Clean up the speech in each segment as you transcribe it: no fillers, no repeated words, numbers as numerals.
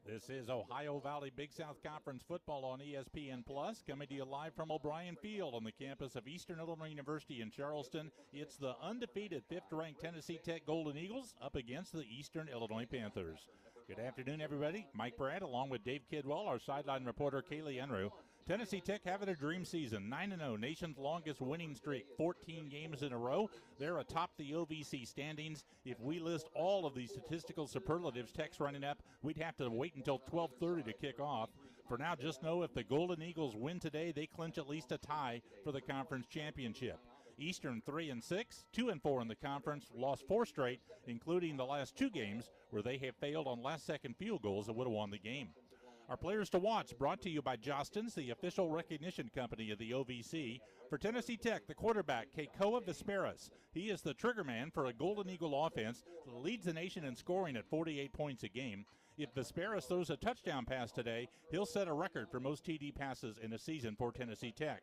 This is Ohio Valley Big South Conference football on ESPN Plus, coming to you live from O'Brien Field on the campus of Eastern Illinois University in Charleston. It's the undefeated 5th-ranked Tennessee Tech Golden Eagles up against the Eastern Illinois Panthers. Good afternoon, everybody. Mike Brad, along with Dave Kidwell, our sideline reporter Kaylee Enru. Tennessee Tech having a dream season, 9-0, nation's longest winning streak, 14 games in a row. They're atop the OVC standings. If we list all of these statistical superlatives Tech's running up, we'd have to wait until 12:30 to kick off. For now, just know if the Golden Eagles win today, they clinch at least a tie for the conference championship. Eastern 3-6, 2-4 in the conference, lost 4 straight, including the last 2 games where they have failed on last-second field goals that would have won the game. Our players to watch brought to you by Jostens, the official recognition company of the OVC. For Tennessee Tech, the quarterback, Keikoa Vesperas. He is the trigger man for a Golden Eagle offense that leads the nation in scoring at 48 points a game. If Vesperas throws a touchdown pass today, he'll set a record for most TD passes in a season for Tennessee Tech.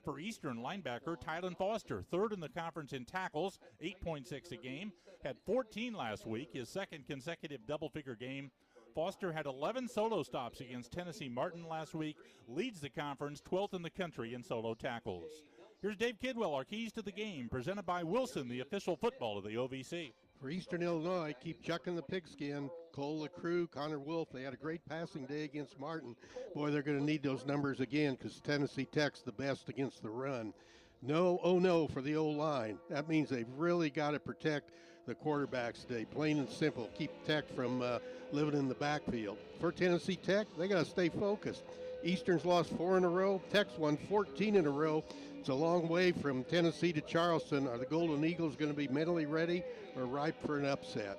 For Eastern, linebacker Tylen Foster, third in the conference in tackles, 8.6 a game. Had 14 last week, his second consecutive double-figure game. Foster had 11 solo stops against Tennessee Martin last week, leads the conference 12th in the country in solo tackles. Here's Dave Kidwell, our keys to the game, presented by Wilson, the official football of the OVC. For Eastern Illinois, keep chucking the pigskin. Cole LaCrue, Connor Wolf, they had a great passing day against Martin. Boy, they're going to need those numbers again because Tennessee Tech's the best against the run. No, oh no for the O-line. That means they've really got to protect the quarterbacks today, plain and simple. Keep Tech from living in the backfield. For Tennessee Tech, they got to stay focused. Eastern's lost 4 in a row. Tech's won 14 in a row. It's a long way from Tennessee to Charleston. Are the Golden Eagles going to be mentally ready or ripe for an upset?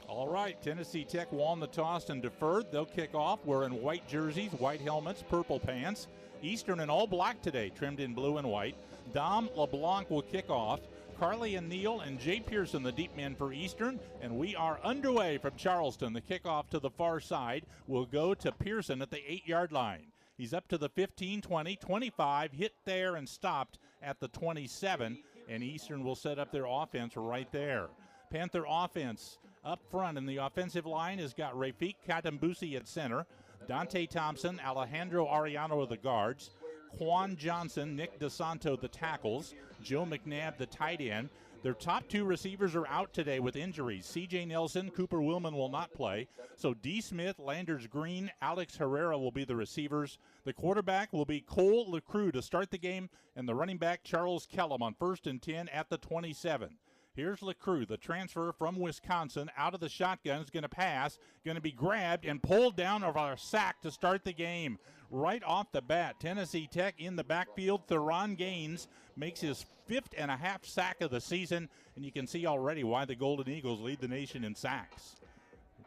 All right, Tennessee Tech won the toss and deferred. They'll kick off wearing white jerseys, white helmets, purple pants. Eastern in all black today, trimmed in blue and white. Dom LeBlanc will kick off. Carly and Neal and Jay Pearson, the deep men for Eastern. And we are underway from Charleston. The kickoff to the far side will go to Pearson at the 8-yard line. He's up to the 15, 20, 25, hit there and stopped at the 27. And Eastern will set up their offense right there. Panther offense up front in the offensive line has got Rafik Katambusi at center. Dante Thompson, Alejandro Ariano of the guards. Quan Johnson, Nick DeSanto the tackles. Joe McNabb the tight end. Their top 2 receivers are out today with injuries. C.J. Nelson, Cooper Willman will not play. So D. Smith, Landers Green, Alex Herrera will be the receivers. The quarterback will be Cole LaCrue to start the game, and the running back Charles Kellum on 1st and 10 at the 27. Here's LaCrue, the transfer from Wisconsin, out of the shotgun, is going to pass, going to be grabbed and pulled down over a sack to start the game. Right off the bat, Tennessee Tech in the backfield. Theron Gaines makes his 5th and a half sack of the season, and you can see already why the Golden Eagles lead the nation in sacks.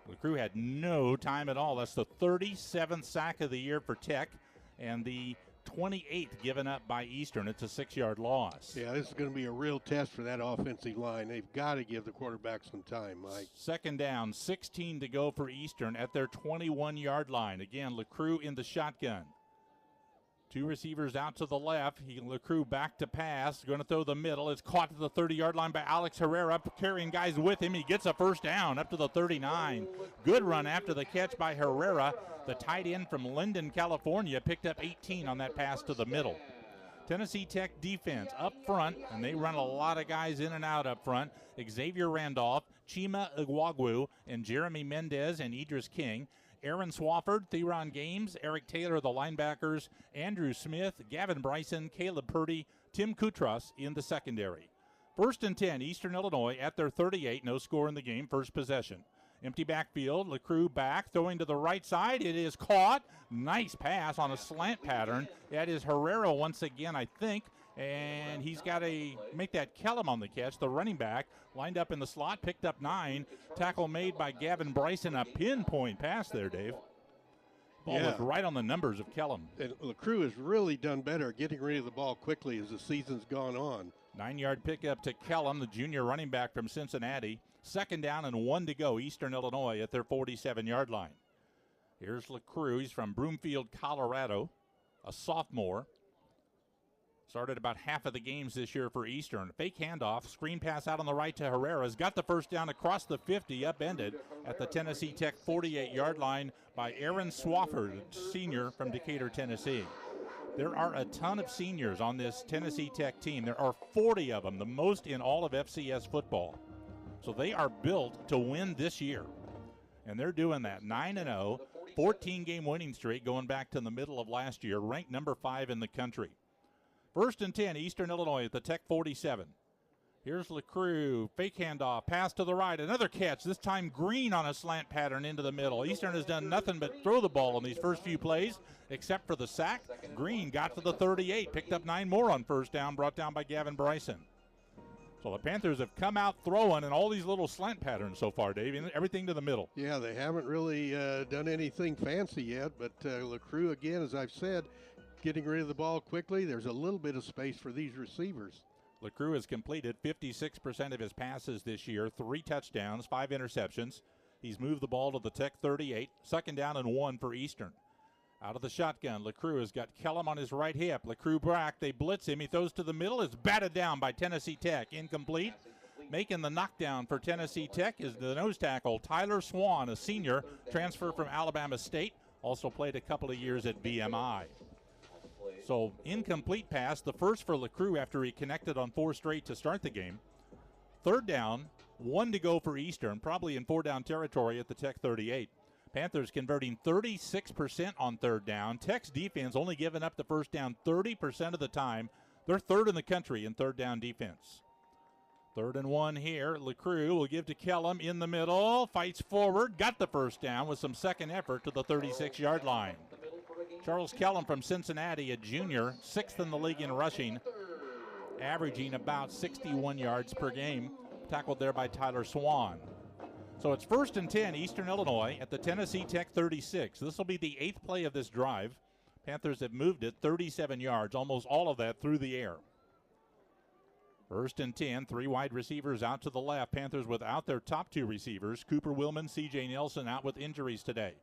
LaCrue had no time at all. That's the 37th sack of the year for Tech, and the 28th given up by Eastern. It's a 6-yard loss. Yeah, this is going to be a real test for that offensive line. They've got to give the quarterback some time, Mike. 2nd down, 16 to go for Eastern at their 21-yard line. Again, LaCrue in the shotgun. 2 receivers out to the left. LaCrue back to pass. Going to throw the middle. It's caught to the 30-yard line by Alex Herrera, carrying guys with him. He gets a 1st down up to the 39. Good run after the catch by Herrera. The tight end from Linden, California, picked up 18 on that pass to the middle. Tennessee Tech defense up front, and they run a lot of guys in and out up front. Xavier Randolph, Chima Iguagu, and Jeremy Mendez and Idris King. Aaron Swafford, Theron Games, Eric Taylor, the linebackers, Andrew Smith, Gavin Bryson, Caleb Purdy, Tim Kutras in the secondary. 1st and 10, Eastern Illinois at their 38, no score in the game, first possession. Empty backfield, LaCrue back, throwing to the right side. It is caught. Nice pass on a slant pattern. That is Herrera once again, I think. And he's got to make that Kellum on the catch, the running back. Lined up in the slot, picked up 9. Tackle made by Gavin Bryson. A pinpoint pass there, Dave. Ball was right on the numbers of Kellum. And LaCrue has really done better getting rid of the ball quickly as the season's gone on. 9-yard pickup to Kellum, the junior running back from Cincinnati. 2nd down and 1 to go, Eastern Illinois at their 47-yard line. Here's LaCrue. He's from Broomfield, Colorado, a sophomore. Started about half of the games this year for Eastern. Fake handoff, screen pass out on the right to Herrera's. Got the first down across the 50, upended at the Tennessee Tech 48-yard line by Aaron Swafford, senior from Decatur, Tennessee. There are a ton of seniors on this Tennessee Tech team. There are 40 of them, the most in all of FCS football. So they are built to win this year. And they're doing that. 9-0, 14-game winning streak going back to the middle of last year, ranked number 5 in the country. 1st and 10, Eastern Illinois at the Tech 47. Here's LeCrue, fake handoff, pass to the right, another catch, this time Green on a slant pattern into the middle. Eastern has done nothing but throw the ball in these first few plays, except for the sack. Green got to the 38, picked up 9 more on first down, brought down by Gavin Bryson. So the Panthers have come out throwing in all these little slant patterns so far, Dave, and everything to the middle. Yeah, they haven't really done anything fancy yet, but LeCrue, again, as I've said, getting rid of the ball quickly. There's a little bit of space for these receivers. LeCrue has completed 56% of his passes this year, 3 touchdowns, 5 interceptions. He's moved the ball to the Tech 38, 2nd down and 1 for Eastern. Out of the shotgun, LeCrue has got Kellum on his right hip. LeCrue back, they blitz him. He throws to the middle. It's batted down by Tennessee Tech. Incomplete. Making the knockdown for Tennessee Tech is the nose tackle, Tyler Swan, a senior, transfer from Alabama State. Also played a couple of years at VMI. So incomplete pass, the first for LeCrue after he connected on 4 straight to start the game. 3rd down, 1 to go for Eastern, probably in 4-down territory at the Tech 38. Panthers converting 36% on 3rd down. Tech's defense only giving up the first down 30% of the time. They're 3rd in the country in 3rd down defense. 3rd and 1 here. LeCrue will give to Kellum in the middle. Fights forward. Got the first down with some second effort to the 36-yard line. Charles Kellum from Cincinnati, a junior, 6th in the league in rushing, averaging about 61 yards per game. Tackled there by Tyler Swan. So it's 1st and 10, Eastern Illinois at the Tennessee Tech 36. This will be the 8th play of this drive. Panthers have moved it 37 yards, almost all of that through the air. 1st and 10, 3 wide receivers out to the left. Panthers without their top 2 receivers. Cooper Willman, C.J. Nelson out with injuries today.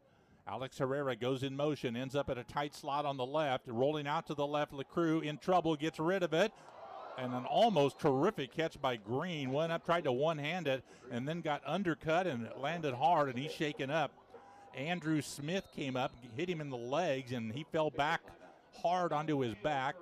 Alex Herrera goes in motion, ends up at a tight slot on the left. Rolling out to the left, LeCrue in trouble, gets rid of it. And an almost terrific catch by Green. Went up, tried to one-hand it, and then got undercut and landed hard, and he's shaken up. Andrew Smith came up, hit him in the legs, and he fell back hard onto his back.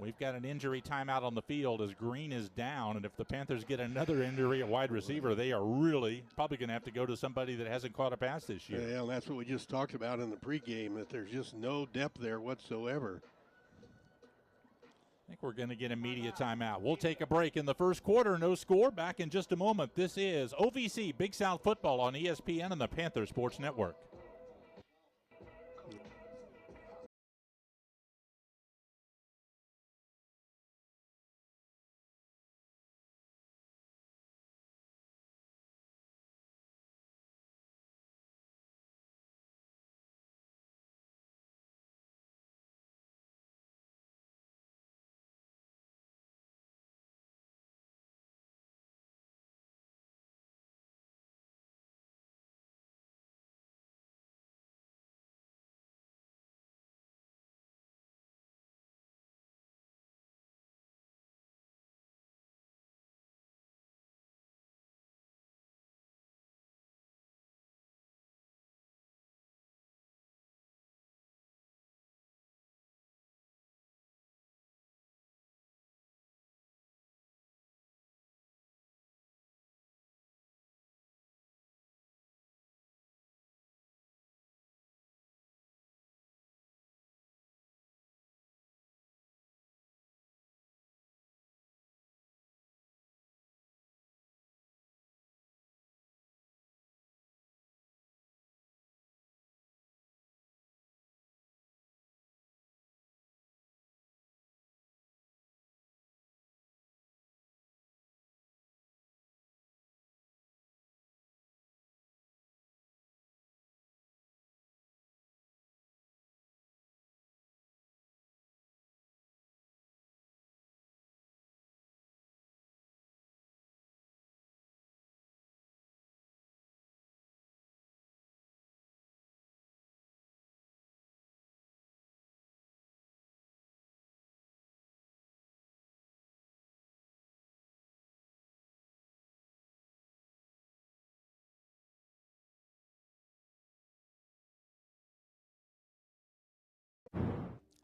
We've got an injury timeout on the field as Green is down, and if the Panthers get another injury at wide receiver, they are really probably going to have to go to somebody that hasn't caught a pass this year. Yeah, and that's what we just talked about in the pregame, that there's just no depth there whatsoever. I think we're going to get a media timeout. We'll take a break in the first quarter. No score. Back in just a moment. This is OVC Big South Football on ESPN and the Panther Sports Network.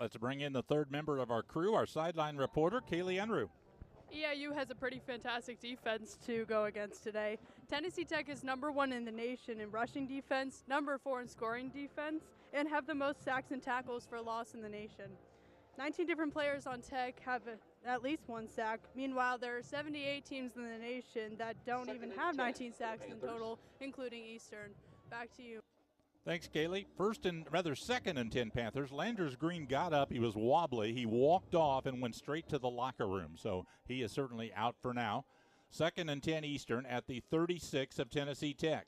let's bring in the third member of our crew, our sideline reporter, Kaylee Enru. EIU has a pretty fantastic defense to go against today. Tennessee Tech is #1 in the nation in rushing defense, #4 in scoring defense, and have the most sacks and tackles for loss in the nation. 19 different players on Tech have at least 1 sack. Meanwhile, there are 78 teams in the nation that don't even have 19 sacks in total, including Eastern. Back to you. Thanks, Kaylee. Second and 10 Panthers. Landers Green got up. He was wobbly. He walked off and went straight to the locker room. So he is certainly out for now. 2nd and 10 Eastern at the 36 of Tennessee Tech.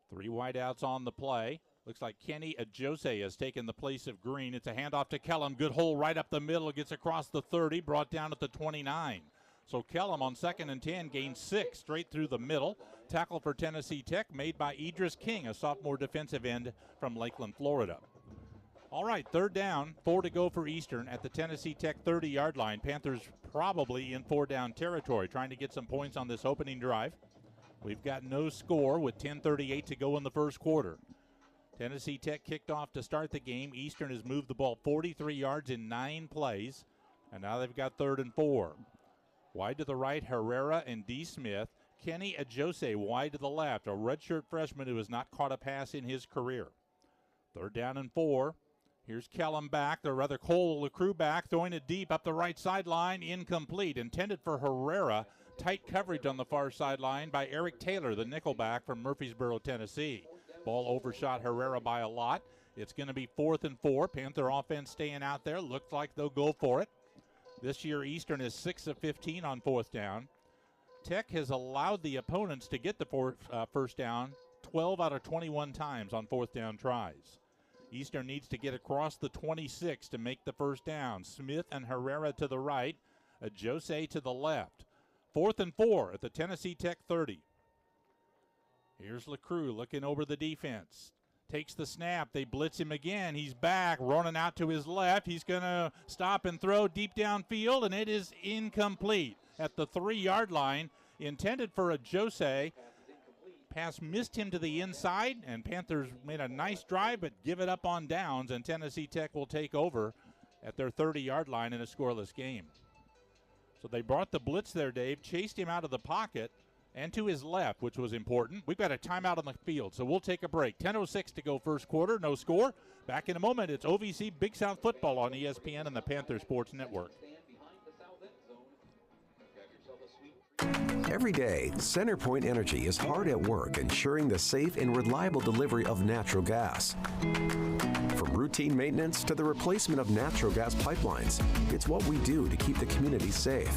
3 wideouts on the play. Looks like Kenny Ajose has taken the place of Green. It's a handoff to Kellum. Good hole right up the middle. Gets across the 30. Brought down at the 29. So Kellum on 2nd and 10 gains 6 straight through the middle. Tackle for Tennessee Tech made by Idris King, a sophomore defensive end from Lakeland, Florida. All right, 3rd down, 4 to go for Eastern at the Tennessee Tech 30-yard line. Panthers probably in 4-down territory, trying to get some points on this opening drive. We've got no score with 10:38 to go in the first quarter. Tennessee Tech kicked off to start the game. Eastern has moved the ball 43 yards in 9 plays, and now they've got 3rd and 4. Wide to the right, Herrera and D. Smith. Kenny Ajose wide to the left, a redshirt freshman who has not caught a pass in his career. 3rd down and 4. Here's Kellum back, or rather Cole LeCroux back, throwing it deep up the right sideline, incomplete. Intended for Herrera. Tight coverage on the far sideline by Eric Taylor, the nickelback from Murfreesboro, Tennessee. Ball overshot Herrera by a lot. It's going to be 4th and 4. Panther offense staying out there. Looks like they'll go for it. This year, Eastern is 6 of 15 on 4th down. Tech has allowed the opponents to get the first down 12 out of 21 times on 4th down tries. Eastern needs to get across the 26 to make the first down. Smith and Herrera to the right, Jose to the left. 4th and 4 at the Tennessee Tech 30. Here's LeCroux looking over the defense. Takes the snap. They blitz him again. He's back, running out to his left. He's going to stop and throw deep downfield, and it is incomplete at the 3-yard line. Intended for a Jose. Pass missed him to the inside, and Panthers made a nice drive, but give it up on downs, and Tennessee Tech will take over at their 30-yard line in a scoreless game. So they brought the blitz there, Dave, chased him out of the pocket and to his left, which was important. We've got a timeout on the field, so we'll take a break. 10:06 to go first quarter, no score. Back in a moment, it's OVC Big South Football on ESPN and the Panther Sports Network. Every day, CenterPoint Energy is hard at work ensuring the safe and reliable delivery of natural gas. From routine maintenance to the replacement of natural gas pipelines, it's what we do to keep the community safe.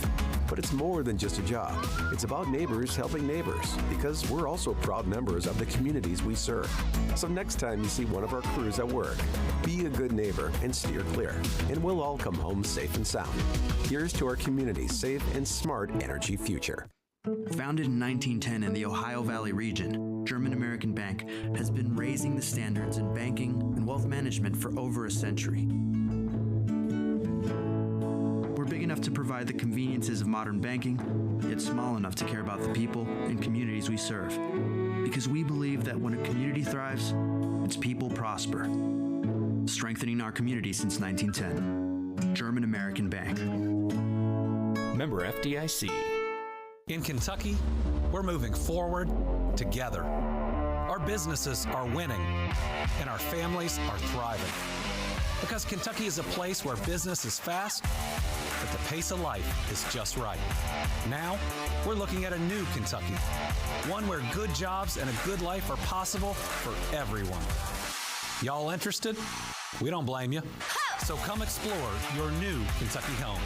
But it's more than just a job. It's about neighbors helping neighbors, because we're also proud members of the communities we serve. So next time you see one of our crews at work, be a good neighbor and steer clear, and we'll all come home safe and sound. Here's to our community's safe and smart energy future. Founded in 1910 in the Ohio Valley region, German American Bank has been raising the standards in banking and wealth management for over a century. We're big enough to provide the conveniences of modern banking, yet small enough to care about the people and communities we serve. Because we believe that when a community thrives, its people prosper. Strengthening our community since 1910. German American Bank. Member FDIC. In Kentucky, we're moving forward together. Our businesses are winning, and our families are thriving. Because Kentucky is a place where business is fast, but the pace of life is just right. Now, we're looking at a new Kentucky, one where good jobs and a good life are possible for everyone. Y'all interested? We don't blame you. So come explore your new Kentucky home.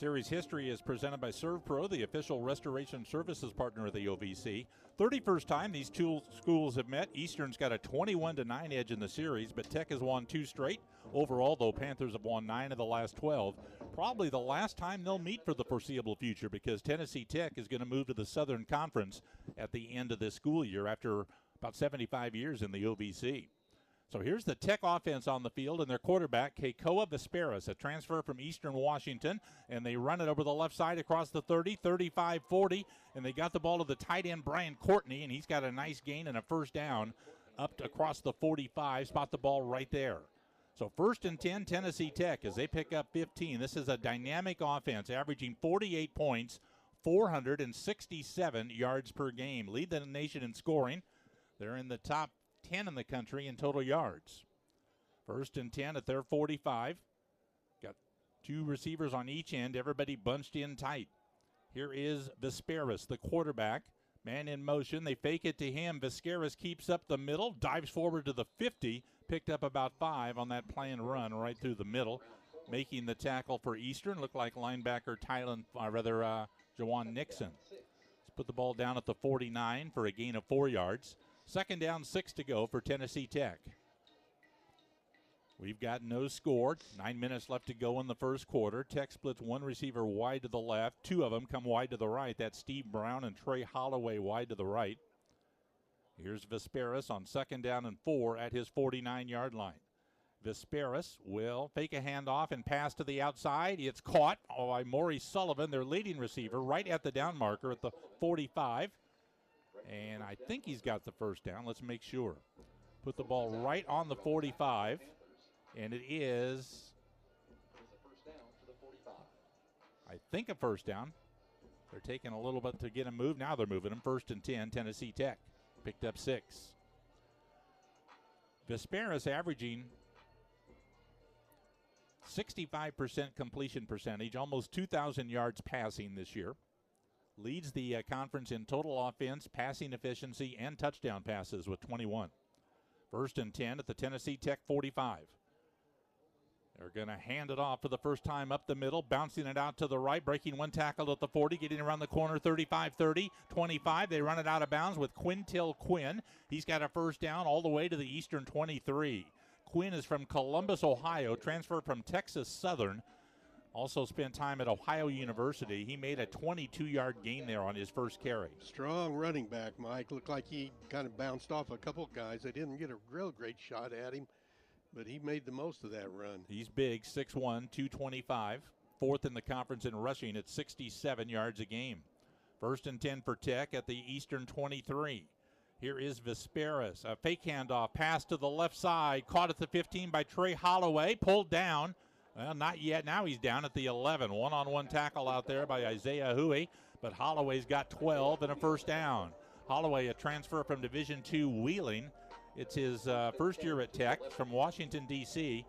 Series history is presented by ServPro, the official restoration services partner of the OVC. 31st time these two schools have met. Eastern's got a 21-9 edge in the series, but Tech has won 2 straight. Overall, though, Panthers have won 9 of the last 12. Probably the last time they'll meet for the foreseeable future, because Tennessee Tech is going to move to the Southern Conference at the end of this school year after about 75 years in the OVC. So here's the Tech offense on the field, and their quarterback, Keikoa Vesperis, a transfer from Eastern Washington, and they run it over the left side across the 30, 35, 40, and they got the ball to the tight end, Brian Courtney, and he's got a nice gain and a first down up to across the 45, spot the ball right there. So 1st and 10, Tennessee Tech, as they pick up 15. This is a dynamic offense, averaging 48 points, 467 yards per game. Lead the nation in scoring. They're in the top 10 in the country in total yards. 1st and 10 at their 45. Got 2 receivers on each end, everybody bunched in tight. Here is Vesperis, the quarterback. Man in motion, they fake it to him. Vesperis keeps up the middle, dives forward to the 50, picked up about 5 on that play and run right through the middle. Making the tackle for Eastern, looked like linebacker Jawan Nixon. Let's put the ball down at the 49 for a gain of 4 yards. 2nd down, 6 to go for Tennessee Tech. We've got no score. 9 minutes left to go in the first quarter. Tech splits 1 receiver wide to the left. 2 of them come wide to the right. That's Steve Brown and Trey Holloway wide to the right. Here's Vesperis on 2nd down and 4 at his 49-yard line. Vesperis will fake a handoff and pass to the outside. It's caught by Maurice Sullivan, their leading receiver, right at the down marker at the 45. And I think he's got the first down. Let's make sure. Put the ball right on the 45. And it is, I think, a first down. They're taking a little bit to get him moved. Now they're moving him. 1st and 10, Tennessee Tech. Picked up 6. Vesperis averaging 65% completion percentage, almost 2,000 yards passing this year. Leads the conference in total offense, passing efficiency, and touchdown passes with 21. 1st and 10 at the Tennessee Tech 45. They're going to hand it off for the first time up the middle, bouncing it out to the right, breaking 1 tackle at the 40, getting around the corner, 35, 30, 25. They run it out of bounds with Quintil Quinn. He's got a first down all the way to the Eastern 23. Quinn is from Columbus, Ohio, transferred from Texas Southern. Also spent time at Ohio University. He made a 22-yard gain there on his first carry. Strong running back, Mike. Looked like he kind of bounced off a couple of guys. They didn't get a real great shot at him, but he made the most of that run. He's big, 6'1", 225. 4th in the conference in rushing at 67 yards a game. 1st and 10 for Tech at the Eastern 23. Here is Vesperis. A fake handoff, pass to the left side. Caught at the 15 by Trey Holloway. Pulled down. Well, not yet. Now he's down at the 11. One-on-one tackle out there by Isaiah Huey. But Holloway's got 12 and a first down. Holloway, a transfer from Division II Wheeling. It's his first year at Tech from Washington, D.C.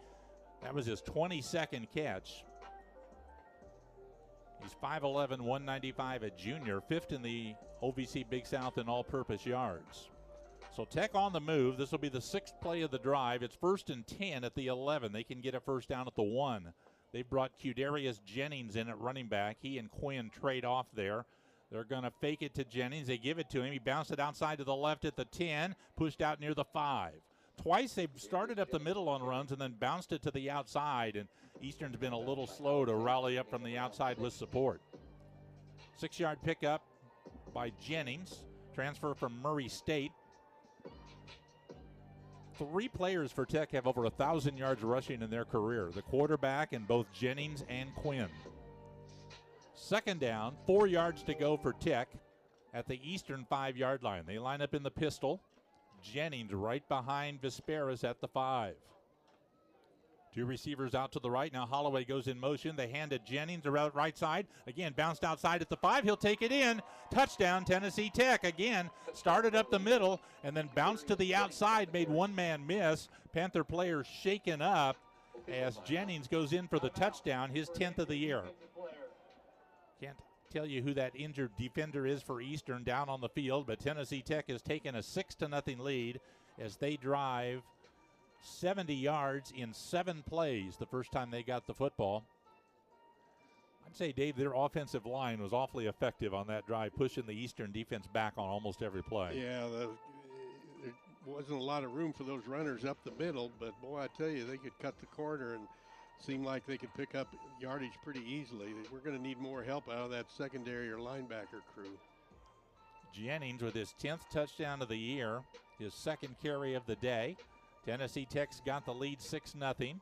That was his 22nd catch. He's 5'11", 195, a junior, 5th in the OVC Big South in all-purpose yards. So Tech on the move. This will be the 6th play of the drive. It's 1st and 10 at the 11. They can get a first down at the 1. They've brought Qdarius Jennings in at running back. He and Quinn trade off there. They're going to fake it to Jennings. They give it to him. He bounced it outside to the left at the 10, pushed out near the 5. Twice they've started up the middle on runs and then bounced it to the outside, and Eastern's been a little slow to rally up from the outside with support. 6-yard pickup by Jennings, transfer from Murray State. 3 players for Tech have over 1,000 yards rushing in their career, the quarterback and both Jennings and Quinn. 2nd down, 4 yards to go for Tech at the Eastern 5-yard line. They line up in the pistol. Jennings right behind Vesperis at the 5. 2 receivers out to the right. Now Holloway goes in motion. They hand it Jennings around right side. Again, bounced outside at the 5. He'll take it in. Touchdown, Tennessee Tech. Again, started up the middle and then bounced to the outside, made one man miss. Panther players shaken up as Jennings goes in for the touchdown, his 10th of the year. Can't tell you who that injured defender is for Eastern down on the field, but Tennessee Tech has taken a 6-0 lead as they drive 70 yards in 7 plays the first time they got the football. I'd say, Dave, their offensive line was awfully effective on that drive, pushing the Eastern defense back on almost every play. Yeah, there wasn't a lot of room for those runners up the middle, but boy, I tell you, they could cut the corner and seem like they could pick up yardage pretty easily. We're going to need more help out of that secondary or linebacker crew. Jennings with his 10th touchdown of the year, his second carry of the day. Tennessee Tech's got the lead 6-0.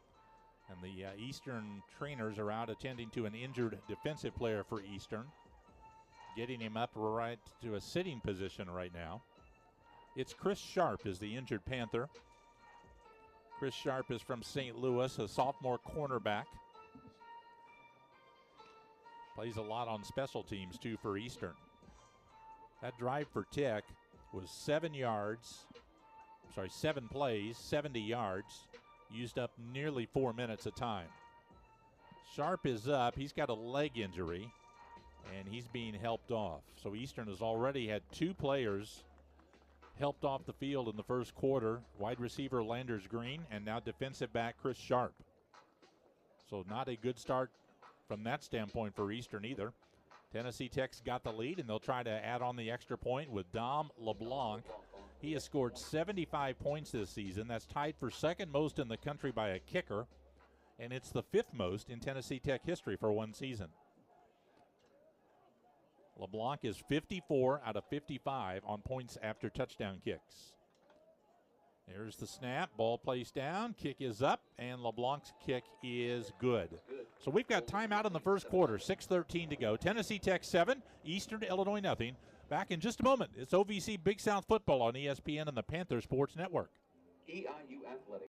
And the Eastern trainers are out attending to an injured defensive player for Eastern, getting him up right to a sitting position right now. It's Chris Sharp is the injured Panther. Chris Sharp is from St. Louis, a sophomore cornerback. Plays a lot on special teams, too, for Eastern. That drive for Tech was 7 plays, 70 yards. Used up nearly 4 minutes of time. Sharp is up. He's got a leg injury, and he's being helped off. So Eastern has already had 2 players helped off the field in the first quarter. Wide receiver Landers Green, and now defensive back Chris Sharp. So not a good start from that standpoint for Eastern either. Tennessee Tech's got the lead, and they'll try to add on the extra point with Dom LeBlanc. He has scored 75 points this season. That's tied for second most in the country by a kicker, and it's the 5th most in Tennessee Tech history for one season. LeBlanc is 54 out of 55 on points after touchdown kicks. There's the snap. Ball placed down. Kick is up, and LeBlanc's kick is good. So we've got timeout in the first quarter. 6:13 to go. Tennessee Tech 7, Eastern Illinois nothing. Back in just a moment. It's OVC Big South Football on ESPN and the Panther Sports Network. EIU Athletics.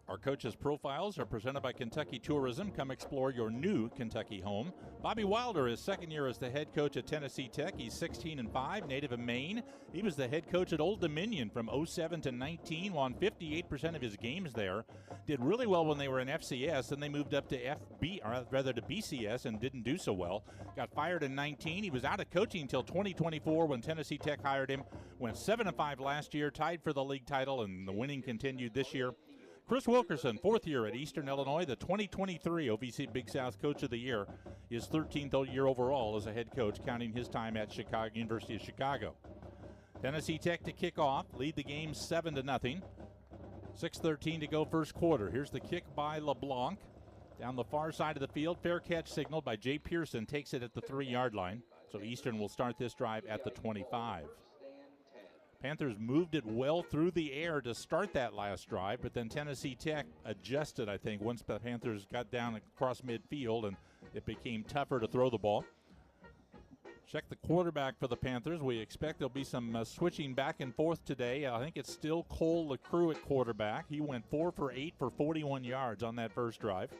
Our coaches' profiles are presented by Kentucky Tourism. Come explore your new Kentucky home. Bobby Wilder is second year as the head coach at Tennessee Tech. He's 16-5, native of Maine. He was the head coach at Old Dominion from 07 to 19, won 58% of his games there. Did really well when they were in FCS, then they moved up to BCS and didn't do so well. Got fired in 19. He was out of coaching until 2024 when Tennessee Tech hired him. Went 7-5 last year, tied for the league title, and the winning continued this year. Chris Wilkerson, fourth year at Eastern Illinois, the 2023 OVC Big South Coach of the Year, his 13th year overall as a head coach, counting his time at University of Chicago. Tennessee Tech to kick off, lead the game 7-0. 6:13 to go first quarter. Here's the kick by LeBlanc. Down the far side of the field, fair catch signaled by Jay Pearson, takes it at the 3-yard line. So Eastern will start this drive at the 25. Panthers moved it well through the air to start that last drive, but then Tennessee Tech adjusted, I think, once the Panthers got down across midfield, and it became tougher to throw the ball. Check the quarterback for the Panthers. We expect there'll be some switching back and forth today. I think it's still Cole LaCrue at quarterback. He went 4 for 8 for 41 yards on that first drive.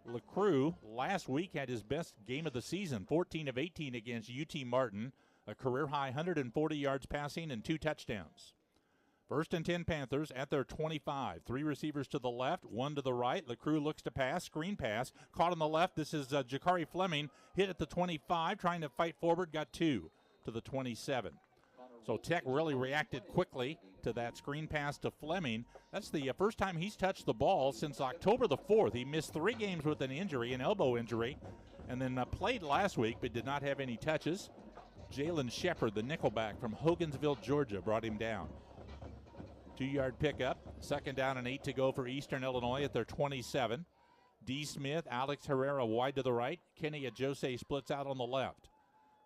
LaCrue last week had his best game of the season, 14 of 18 against UT Martin, a career-high 140 yards passing and 2 touchdowns. First and 10 Panthers at their 25. 3 receivers to the left, 1 to the right. LaCrue looks to pass, screen pass. Caught on the left. This is Jakari Fleming. Hit at the 25, trying to fight forward. Got 2 to the 27. So Tech really reacted quickly to that screen pass to Fleming. That's the first time he's touched the ball since October the 4th. He missed 3 games with an injury, an elbow injury, and then played last week but did not have any touches. Jalen Shepard, the nickelback from Hogansville, Georgia, brought him down. 2-yard pickup. Second down and 8 to go for Eastern Illinois at their 27. D. Smith, Alex Herrera wide to the right. Kenny Ajose splits out on the left.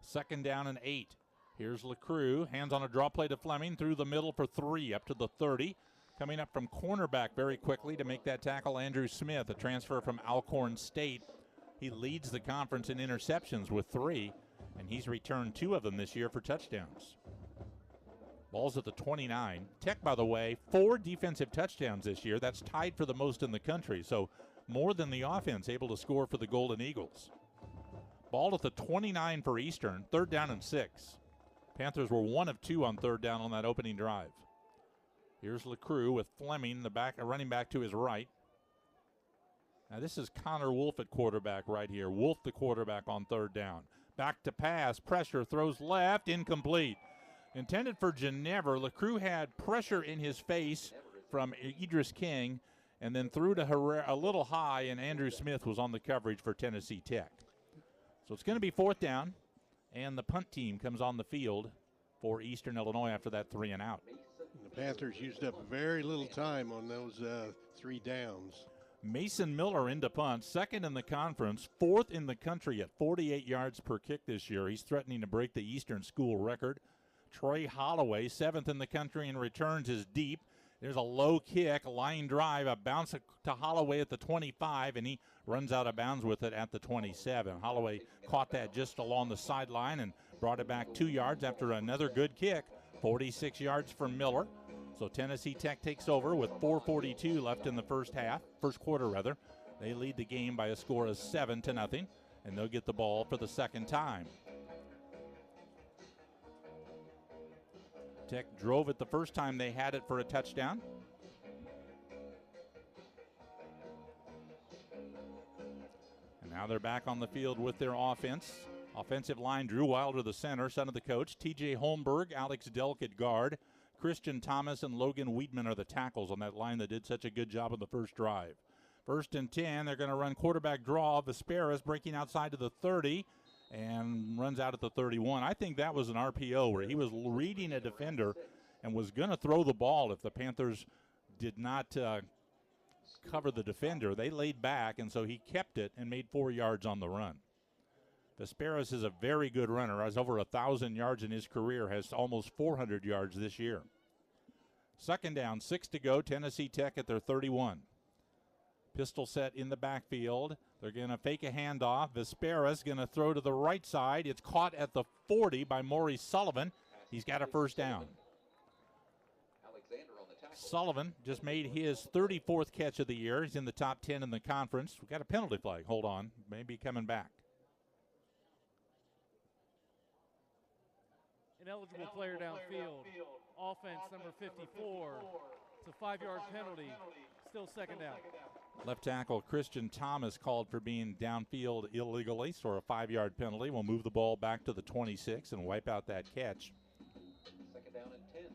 Second down and 8. Here's LaCrue. Hands on a draw play to Fleming through the middle for 3 up to the 30. Coming up from cornerback very quickly to make that tackle, Andrew Smith, a transfer from Alcorn State. He leads the conference in interceptions with 3, and he's returned 2 of them this year for touchdowns. Ball's at the 29. Tech, by the way, 4 defensive touchdowns this year. That's tied for the most in the country, so more than the offense able to score for the Golden Eagles. Ball at the 29 for Eastern, 3rd down and 6. Panthers were 1 of 2 on 3rd down on that opening drive. Here's LaCrue with Fleming, running back to his right. Now this is Connor Wolf at quarterback right here. Wolf the quarterback on 3rd down. Back to pass, pressure, throws left, incomplete. Intended for Ginevra, LaCrue had pressure in his face from Idris King and then threw to Herrera a little high, and Andrew Smith was on the coverage for Tennessee Tech. So it's going to be 4th down, and the punt team comes on the field for Eastern Illinois after that 3 and out. The Panthers used up very little time on those 3 downs. Mason Miller into punt, 2nd in the conference, 4th in the country at 48 yards per kick this year. He's threatening to break the Eastern school record. Trey Holloway, 7th in the country in returns, is deep. There's a low kick, line drive, a bounce to Holloway at the 25, and he runs out of bounds with it at the 27. Holloway caught that just along the sideline and brought it back 2 yards after another good kick, 46 yards from Miller. So Tennessee Tech takes over with 4:42 left in the first quarter. They lead the game by a score of 7-0, and they'll get the ball for the second time. Tech drove it the first time they had it for a touchdown. And now they're back on the field with their offense. Offensive line, Drew Wilder, the center, son of the coach. TJ Holmberg, Alex Delk at guard. Christian Thomas and Logan Weedman are the tackles on that line that did such a good job on the first drive. 1st and 10, they're going to run quarterback draw. Vesperas breaking outside to the 30. And runs out at the 31. I think that was an RPO where he was reading a defender and was going to throw the ball if the Panthers did not cover the defender. They laid back, and so he kept it and made 4 yards on the run. Vesperas is a very good runner, has over 1,000 yards in his career, has almost 400 yards this year. 2nd down, 6 to go, Tennessee Tech at their 31. Pistol set in the backfield. They're going to fake a handoff. Vesperas going to throw to the right side. It's caught at the 40 by Maurice Sullivan. He's got a first down. Sullivan just made his 34th catch of the year. He's in the top 10 in the conference. We've got a penalty flag. Hold on. Maybe coming back. An eligible player downfield. Offense number 54. It's a 5-yard penalty. Still 2nd down. Left tackle Christian Thomas called for being downfield illegally, so a 5-yard penalty. We'll move the ball back to the 26 and wipe out that catch. 2nd down and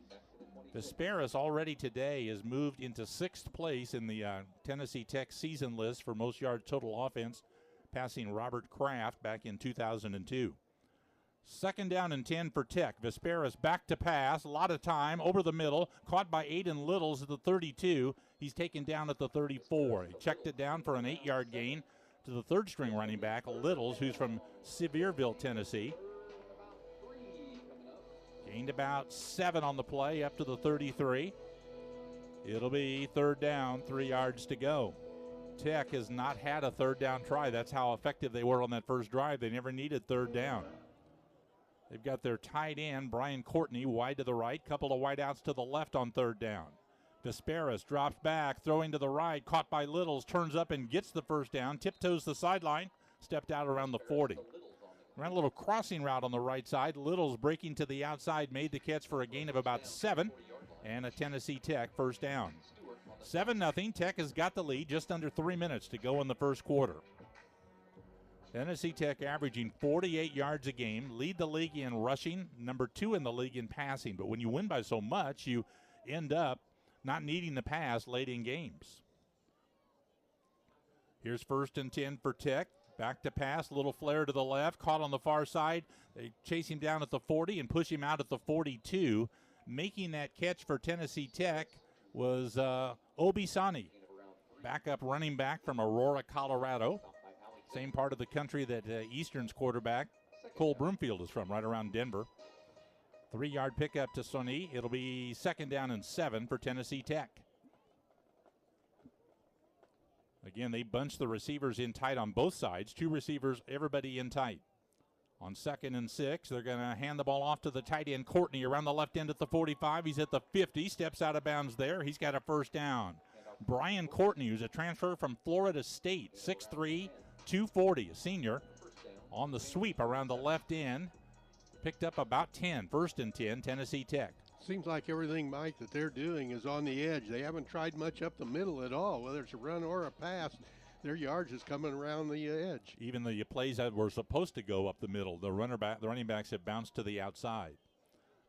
10. Vesperas already today has moved into 6th place in the Tennessee Tech season list for most yards total offense, passing Robert Kraft back in 2002. 2nd down and 10 for Tech. Vesperas back to pass. A lot of time over the middle. Caught by Aiden Littles at the 32. He's taken down at the 34. He checked it down for an 8-yard gain to the 3rd-string running back, Littles, who's from Sevierville, Tennessee. Gained about 7 on the play up to the 33. It'll be third down, 3 yards to go. Tech has not had a third down try. That's how effective they were on that first drive. They never needed third down. They've got their tight end, Brian Courtney, wide to the right. Couple of wideouts to the left on third down. Vesperis drops back, throwing to the right, caught by Littles, turns up and gets the first down, tiptoes the sideline, stepped out around the 40. Ran a little crossing route on the right side. Littles breaking to the outside, made the catch for a gain of about 7, and a Tennessee Tech first down. 7-0. Tech has got the lead, just under 3 minutes to go in the first quarter. Tennessee Tech averaging 48 yards a game, lead the league in rushing, number 2 in the league in passing. But when you win by so much, you end up not needing the pass late in games. Here's 1st and 10 for Tech. Back to pass, little flare to the left, caught on the far side. They chase him down at the 40 and push him out at the 42. Making that catch for Tennessee Tech was Obisani, backup running back from Aurora, Colorado. Same part of the country that Eastern's quarterback, Cole Broomfield, is from, right around Denver. 3-yard pickup to Soni. It'll be 2nd down and 7 for Tennessee Tech. Again, they bunch the receivers in tight on both sides. 2 receivers, everybody in tight. On 2nd and 6, they're going to hand the ball off to the tight end, Courtney, around the left end at the 45. He's at the 50, steps out of bounds there. He's got a first down. Brian Courtney, who's a transfer from Florida State, 6'3", 240, a senior, on the sweep around the left end. Picked up about 10, 1st and 10, Tennessee Tech. Seems like everything, Mike, that they're doing is on the edge. They haven't tried much up the middle at all, whether it's a run or a pass. Their yards is coming around the edge. Even the plays that were supposed to go up the middle, the running backs have bounced to the outside.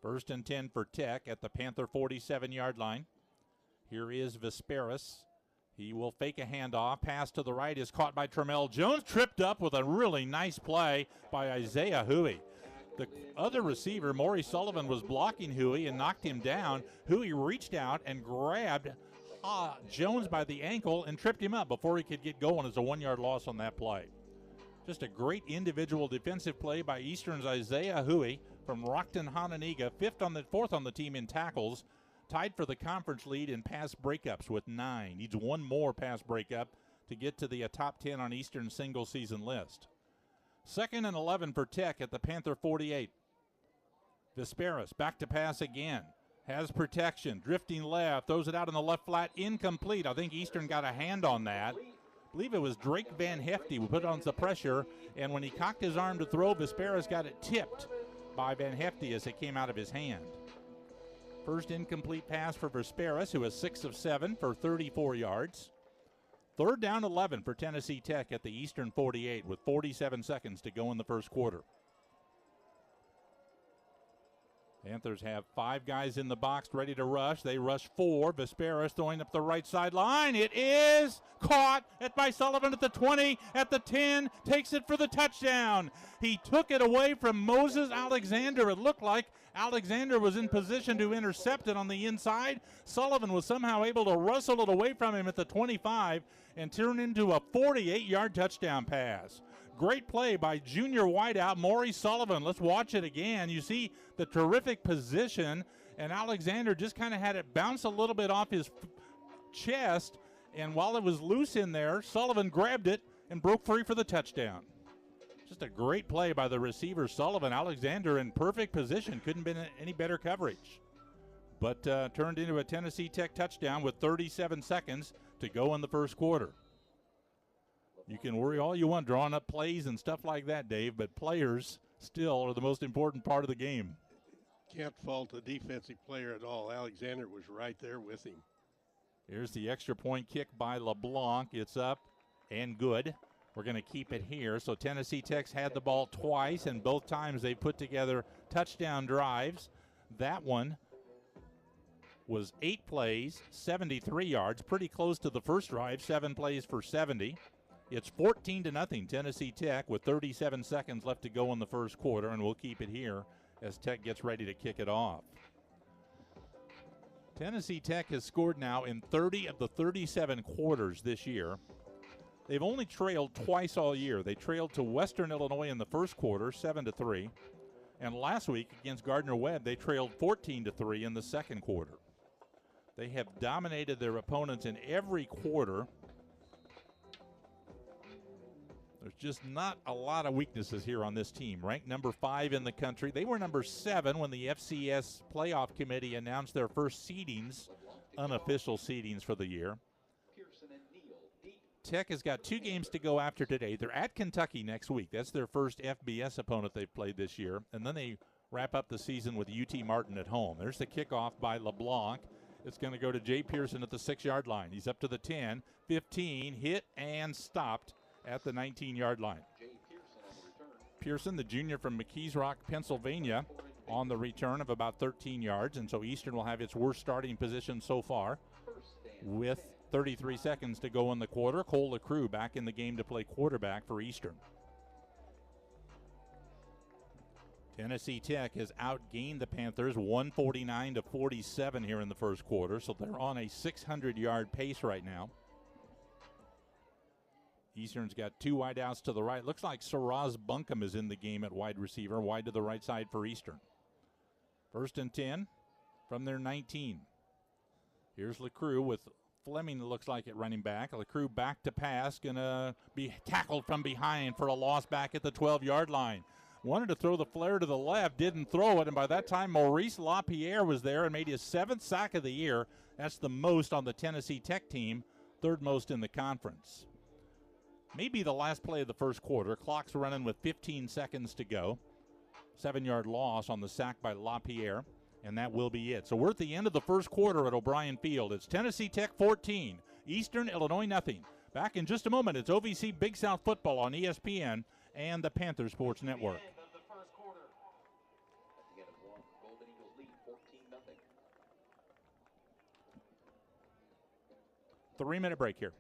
1st and 10 for Tech at the Panther 47-yard line. Here is Vesperis. He will fake a handoff. Pass to the right is caught by Trammell Jones. Tripped up with a really nice play by Isaiah Huey. The other receiver, Maury Sullivan, was blocking Huey and knocked him down. Huey reached out and grabbed Jones by the ankle and tripped him up before he could get going. As a 1-yard loss on that play. Just a great individual defensive play by Eastern's Isaiah Huey from Rockton Hononegah, 4th on the team in tackles, tied for the conference lead in pass breakups with 9. Needs 1 more pass breakup to get to the top 10 on Eastern's single season list. 2nd and 11 for Tech at the Panther 48. Vesperis back to pass again. Has protection, drifting left, throws it out in the left flat, incomplete. I think Eastern got a hand on that. I believe it was Drake Van Hefty who put on some pressure, and when he cocked his arm to throw, Vesperis got it tipped by Van Hefty as it came out of his hand. First incomplete pass for Vesperis, who is 6 of 7 for 34 yards. 3rd down 11 for Tennessee Tech at the Eastern 48 with 47 seconds to go in the first quarter. Panthers have 5 guys in the box ready to rush. They rush 4. Vesperis throwing up the right sideline. It is caught by Sullivan at the 20, at the 10, takes it for the touchdown. He took it away from Moses Alexander. It looked like Alexander was in position to intercept it on the inside. Sullivan was somehow able to wrestle it away from him at the 25 and turn into a 48-yard touchdown pass. Great play by junior wideout Maury Sullivan. Let's watch it again. You see the terrific position, and Alexander just kind of had it bounce a little bit off his chest, and while it was loose in there, Sullivan grabbed it and broke free for the touchdown. Just a great play by the receiver, Sullivan. Alexander in perfect position. Couldn't have been any better coverage. But turned into a Tennessee Tech touchdown with 37 seconds to go in the first quarter. You can worry all you want drawing up plays and stuff like that, Dave, but players still are the most important part of the game. Can't fault the defensive player at all. Alexander was right there with him. Here's the extra point kick by LeBlanc. It's up and good. We're going to keep it here. So Tennessee Tech's had the ball twice, and both times they put together touchdown drives. That one was 8 plays, 73 yards, pretty close to the first drive, 7 plays for 70. It's 14-0 Tennessee Tech with 37 seconds left to go in the first quarter, and we'll keep it here as Tech gets ready to kick it off. Tennessee Tech has scored now in 30 of the 37 quarters this year. They've only trailed twice all year. They trailed to Western Illinois in the first quarter, 7-3. And last week against Gardner-Webb, they trailed 14-3 in the second quarter. They have dominated their opponents in every quarter. There's just not a lot of weaknesses here on this team. Ranked number 5 in the country. They were number 7 when the FCS playoff committee announced their first seedings, unofficial seedings for the year. Tech has got 2 games to go after today. They're at Kentucky next week. That's their first FBS opponent they've played this year. And then they wrap up the season with UT Martin at home. There's the kickoff by LeBlanc. It's going to go to Jay Pearson at the 6-yard line. He's up to the 10, 15, hit and stopped at the 19-yard line. Pearson, the junior from McKees Rock, Pennsylvania, on the return of about 13 yards. And so Eastern will have its worst starting position so far with 33 seconds to go in the quarter. Cole LeCroux back in the game to play quarterback for Eastern. Tennessee Tech has outgained the Panthers 149-47 here in the first quarter, so they're on a 600-yard pace right now. Eastern's got 2 wideouts to the right. Looks like Saraz Bunkum is in the game at wide receiver, wide to the right side for Eastern. 1st and 10 from their 19. Here's LeCroux with Fleming, it looks like, at running back. LeCroux back to pass, going to be tackled from behind for a loss back at the 12-yard line. Wanted to throw the flare to the left, didn't throw it, and by that time Maurice LaPierre was there and made his 7th sack of the year. That's the most on the Tennessee Tech team, 3rd most in the conference. Maybe the last play of the first quarter. Clock's running with 15 seconds to go. 7-yard loss on the sack by LaPierre, and that will be it. So we're at the end of the first quarter at O'Brien Field. It's Tennessee Tech 14, Eastern Illinois nothing. Back in just a moment, it's OVC Big South Football on ESPN and the Panther Sports Network. 3-minute break here.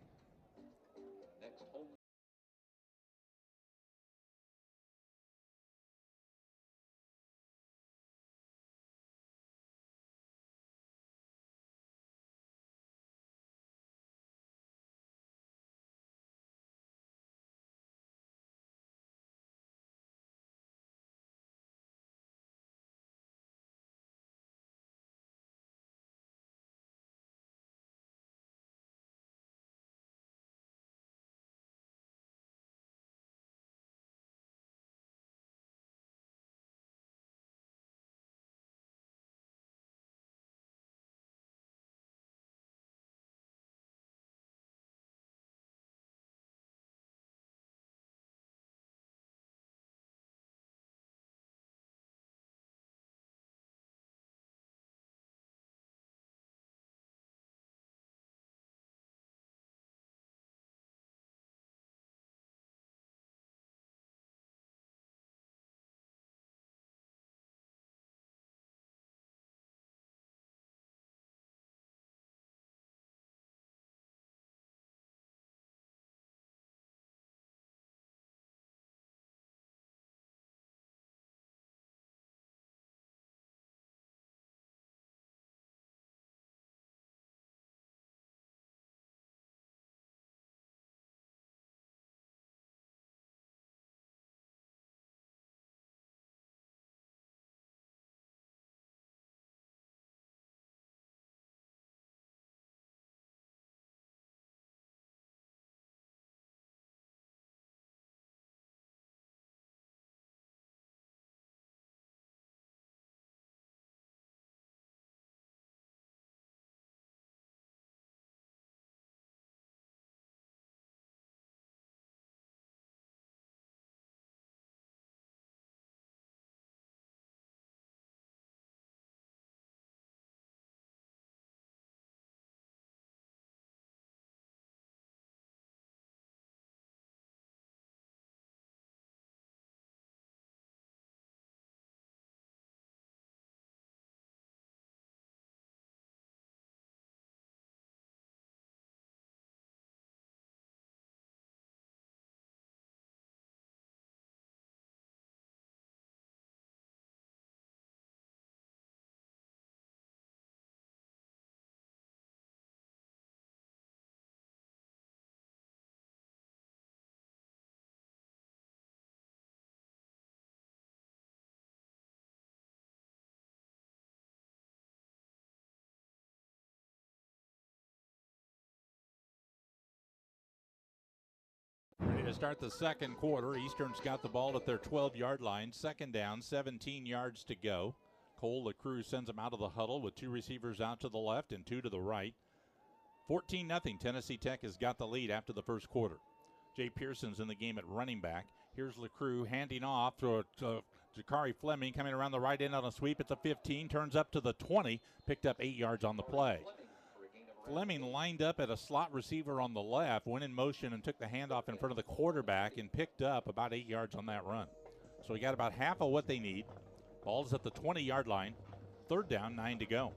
to start the second quarter. Eastern's got the ball at their 12-yard line. Second down, 17 yards to go. Cole LaCruz sends them out of the huddle with 2 receivers out to the left and 2 to the right. 14-0. Tennessee Tech has got the lead after the first quarter. Jay Pearson's in the game at running back. Here's LaCruz handing off to Jakari Fleming coming around the right end on a sweep at the 15. Turns up to the 20. Picked up 8 yards on the play. Fleming lined up at a slot receiver on the left, went in motion and took the handoff in front of the quarterback and picked up about 8 yards on that run. So we got about half of what they need. Ball's at the 20-yard line. Third down, 9 to go.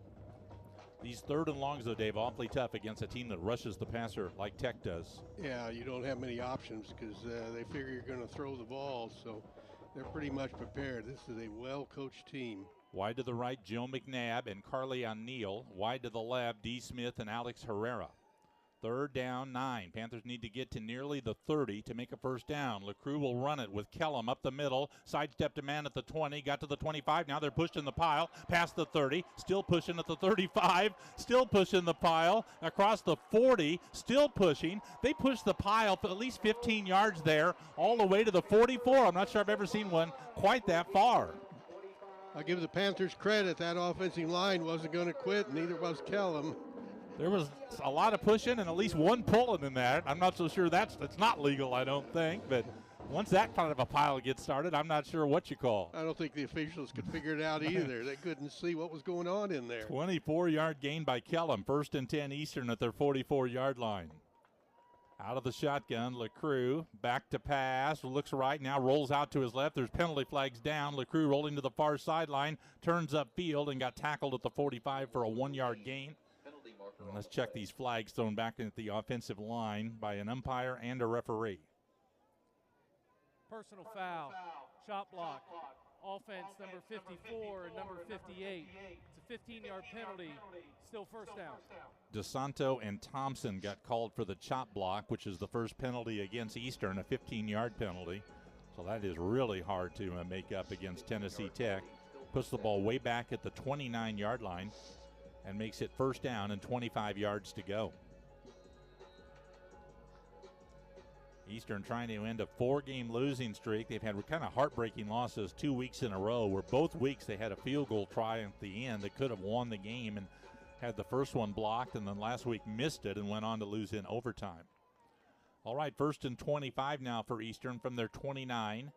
These third and longs, though, Dave, awfully tough against a team that rushes the passer like Tech does. Yeah, you don't have many options because they figure you're going to throw the ball, so they're pretty much prepared. This is a well-coached team. Wide to the right, Jill McNabb and Carly O'Neill. Wide to the left, Dee Smith and Alex Herrera. Third down, 9. Panthers need to get to nearly the 30 to make a first down. LaCruz will run it with Kellum up the middle. Sidestepped a man at the 20, got to the 25. Now they're pushed in the pile, past the 30. Still pushing at the 35. Still pushing the pile. Across the 40, still pushing. They push the pile for at least 15 yards there, all the way to the 44. I'm not sure I've ever seen one quite that far. I'll give the Panthers credit. That offensive line wasn't going to quit, neither was Kellum. There was a lot of pushing and at least one pulling in that. I'm not so sure it's not legal, I don't think. But once that kind of a pile gets started, I'm not sure what you call. I don't think the officials could figure it out either. They couldn't see what was going on in there. 24-yard gain by Kellum. First and 10 Eastern at their 44-yard line. Out of the shotgun, LaCruz back to pass, looks right, now rolls out to his left. There's penalty flags down. LaCruz rolling to the far sideline, turns upfield and got tackled at the 45 for a 1-yard gain. And let's check these flags thrown back at the offensive line by an umpire and a referee. Personal foul, shot block, offense number 54 and number 58. It's a 15-yard penalty, still first down. DeSanto and Thompson got called for the chop block, which is the first penalty against Eastern, a 15-yard penalty. So that is really hard to make up against Tennessee Tech. Puts the ball way back at the 29-yard line and makes it first down and 25 yards to go. Eastern trying to end a 4-game losing streak. They've had kind of heartbreaking losses 2 weeks in a row, where both weeks they had a field goal try at the end that could have won the game and had the first one blocked, and then last week missed it and went on to lose in overtime. All right, first and 25 now for Eastern from their 29.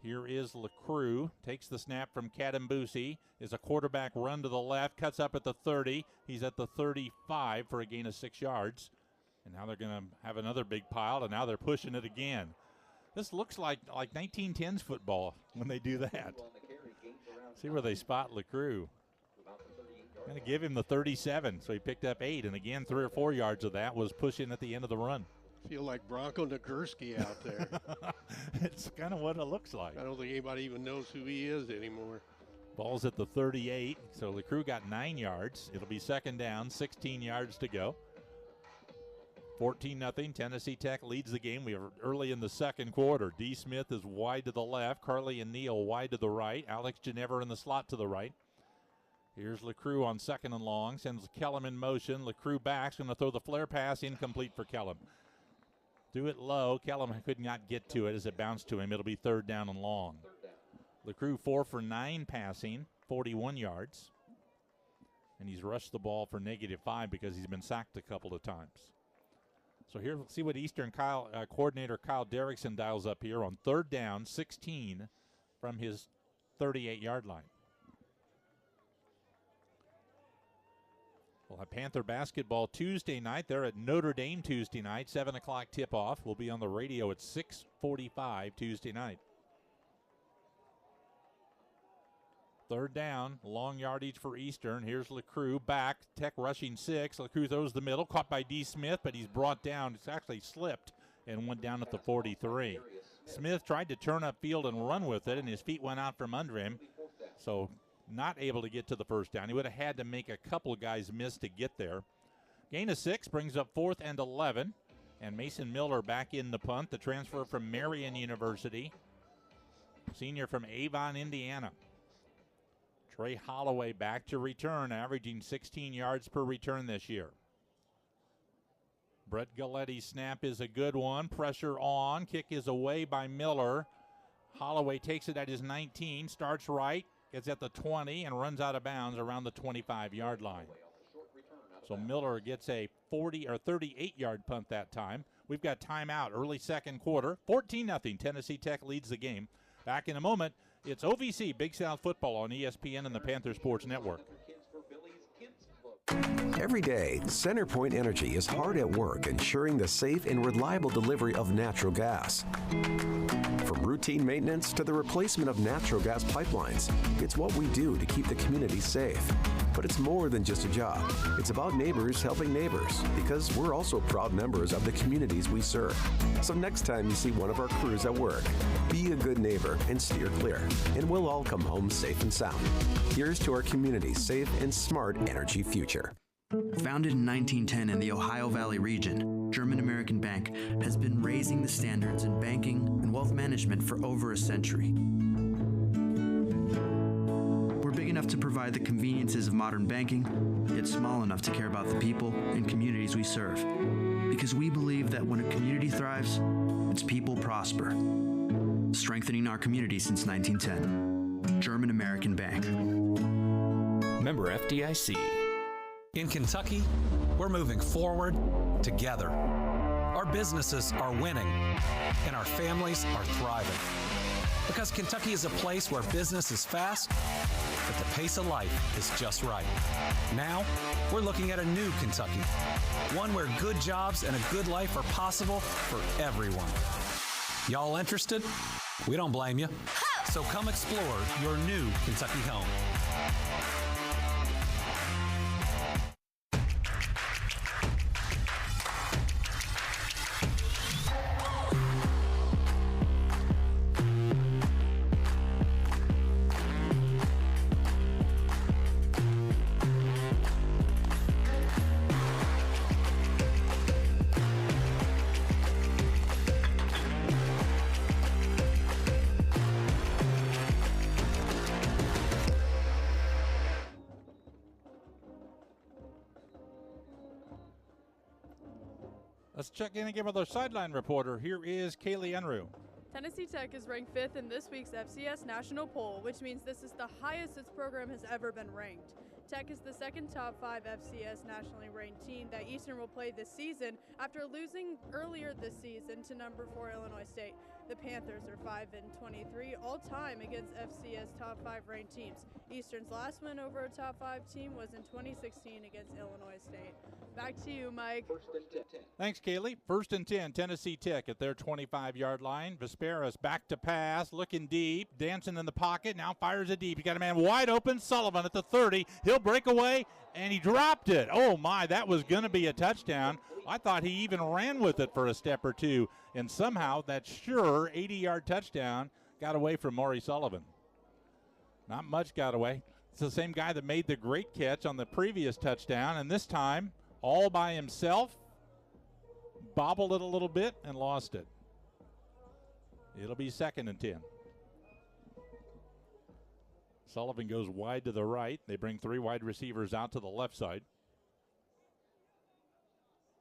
Here is LaCruz, takes the snap from Kadambusi, is a quarterback run to the left, cuts up at the 30. He's at the 35 for a gain of 6 yards. And now they're going to have another big pile, and now they're pushing it again. This looks like 1910s football when they do that. See where they spot LaCruz. Going to give him the 37, so he picked up 8. And again, 3 or 4 yards of that was pushing at the end of the run. Feel like Bronco Nagurski out there. It's kind of what it looks like. I don't think anybody even knows who he is anymore. Ball's at the 38, so LaCruz got 9 yards. It'll be second down, 16 yards to go. 14-0. Tennessee Tech leads the game. We are early in the second quarter. Dee Smith is wide to the left. Carly and Neal wide to the right. Alex Ginevra in the slot to the right. Here's LaCruz on second and long. Sends Kellum in motion. LaCruz backs. Going to throw the flare pass. Incomplete for Kellum. Threw it low. Kellum could not get to it as it bounced to him. It'll be third down and long. LaCruz 4 for 9 passing, 41 yards. And he's rushed the ball for -5 because he's been sacked a couple of times. So here, let's see what Eastern coordinator Kyle Derrickson dials up here on third down, 16 from his 38-yard line. We'll have Panther basketball Tuesday night. They're at Notre Dame Tuesday night, 7 o'clock tip-off. We'll be on the radio at 6:45 Tuesday night. Third down, long yardage for Eastern. Here's LaCruz back. Tech rushing 6. LaCruz throws the middle, caught by Dee Smith, but he's brought down. It's actually slipped and went down at the 43. Smith tried to turn upfield and run with it, and his feet went out from under him. So not able to get to the first down. He would have had to make a couple of guys miss to get there. Gain of 6 brings up 4th and 11. And Mason Miller back in the punt, the transfer from Marian University. Senior from Avon, Indiana. Trey Holloway back to return, averaging 16 yards per return this year. Brett Galletti's snap is a good one. Pressure on. Kick is away by Miller. Holloway takes it at his 19, starts right, gets at the 20, and runs out of bounds around the 25-yard line. So Miller gets a 40 or 38-yard punt that time. We've got timeout, early second quarter. 14-0. Tennessee Tech leads the game. Back in a moment, it's OVC Big South Football on ESPN and the Panther Sports Network. Every day, CenterPoint Energy is hard at work ensuring the safe and reliable delivery of natural gas. From routine maintenance to the replacement of natural gas pipelines, it's what we do to keep the community safe. But it's more than just a job. It's about neighbors helping neighbors, because we're also proud members of the communities we serve. So next time you see one of our crews at work, be a good neighbor and steer clear, and we'll all come home safe and sound. Here's to our community's safe and smart energy future. Founded in 1910 in the Ohio Valley region, German American Bank has been raising the standards in banking and wealth management for over a century. We're big enough to provide the conveniences of modern banking, yet small enough to care about the people and communities we serve. Because we believe that when a community thrives, its people prosper. Strengthening our community since 1910. German American Bank. Member FDIC. In Kentucky, we're moving forward together. Our businesses are winning, and our families are thriving. Because Kentucky is a place where business is fast, but the pace of life is just right. Now, we're looking at a new Kentucky, one where good jobs and a good life are possible for everyone. Y'all interested? We don't blame you. So come explore your new Kentucky home. Let's check in again with our sideline reporter. Here is Kaylee Enru. Tennessee Tech is ranked 5th in this week's FCS national poll, which means this is the highest its program has ever been ranked. Tech is the second top 5 FCS nationally ranked team that Eastern will play this season after losing earlier this season to number 4 Illinois State. The Panthers are 5-23 all-time against FCS top 5 ranked teams. Eastern's last win over a top 5 team was in 2016 against Illinois State. Back to you, Mike. Thanks, Kaylee. 1st and 10, Tennessee Tech at their 25-yard line. Vesperas back to pass, looking deep, dancing in the pocket, now fires it deep. You got a man wide open, Sullivan at the 30. He'll break away, and he dropped it. Oh, my, that was going to be a touchdown. I thought he even ran with it for a step or two, and somehow that sure 80-yard touchdown got away from Maury Sullivan. Not much got away. It's the same guy that made the great catch on the previous touchdown, and this time, all by himself, bobbled it a little bit and lost it. It'll be 2nd and 10. Sullivan goes wide to the right. They bring 3 wide receivers out to the left side.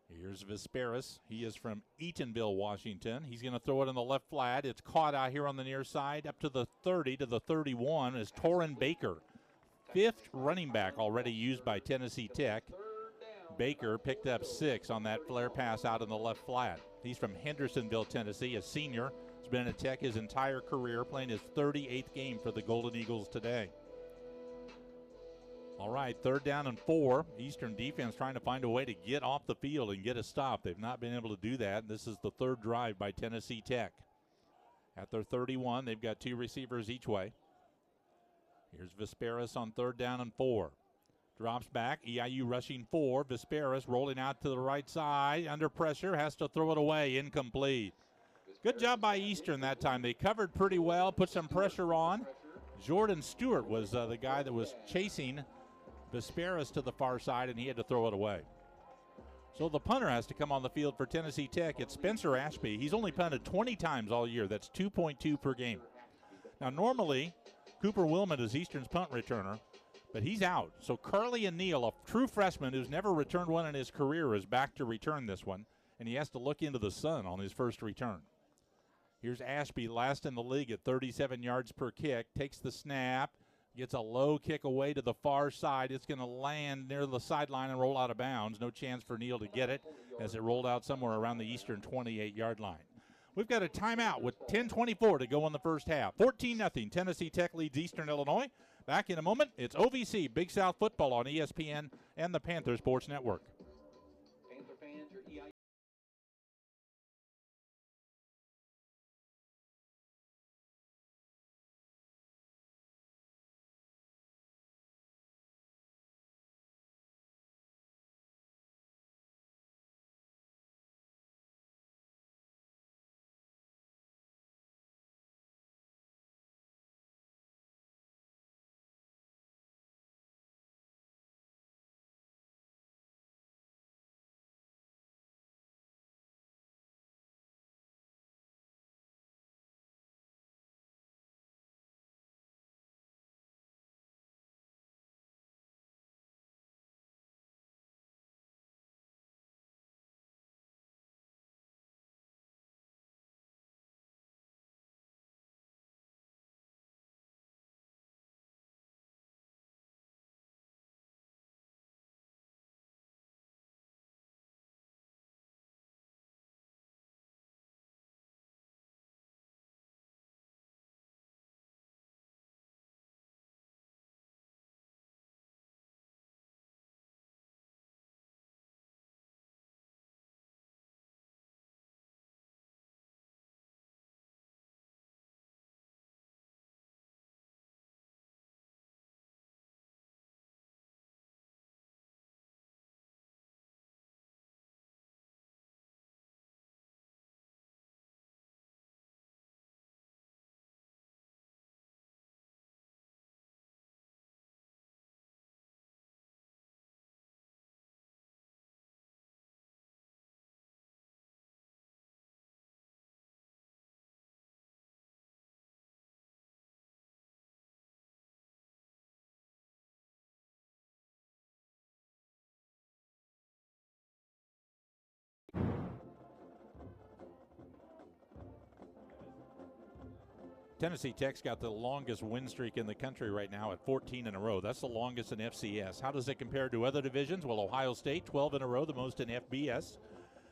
Here's Vesperas. He is from Eatonville, Washington. He's going to throw it in the left flat. It's caught out here on the near side up to the 30 to the 31 is Torrin Baker. 5th running back already used by Tennessee Tech. Baker picked up 6 on that flare pass out in the left flat. He's from Hendersonville, Tennessee, a senior. He's been at Tech his entire career, playing his 38th game for the Golden Eagles today. All right, 3rd down and 4. Eastern defense trying to find a way to get off the field and get a stop. They've not been able to do that. This is the 3rd drive by Tennessee Tech. At their 31, they've got 2 receivers each way. Here's Vesperas on 3rd down and 4. Drops back, EIU rushing 4. Vesperas rolling out to the right side, under pressure, has to throw it away, incomplete. Good job by Eastern that time. They covered pretty well, put some pressure on. Jordan Stewart was the guy that was chasing Vesperas to the far side, and he had to throw it away. So the punter has to come on the field for Tennessee Tech. It's Spencer Ashby. He's only punted 20 times all year. That's 2.2 per game. Now, normally, Cooper Willman is Eastern's punt returner, but he's out. So Carly and Neal, a true freshman who's never returned one in his career, is back to return this one. and he has to look into the sun on his first return. Here's Ashby, last in the league at 37 yards per kick, takes the snap, gets a low kick away to the far side. It's going to land near the sideline and roll out of bounds. No chance for Neal to get it as it rolled out somewhere around the eastern 28-yard line. We've got a timeout with 10:24 to go in the first half. 14-0. Tennessee Tech leads Eastern Illinois. Back in a moment, it's OVC Big South Football on ESPN and the Panther Sports Network. Panther fans, your EI. Tennessee Tech's got the longest win streak in the country right now at 14 in a row. That's the longest in FCS. How does it compare to other divisions? Well, Ohio State, 12 in a row, the most in FBS.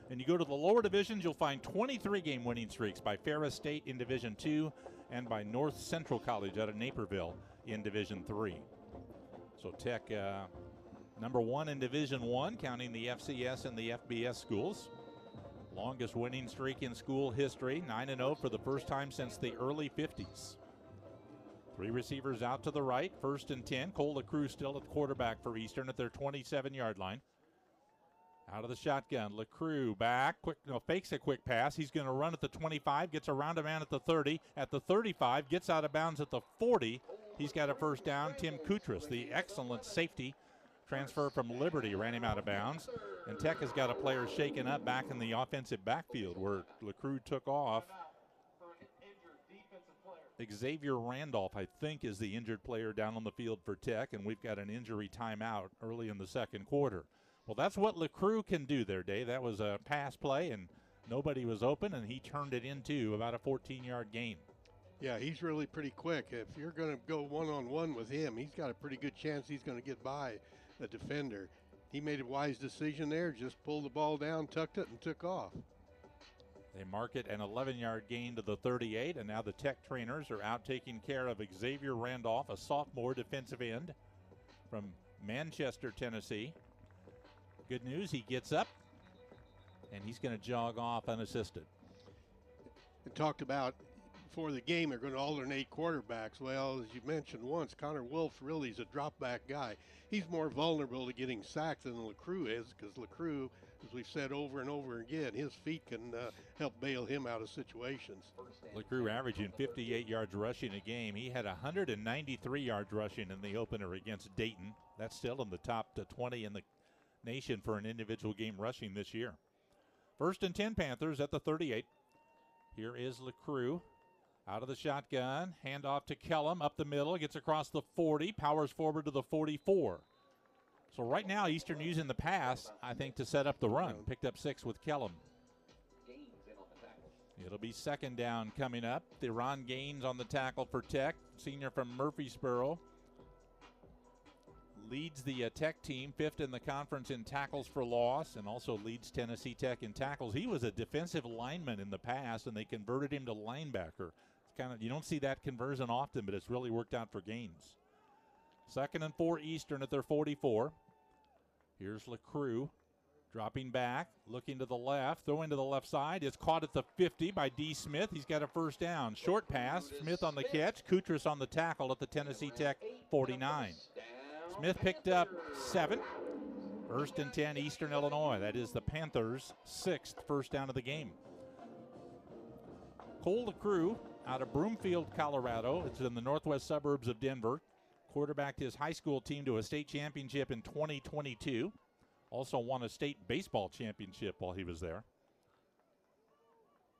And you go to the lower divisions, you'll find 23-game winning streaks by Ferris State in Division 2 and by North Central College out of Naperville in Division 3. So Tech number 1 in Division 1, counting the FCS and the FBS schools. Longest winning streak in school history, 9-0 for the first time since the early 50s. 3 receivers out to the right, 1st and 10. Cole LaCruz still at quarterback for Eastern at their 27-yard line. Out of the shotgun, LaCruz back, fakes a quick pass. He's going to run at the 25, gets around a man at the 30, at the 35, gets out of bounds at the 40. He's got a first down. Tim Kutras, the excellent safety transfer from Liberty, ran him out of bounds. And Tech has got a player shaken up back in the offensive backfield where LaCruz took off. Xavier Randolph, I think, is the injured player down on the field for Tech, and we've got an injury timeout early in the second quarter. Well, that's what LaCruz can do there, Dave. That was a pass play, and nobody was open, and he turned it into about a 14-yard gain. Yeah, he's really pretty quick. If you're going to go one-on-one with him, he's got a pretty good chance he's going to get by a defender. He made a wise decision there, just pulled the ball down, tucked it, and took off. They mark it an 11-yard gain to the 38, and now the Tech trainers are out taking care of Xavier Randolph, a sophomore defensive end from Manchester, Tennessee. Good news, he gets up, and he's going to jog off unassisted. And talked about before the game they're going to alternate quarterbacks. Well, as you mentioned once, Connor Wolf really is a drop-back guy. He's more vulnerable to getting sacked than LaCruz is, because LaCruz, as we've said over and over again, his feet can help bail him out of situations. LaCruz averaging 58 yards rushing a game. He had 193 yards rushing in the opener against Dayton. That's still in the top 20 in the nation for an individual game rushing this year. 1st and 10 Panthers at the 38. Here is LaCruz. Out of the shotgun, handoff to Kellum, up the middle, gets across the 40, powers forward to the 44. So right now, Eastern using the pass, I think, to set up the run. Picked up 6 with Kellum. It'll be second down coming up. Theron Gaines on the tackle for Tech, senior from Murfreesboro. Leads the Tech team, 5th in the conference in tackles for loss, and also leads Tennessee Tech in tackles. He was a defensive lineman in the past, and they converted him to linebacker. It's kind of, you don't see that conversion often, but it's really worked out for Gaines. 2nd and 4 Eastern at their 44. Here's LeCrue dropping back, looking to the left, throwing to the left side. It's caught at the 50 by D. Smith. He's got a first down. Short pass, Smith on the catch, Kutris on the tackle at the Tennessee Tech 49. Smith picked up 7. 1st and 10 Eastern Illinois. That is the Panthers' 6th first down of the game. Cole LeCrue out of Broomfield, Colorado. It's in the northwest suburbs of Denver. Quarterbacked his high school team to a state championship in 2022. Also won a state baseball championship while he was there.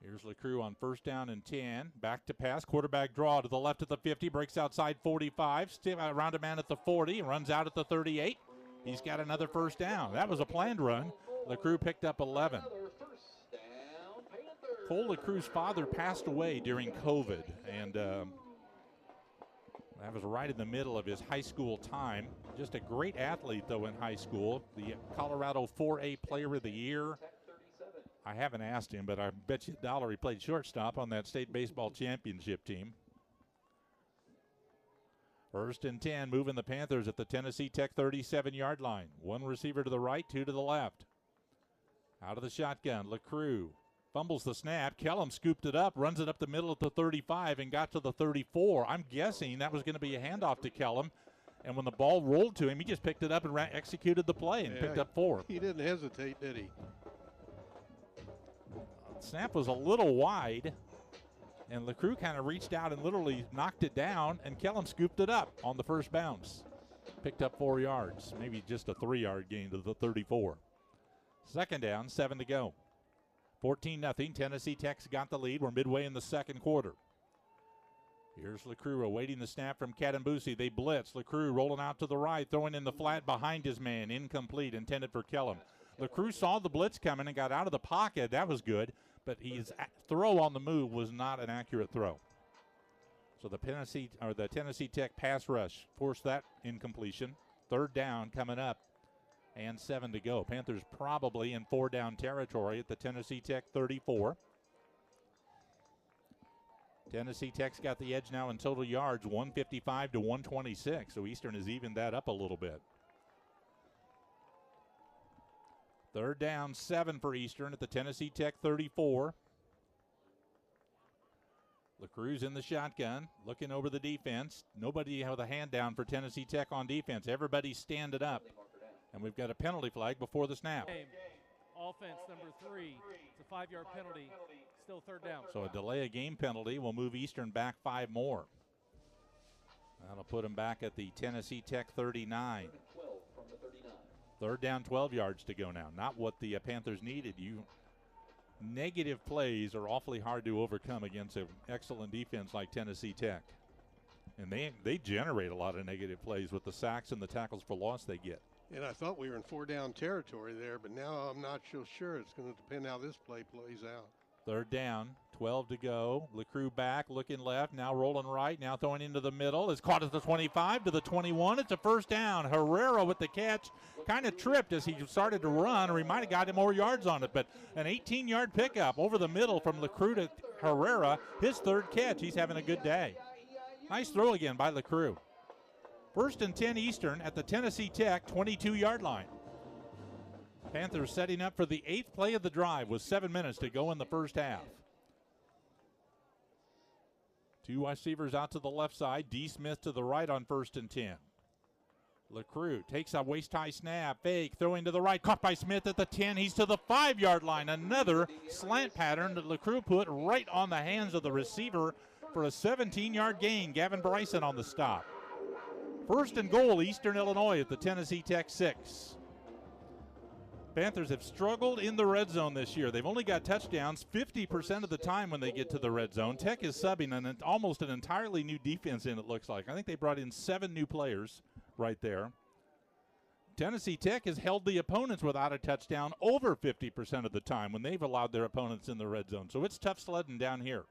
Here's LeCrue on 1st down and 10. Back to pass. Quarterback draw to the left at the 50. Breaks outside 45. Still around a man at the 40. Runs out at the 38. He's got another first down. That was a planned run. LeCrue picked up 11. Cole LeCrue's father passed away during COVID. And that was right in the middle of his high school time. Just a great athlete, though, in high school. The Colorado 4A Player of the Year. I haven't asked him, but I bet you $1 he played shortstop on that state baseball championship team. 1st and 10, moving the Panthers at the Tennessee Tech 37-yard line. 1 receiver to the right, 2 to the left. Out of the shotgun, LeCrue fumbles the snap. Kellum scooped it up, runs it up the middle at the 35 and got to the 34. I'm guessing that was going to be a handoff to Kellum. And when the ball rolled to him, he just picked it up and executed the play and picked up 4. He didn't hesitate, did he? Snap was a little wide, and LeCrue kind of reached out and literally knocked it down, and Kellum scooped it up on the first bounce. Picked up 4 yards, maybe just a 3-yard gain to the 34. 2nd down, 7 to go. 14-0, Tennessee Tech's got the lead. We're midway in the second quarter. Here's LeCrue awaiting the snap from Katambusi. They blitz. LeCrue rolling out to the right, throwing in the flat behind his man. Incomplete, intended for Kellum. LeCrue saw the blitz coming and got out of the pocket. That was good, but his throw on the move was not an accurate throw. So the Tennessee Tech pass rush forced that incompletion. 3rd down coming up and 7 to go. Panthers probably in 4-down territory at the Tennessee Tech 34. Tennessee Tech's got the edge now in total yards, 155 to 126. So Eastern has evened that up a little bit. 3rd down, 7 for Eastern at the Tennessee Tech 34. LeCrue's in the shotgun, looking over the defense. Nobody with a hand down for Tennessee Tech on defense. Everybody's standing up. And we've got a penalty flag before the snap. Offense number 3. It's a 5-yard penalty. Still 3rd down. So a delay of game penalty will move Eastern back 5 more. That'll put them back at the Tennessee Tech 39. 3rd down, 12 yards to go now. Not what the Panthers needed. Negative plays are awfully hard to overcome against an excellent defense like Tennessee Tech. And they generate a lot of negative plays with the sacks and the tackles for loss they get. And I thought we were in 4-down territory there, but now I'm not so sure. It's going to depend how this play plays out. 3rd down, 12 to go. LeCrue back, looking left, now rolling right, now throwing into the middle. It's caught at the 25 to the 21. It's a first down. Herrera with the catch. Kind of tripped as he started to run, or he might have got more yards on it. But an 18-yard pickup over the middle from LeCrue to Herrera. His 3rd catch. He's having a good day. Nice throw again by LeCrue. 1st and 10 Eastern at the Tennessee Tech 22-yard line. Panthers setting up for the 8th play of the drive with 7 minutes to go in the first half. 2 receivers out to the left side. D. Smith to the right on 1st and 10. LeCrue takes a waist-high snap. Fake, throwing to the right. Caught by Smith at the 10. He's to the 5-yard line. Another slant pattern that LeCrue put right on the hands of the receiver for a 17-yard gain. Gavin Bryson on the stop. 1st and goal, Eastern Illinois at the Tennessee Tech 6. Panthers have struggled in the red zone this year. They've only got touchdowns 50% of the time when they get to the red zone. Tech is subbing almost an entirely new defense in, it looks like. I think they brought in 7 new players right there. Tennessee Tech has held the opponents without a touchdown over 50% of the time when they've allowed their opponents in the red zone. So it's tough sledding down here.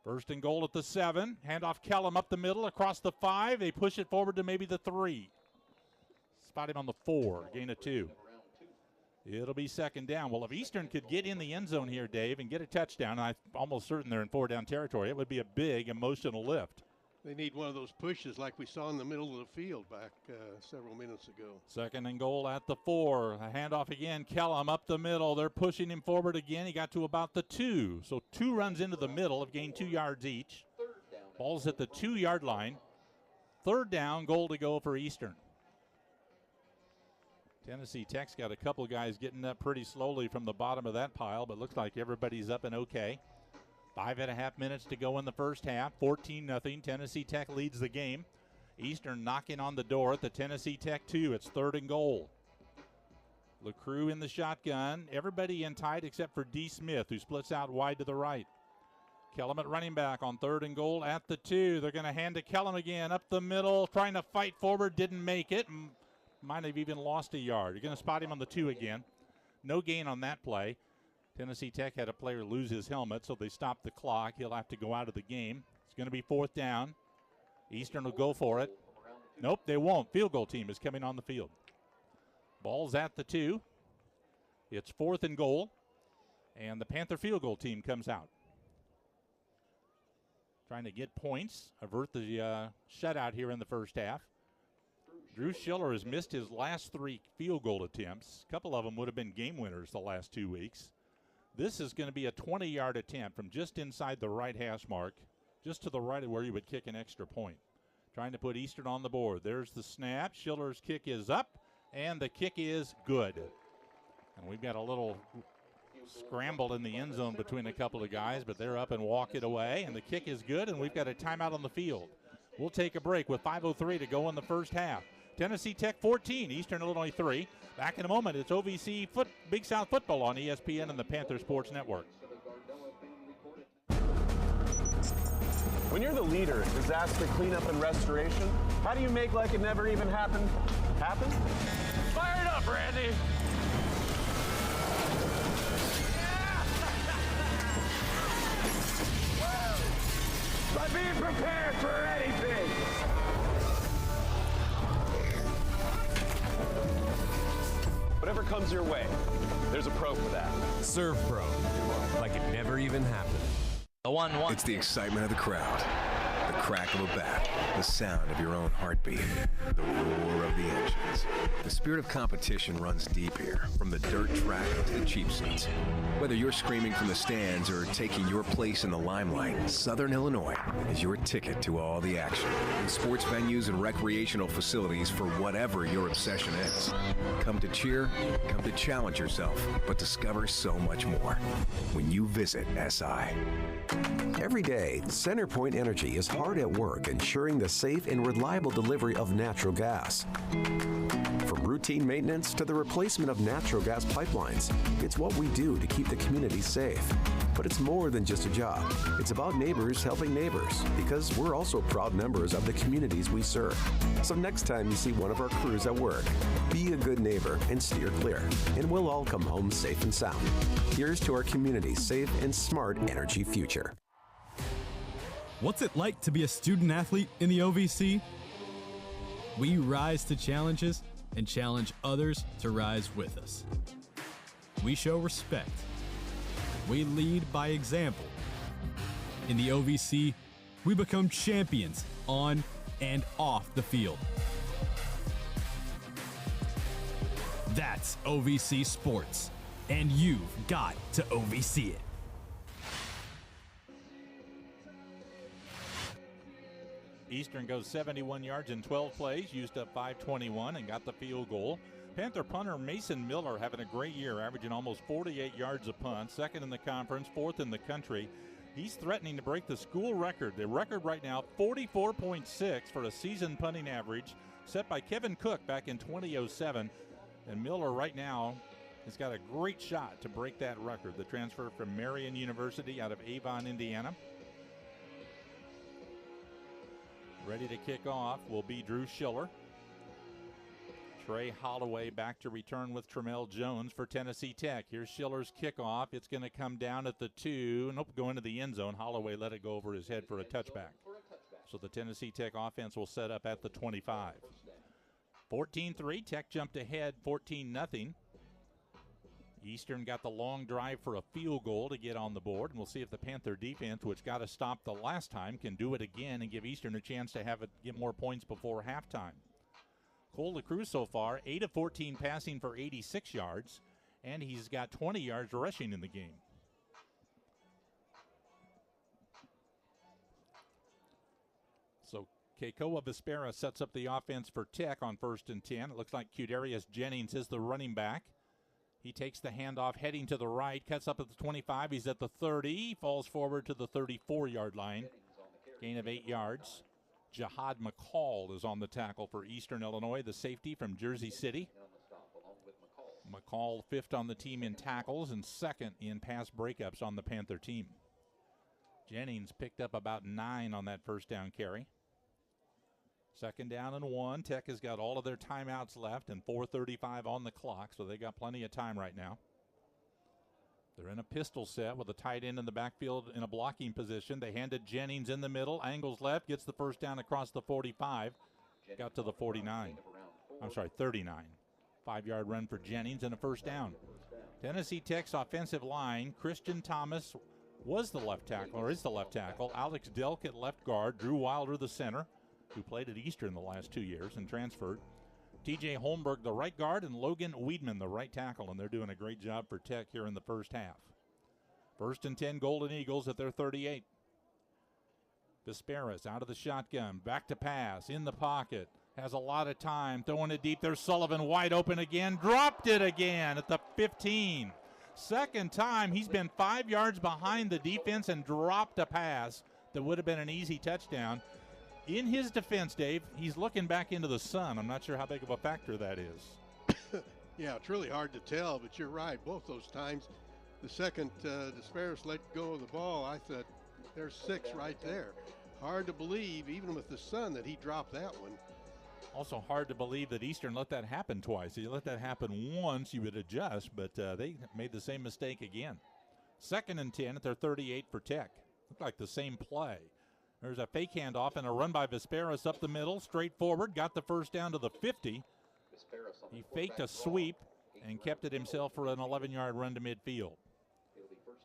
First and goal at the 7. Handoff Kellum up the middle, across the 5. They push it forward to maybe the 3. Spot him on the 4, gain of 2. It'll be second down. Well, if Eastern could get in the end zone here, Dave, and get a touchdown, I'm almost certain they're in 4-down territory, it would be a big emotional lift. They need one of those pushes like we saw in the middle of the field back several minutes ago. Second and goal at the 4. A handoff again. Kellum up the middle. They're pushing him forward again. He got to about the 2. So 2 runs into the middle have gained 2 yards each. Ball's at the 2-yard line. Third down, goal to go for Eastern. Tennessee Tech's got a couple guys getting up pretty slowly from the bottom of that pile, but looks like everybody's up and okay. 5.5 minutes to go in the first half. 14-0. Tennessee Tech leads the game. Eastern knocking on the door at the Tennessee Tech 2. It's third and goal. LeCroux in the shotgun. Everybody in tight except for D. Smith, who splits out wide to the right. Kellum at running back on third and goal at the 2. They're going to hand to Kellum again up the middle, trying to fight forward. Didn't make it. Might have even lost a yard. You're going to spot him on the 2 again. No gain on that play. Tennessee Tech had a player lose his helmet, so they stopped the clock. He'll have to go out of the game. It's going to be fourth down. Eastern will go for it. Nope, they won't. Field goal team is coming on the field. Ball's at the 2. It's fourth and goal, and the Panther field goal team comes out. Trying to get points, avert the shutout here in the first half. Drew Schiller has missed his last 3 field goal attempts. A couple of them would have been game winners the last 2 weeks. This is going to be a 20-yard attempt from just inside the right hash mark, just to the right of where you would kick an extra point. Trying to put Eastern on the board. There's the snap. Schiller's kick is up, and the kick is good. And we've got a little scramble in the end zone between a couple of guys, but they're up and walk it away, and the kick is good, and we've got a timeout on the field. We'll take a break with 5:03 to go in the first half. Tennessee Tech 14, Eastern Illinois 3. Back in a moment, it's OVC Big South Football on ESPN and the Panther Sports Network. When you're the leader in disaster cleanup and restoration, how do you make like it never even happened happen? Fire it up, Randy! By being prepared for anything! Whatever comes your way, there's a pro for that. Serve Pro, like it never even happened. The 1-1. It's the excitement of the crowd, the crack of a bat, the sound of your own heartbeat, the roar of the engines. The spirit of competition runs deep here, from the dirt track to the cheap seats. Whether you're screaming from the stands or taking your place in the limelight, Southern Illinois is your ticket to all the action. In sports venues and recreational facilities for whatever your obsession is. Come to cheer, come to challenge yourself, but discover so much more when you visit SI. Every day, CenterPoint Energy is hard at work ensuring the safe and reliable delivery of natural gas. From routine maintenance to the replacement of natural gas pipelines, it's what we do to keep the community safe. But it's more than just a job. It's about neighbors helping neighbors, because we're also proud members of the communities we serve. So next time you see one of our crews at work, be a good neighbor and steer clear, and we'll all come home safe and sound. Here's to our community's safe and smart energy future. What's it like to be a student athlete in the OVC? We rise to challenges and challenge others to rise with us. We show respect. We lead by example. In the OVC, we become champions on and off the field. That's OVC Sports, and you've got to OVC it. Eastern goes 71 yards in 12 plays, used up 5:21 and got the field goal. Panther punter Mason Miller having a great year, averaging almost 48 yards a punt, second in the conference, fourth in the country. He's threatening to break the school record. The record right now, 44.6 for a season punting average, set by Kevin Cook back in 2007. And Miller right now has got a great shot to break that record. The transfer from Marion University out of Avon, Indiana. Ready to kick off will be Drew Schiller. Trey Holloway back to return with Tramel Jones for Tennessee Tech. Here's Schiller's kickoff. It's going to come down at the 2. Nope, go into the end zone. Holloway let it go over his head for a touchback. So the Tennessee Tech offense will set up at the 25. 14-3, Tech jumped ahead 14-0. Eastern got the long drive for a field goal to get on the board, and we'll see if the Panther defense, which got a stop the last time, can do it again and give Eastern a chance to get more points before halftime. Cole LaCruz so far, 8 of 14 passing for 86 yards, and he's got 20 yards rushing in the game. So Keikoa Vespera sets up the offense for Tech on 1st and 10. It looks like Qdarius Jennings is the running back. He takes the handoff heading to the right, cuts up at the 25. He's at the 30, falls forward to the 34-yard line. Gain of 8 yards. Jihad McCall is on the tackle for Eastern Illinois, the safety from Jersey City. McCall 5th on the team in tackles and 2nd in pass breakups on the Panther team. Jennings picked up about 9 on that first down carry. 2nd down and 1. Tech has got all of their timeouts left and 4:35 on the clock, so they got plenty of time right now. They're in a pistol set with a tight end in the backfield in a blocking position. They handed Jennings in the middle, angles left, gets the first down across the 45, got to the 49. I'm sorry, 39. 5-yard run for Jennings and a first down. Tennessee Tech's offensive line, Christian Thomas was the left tackle, or is the left tackle. Alex Delk at left guard, Drew Wilder the center, who played at Eastern the last 2 years and transferred. TJ Holmberg, the right guard, and Logan Weedman, the right tackle, and they're doing a great job for Tech here in the first half. 1st and 10, Golden Eagles at their 38. Vesperas out of the shotgun, back to pass, in the pocket, has a lot of time, throwing it deep. There's Sullivan wide open again, dropped it again at the 15. Second time he's been 5 yards behind the defense and dropped a pass that would have been an easy touchdown. In his defense, Dave, he's looking back into the sun. I'm not sure how big of a factor that is. Yeah, it's really hard to tell, but you're right. Both those times, the second Desparis let go of the ball, I thought there's 6 right there. Hard to believe, even with the sun, that he dropped that one. Also hard to believe that Eastern let that happen twice. If you let that happen once, you would adjust, but they made the same mistake again. 2nd and 10 at their 38 for Tech. Looked like the same play. There's a fake handoff and a run by Vesperas up the middle, straight forward, got the first down to the 50. He faked a sweep and kept it himself for an 11-yard run to midfield.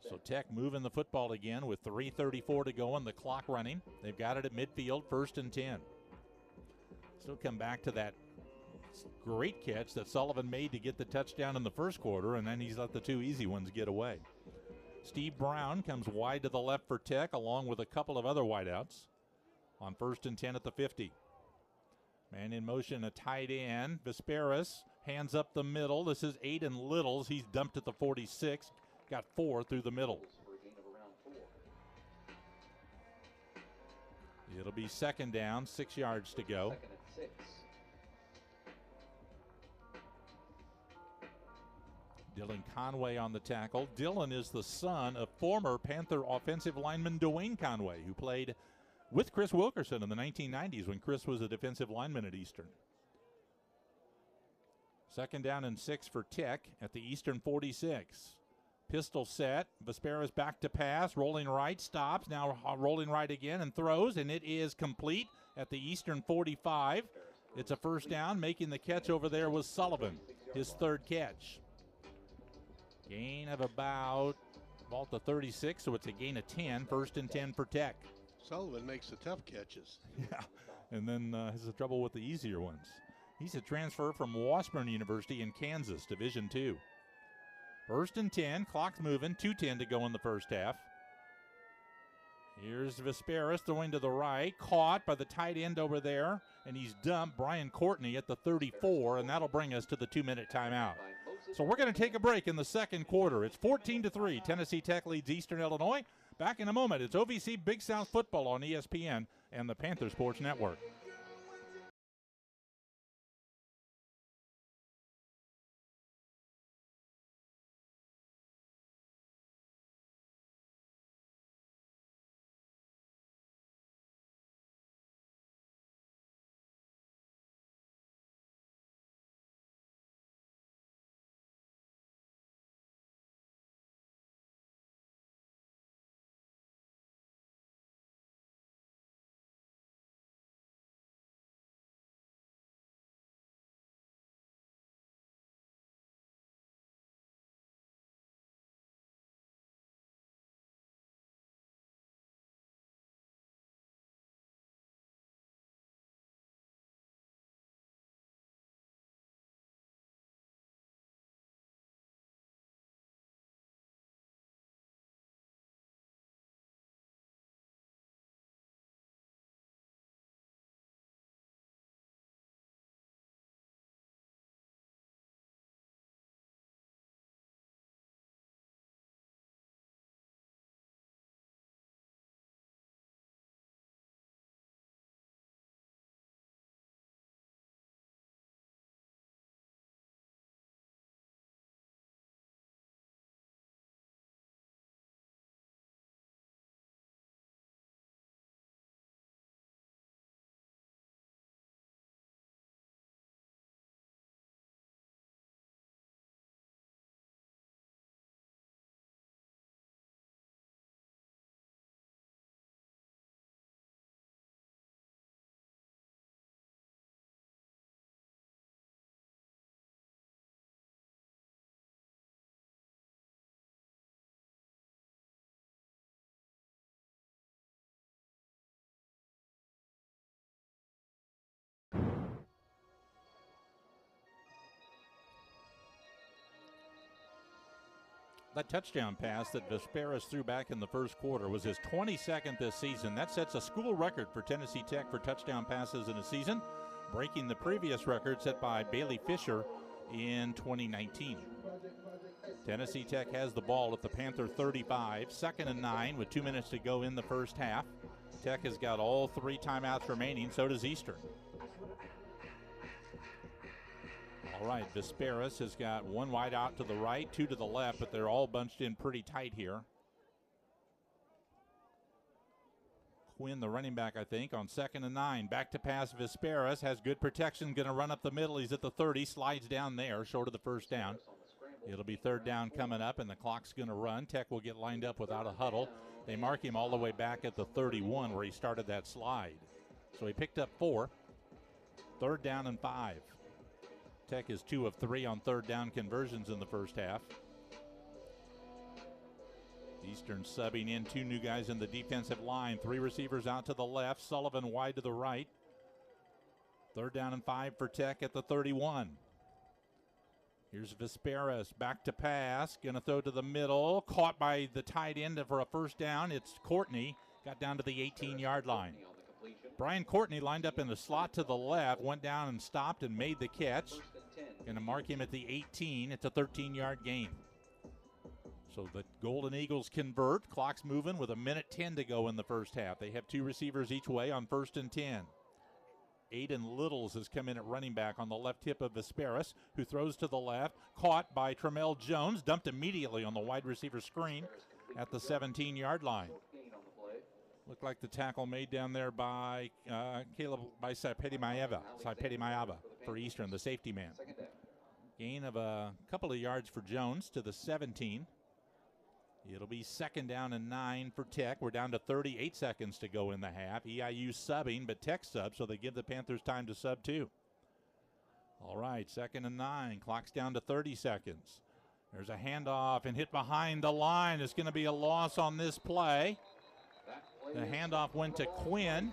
So Tech moving the football again with 3:34 to go and the clock running. They've got it at midfield, 1st and 10. Still come back to that great catch that Sullivan made to get the touchdown in the first quarter, and then he's let the 2 easy ones get away. Steve Brown comes wide to the left for Tech, along with a couple of other wideouts on 1st and 10 at the 50. Man in motion, a tight end. Vesperas, hands up the middle. This is Aiden Littles. He's dumped at the 46, got 4 through the middle. It'll be 2nd down, 6 yards to go. Dylan Conway on the tackle. Dylan is the son of former Panther offensive lineman Dwayne Conway, who played with Chris Wilkerson in the 1990s when Chris was a defensive lineman at Eastern. 2nd down and 6 for Tech at the Eastern 46. Pistol set. Vesperas back to pass. Rolling right. Stops. Now rolling right again and throws. And it is complete at the Eastern 45. It's a first down. Making the catch over there was Sullivan. His 3rd catch. Gain of about the 36, so it's a gain of 10. 1st and 10 for Tech. Sullivan makes the tough catches. Yeah, and then has the trouble with the easier ones. He's a transfer from Washburn University in Kansas, Division II. 1st and 10, clock's moving, 2:10 to go in the first half. Here's Vesperas throwing to the right, caught by the tight end over there, and he's dumped Brian Courtney at the 34, and that'll bring us to the 2-minute timeout. So we're going to take a break in the second quarter. It's 14-3. Tennessee Tech leads Eastern Illinois. Back in a moment, it's OVC Big South Football on ESPN and the Panther Sports Network. That touchdown pass that Vesperis threw back in the first quarter was his 22nd this season. That sets a school record for Tennessee Tech for touchdown passes in a season, breaking the previous record set by Bailey Fisher in 2019. Tennessee Tech has the ball at the Panther 35, 2nd and 9 with 2 minutes to go in the first half. Tech has got all 3 timeouts remaining, so does Eastern. All right, Vesperis has got 1 wide out to the right, 2 to the left, but they're all bunched in pretty tight here. Quinn, the running back, I think, on 2nd and 9. Back to pass, Vesperis has good protection, going to run up the middle. He's at the 30, slides down there, short of the first down. It'll be 3rd down coming up, and the clock's going to run. Tech will get lined up without a huddle. They mark him all the way back at the 31 where he started that slide. So he picked up 4. 3rd down and 5. Tech is 2 of 3 on 3rd down conversions in the first half. Eastern subbing in 2 new guys in the defensive line. 3 receivers out to the left, Sullivan wide to the right. 3rd down and 5 for Tech at the 31. Here's Vesperis, back to pass, gonna throw to the middle, caught by the tight end for a first down. It's Courtney, got down to the 18-yard line. Brian Courtney lined up in the slot to the left, went down and stopped and made the catch. Gonna mark him at the 18. It's a 13-yard gain. So the Golden Eagles convert. Clock's moving with 1:10 to go in the first half. They have 2 receivers each way on 1st and 10. Aiden Littles has come in at running back on the left hip of Vesperis, who throws to the left, caught by Tremel Jones, dumped immediately on the wide receiver screen at the 17-yard line. Looked like the tackle made down there by Saipedi Maeva for Eastern, the safety man. Gain of a couple of yards for Jones to the 17. It'll be 2nd down and 9 for Tech. We're down to 38 seconds to go in the half. EIU subbing, but Tech sub, so they give the Panthers time to sub too. All right, 2nd and 9. Clock's down to 30 seconds. There's a handoff and hit behind the line. It's going to be a loss on this play. The handoff went to Quinn,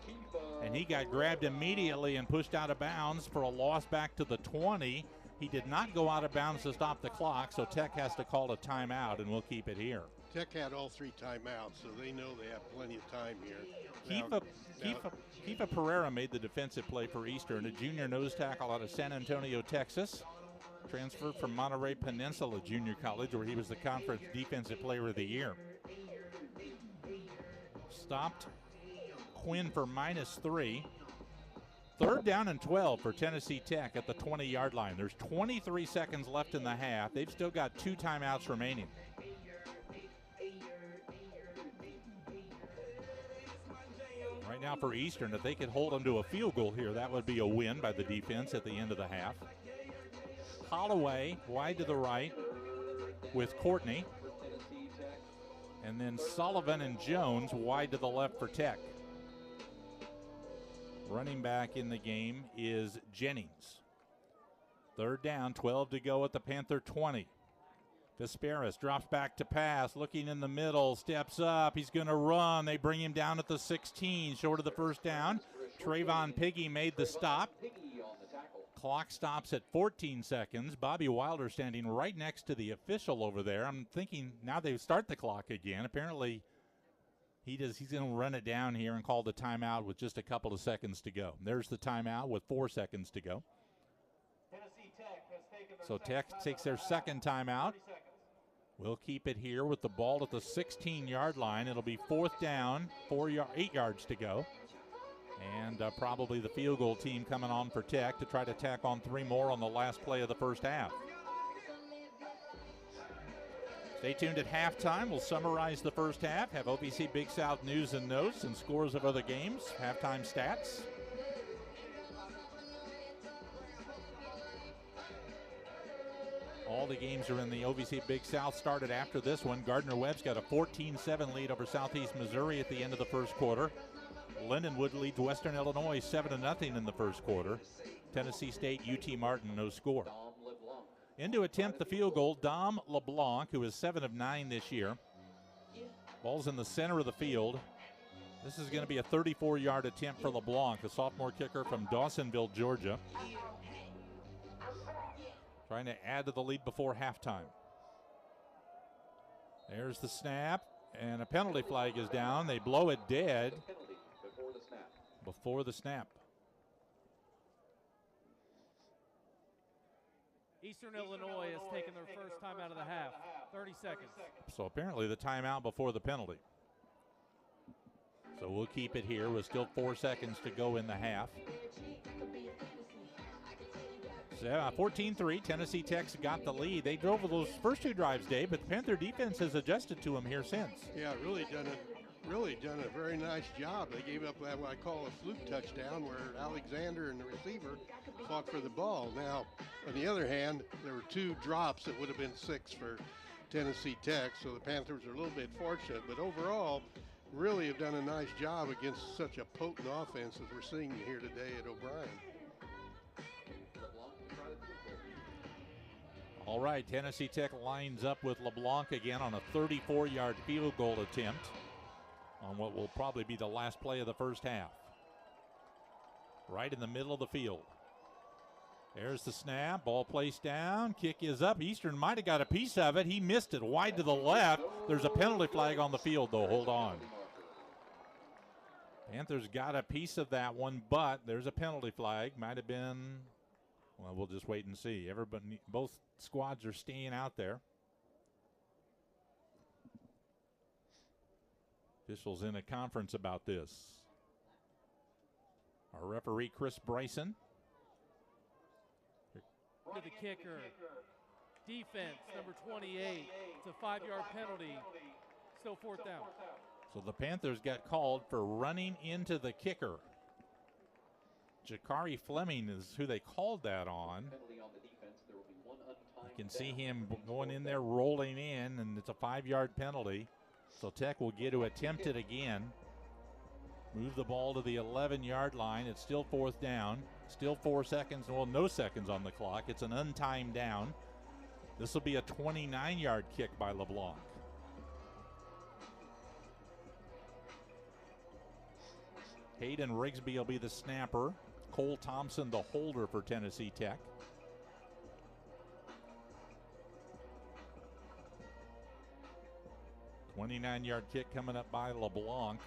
and he got grabbed immediately and pushed out of bounds for a loss back to the 20. He did not go out of bounds to stop the clock, so Tech has to call a timeout, and we'll keep it here. Tech had all 3 timeouts, so they know they have plenty of time here. Kifa Pereira made the defensive play for Eastern, a junior nose tackle out of San Antonio, Texas. Transferred from Monterey Peninsula Junior College, where he was the conference defensive player of the year. Stopped Quinn for -3. 3rd down and 12 for Tennessee Tech at the 20-yard line. There's 23 seconds left in the half. They've still got 2 timeouts remaining. Right now for Eastern, if they could hold them to a field goal here, that would be a win by the defense at the end of the half. Holloway wide to the right with Courtney. And then Sullivan and Jones wide to the left for Tech. Running back in the game is Jennings. 3rd down, 12 to go at the Panther 20. Vesperis drops back to pass, looking in the middle, steps up, he's going to run. They bring him down at the 16, short of the first down. Trayvon Piggy made the stop. Clock stops at 14 seconds. Bobby Wilder standing right next to the official over there. I'm thinking now they start the clock again. Apparently he's going to run it down here and call the timeout with just a couple of seconds to go. There's the timeout with 4 seconds to go. So Tech takes their 2nd timeout. We'll keep it here with the ball at the 16-yard line. It'll be 4th down, 8 yards to go. And probably the field goal team coming on for Tech to try to tack on 3 more on the last play of the first half. Stay tuned at halftime. We'll summarize the first half, have OVC Big South news and notes and scores of other games, halftime stats. All the games are in the OVC Big South started after this one. Gardner-Webb's got a 14-7 lead over Southeast Missouri at the end of the first quarter. Lindenwood leads Western Illinois 7-0 in the first quarter. Tennessee State, UT Martin, no score. In to attempt the field goal, Dom LeBlanc, who is 7 of 9 this year. Ball's in the center of the field. This is going to be a 34-yard attempt for LeBlanc, the sophomore kicker from Dawsonville, Georgia. Trying to add to the lead before halftime. There's the snap, and a penalty flag is down. They blow it dead before the snap. Eastern Illinois has taken their first time out of the half. 30 seconds. So apparently the timeout before the penalty. So we'll keep it here with still 4 seconds to go in the half. 14-3, Tennessee Tech's got the lead. They drove those first two drives, Dave, but the Panther defense has adjusted to them here since. Yeah, really done a very nice job. They gave up that what I call a fluke touchdown where Alexander and the receiver fought for the ball. Now, on the other hand, there were two drops that would have been 6 for Tennessee Tech, so the Panthers are a little bit fortunate. But overall, really have done a nice job against such a potent offense as we're seeing here today at O'Brien. All right, Tennessee Tech lines up with LeBlanc again on a 34-yard field goal attempt on what will probably be the last play of the first half. Right in the middle of the field. There's the snap, ball placed down, kick is up. Eastern might have got a piece of it. He missed it wide to the left. There's a penalty flag on the field, though. Hold on. Panthers got a piece of that one, but there's a penalty flag. Might have been, well, we'll just wait and see. Everybody, both squads are staying out there. Officials in a conference about this. Our referee, Chris Bryson. To the kicker. Defense, number 28. It's a 5-yard penalty. Still 4th down. So the Panthers got called for running into the kicker. Jakari Fleming is who they called that on. You can see him going in there, rolling in, and it's a 5-yard penalty. So Tech will get to attempt it again. Move the ball to the 11-yard line. It's still 4th down. Still 4 seconds, well, no seconds on the clock. It's an untimed down. This will be a 29-yard kick by LeBlanc. Hayden Rigsby will be the snapper. Cole Thompson the holder for Tennessee Tech. A 29-yard kick coming up by LeBlanc.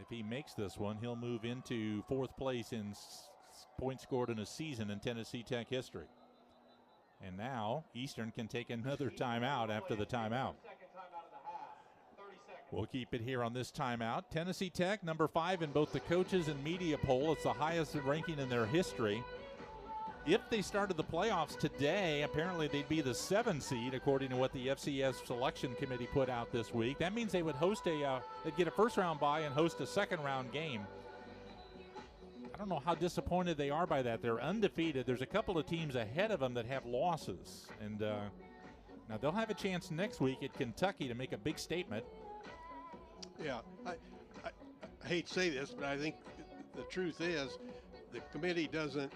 If he makes this one, he'll move into 4th place in points scored in a season in Tennessee Tech history. And now Eastern can take another timeout after the timeout. We'll keep it here on this timeout. Tennessee Tech, number 5 in both the coaches and media poll. It's the highest ranking in their history. If they started the playoffs today, apparently they'd be the 7 seed, according to what the FCS selection committee put out this week. That means they would host they'd get a first-round bye and host a second-round game. I don't know how disappointed they are by that. They're undefeated. There's a couple of teams ahead of them that have losses. And now they'll have a chance next week at Kentucky to make a big statement. Yeah, I hate to say this, but I think the truth is the committee doesn't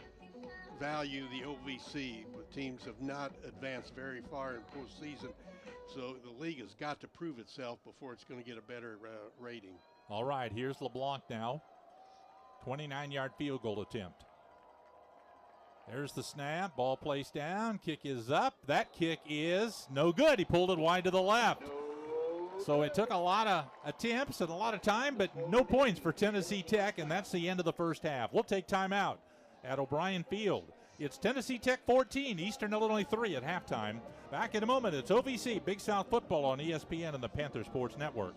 value the OVC. The teams have not advanced very far in postseason, so the league has got to prove itself before it's going to get a better rating. All right, here's LeBlanc now. 29-yard field goal attempt. There's the snap, ball placed down, kick is up. That kick is no good. He pulled it wide to the left. So it took a lot of attempts and a lot of time, but no points for Tennessee Tech, and that's the end of the first half. We'll take timeout at O'Brien Field. It's Tennessee Tech 14, Eastern Illinois 3 at halftime. Back in a moment, it's OVC Big South Football on ESPN and the Panther Sports Network.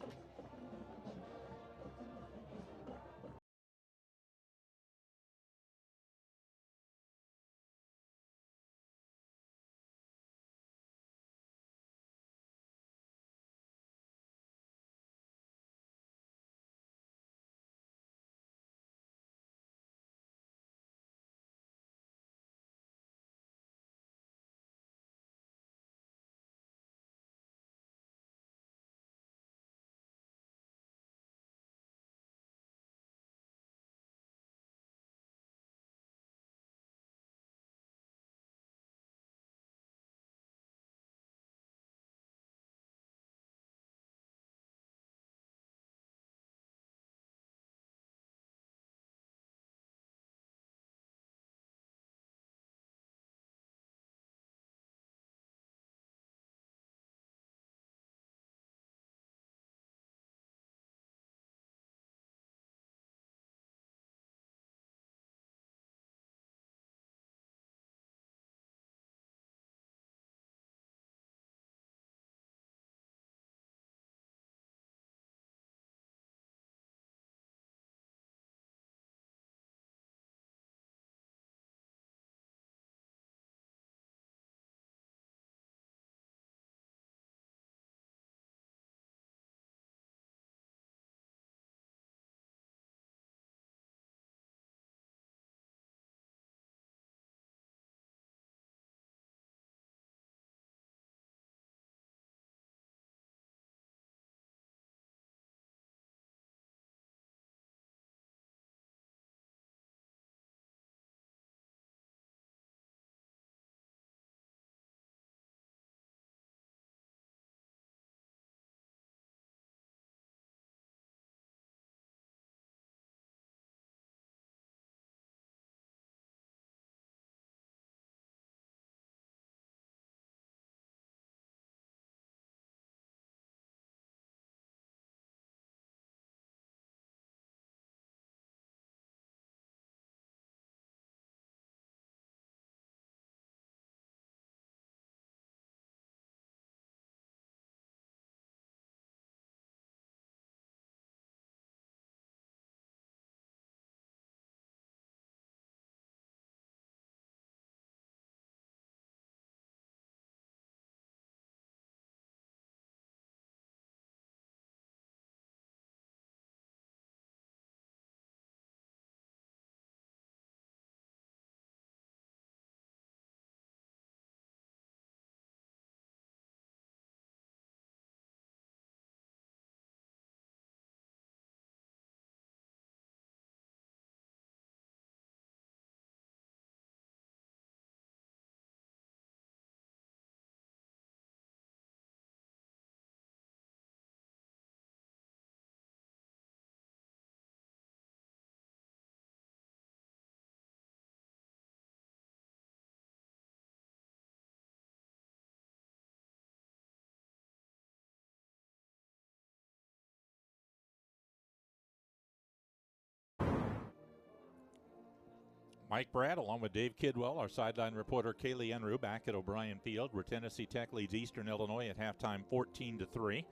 Mike Brad, along with Dave Kidwell, our sideline reporter Kaylee Enru, back at O'Brien Field, where Tennessee Tech leads Eastern Illinois at halftime 14-3.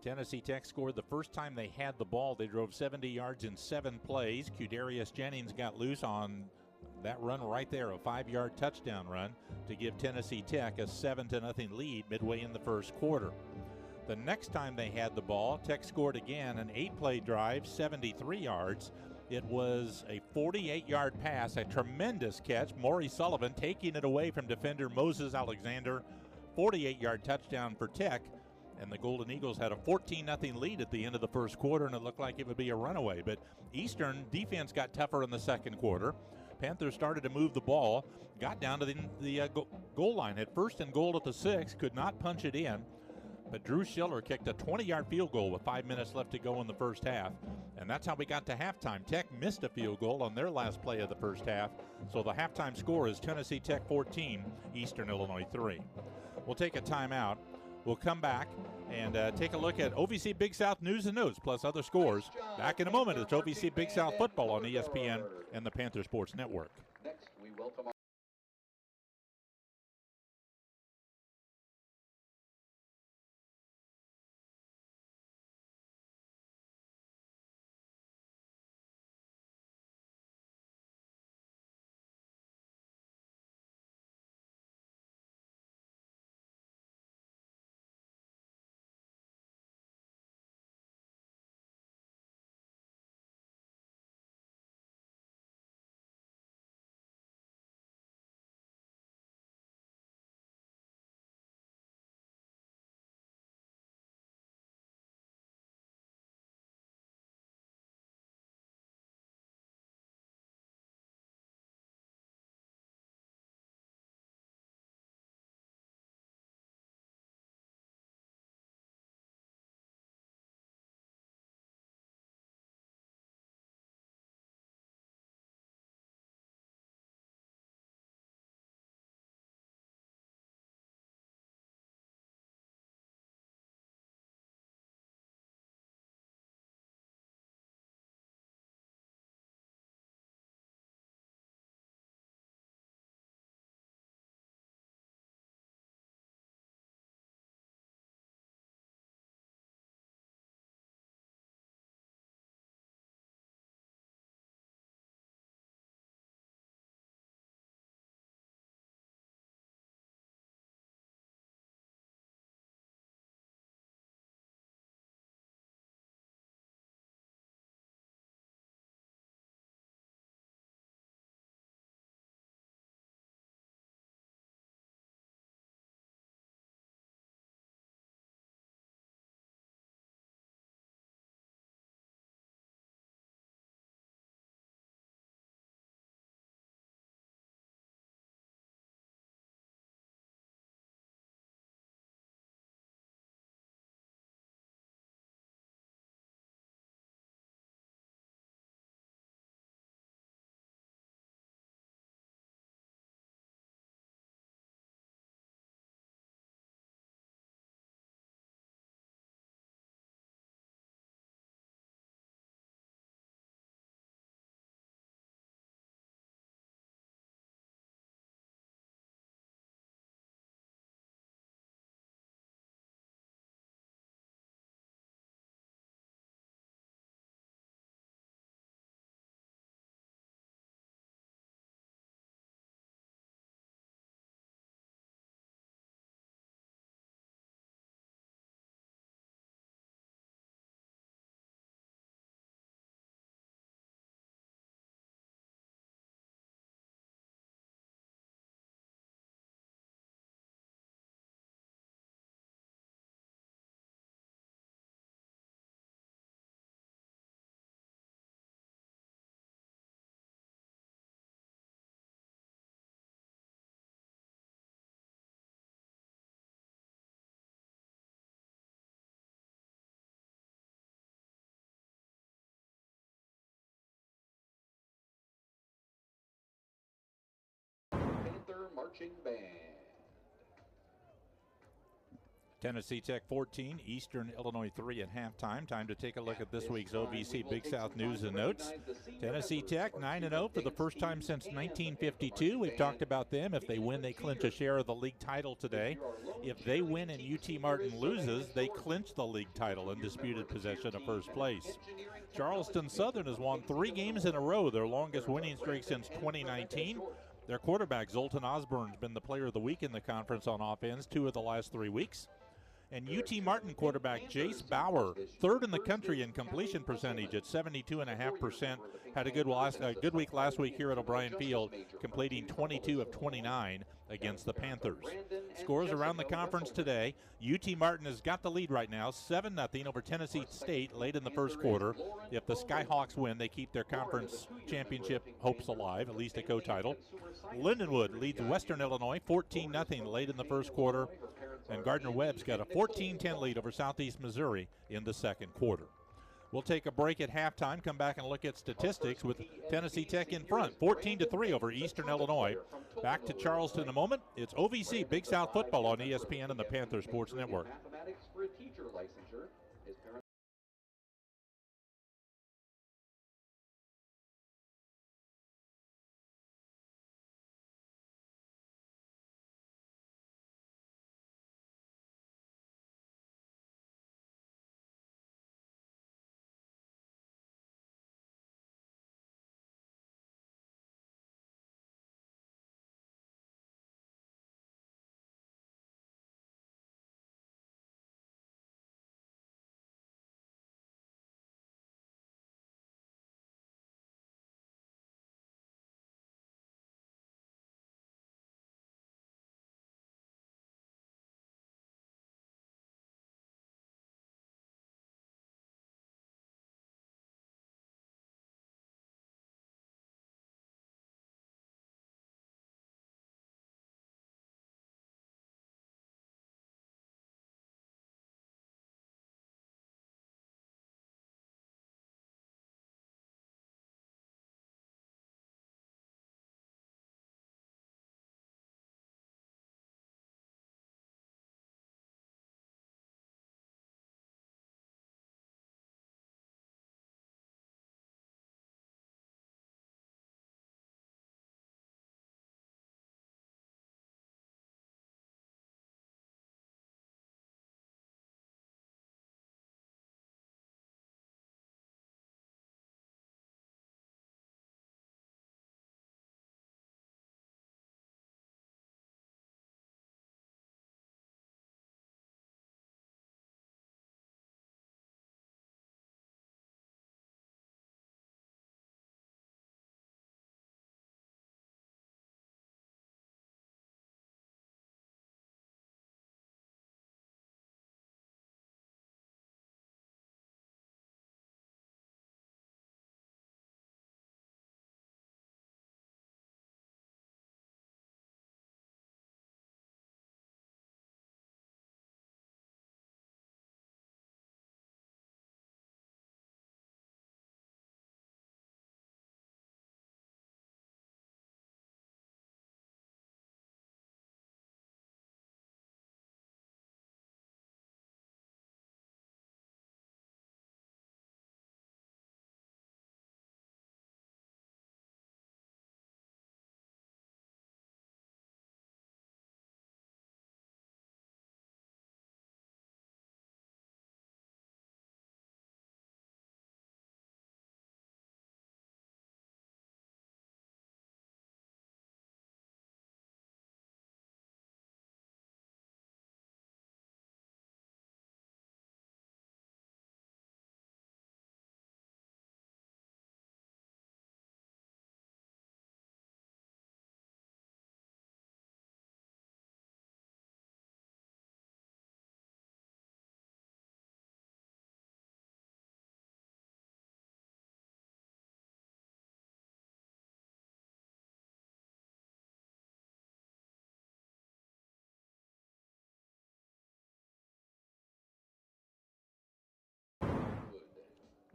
Tennessee Tech scored the first time they had the ball. They drove 70 yards in 7 plays. Qdarius Jennings got loose on that run right there, a 5-yard touchdown run to give Tennessee Tech a 7-0 lead midway in the first quarter. The next time they had the ball, Tech scored again, an 8-play drive, 73 yards. It was a 48-yard pass, a tremendous catch. Maury Sullivan taking it away from defender Moses Alexander. 48-yard touchdown for Tech. And the Golden Eagles had a 14-0 lead at the end of the first quarter, and it looked like it would be a runaway. But Eastern defense got tougher in the second quarter. Panthers started to move the ball, got down to the goal line. Had first and goal at the 6, could not punch it in. But Drew Schiller kicked a 20-yard field goal with 5 minutes left to go in the first half. And that's how we got to halftime. Tech missed a field goal on their last play of the first half. So the halftime score is Tennessee Tech 14, Eastern Illinois 3. We'll take a timeout. We'll come back and take a look at OVC Big South news and notes, plus other scores. Back in a moment, it's OVC Big South football on ESPN and the Panther Sports Network. Next, we welcome Panther Marching Band. Tennessee Tech 14, Eastern Illinois 3 at halftime. Time to take a look at this week's OVC Big South news and notes. Tennessee Tech 9-0 for the first time since 1952. We've talked about them. If they win, they clinch a share of the league title today. If they win and UT Martin loses, they clinch the league title and disputed possession of first place. Charleston Southern has won 3 games in a row, their longest winning streak since 2019. Their quarterback, Zoltan Osborne, has been the player of the week in the conference on offense 2 of the last 3 weeks. And UT Martin quarterback Jace Bauer, 3rd in the country in completion percentage at 72.5%. Had a good week last week here at O'Brien Field, completing 22 of 29 against the Panthers. Scores around the conference today. UT Martin has got the lead right now, 7-0 over Tennessee State late in the first quarter. If the Skyhawks win, they keep their conference championship hopes alive, at least a co-title. Lindenwood leads Western Illinois 14-0 late in the first quarter. And Gardner-Webb's got a 14-10 lead over Southeast Missouri in the second quarter. We'll take a break at halftime, come back and look at statistics with Tennessee Tech in front, 14-3 over Eastern Illinois. Back to Charleston in a moment. It's OVC Big South Football on ESPN and the Panther Sports Network.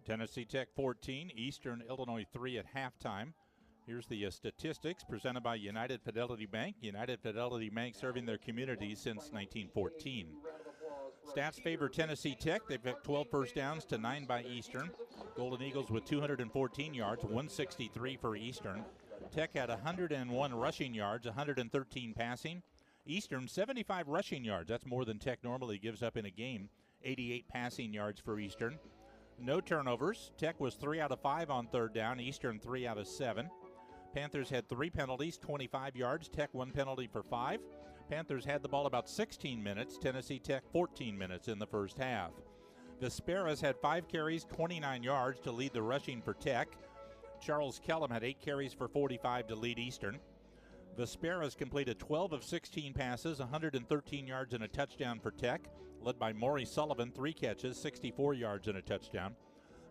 Tennessee Tech 14, Eastern Illinois 3 at halftime. Here's the statistics presented by United Fidelity Bank. United Fidelity Bank serving their communities since 1914. Stats favor Tennessee Tech. They've got 12 first downs to 9 by Eastern. Golden Eagles with 214 yards, 163 for Eastern. Tech had 101 rushing yards, 113 passing. Eastern, 75 rushing yards. That's more than Tech normally gives up in a game. 88 passing yards for Eastern. No turnovers. Tech was 3 out of 5 on third down. Eastern 3 out of 7. Panthers had 3 penalties, 25 yards. Tech 1 penalty for 5. Panthers had the ball about 16 minutes. Tennessee Tech 14 minutes in the first half. Vesperas had 5 carries, 29 yards to lead the rushing for Tech. Charles Kellum had 8 carries for 45 to lead Eastern. Vesperas completed 12 of 16 passes, 113 yards and a touchdown for Tech, led by Maury Sullivan, 3 catches, 64 yards and a touchdown.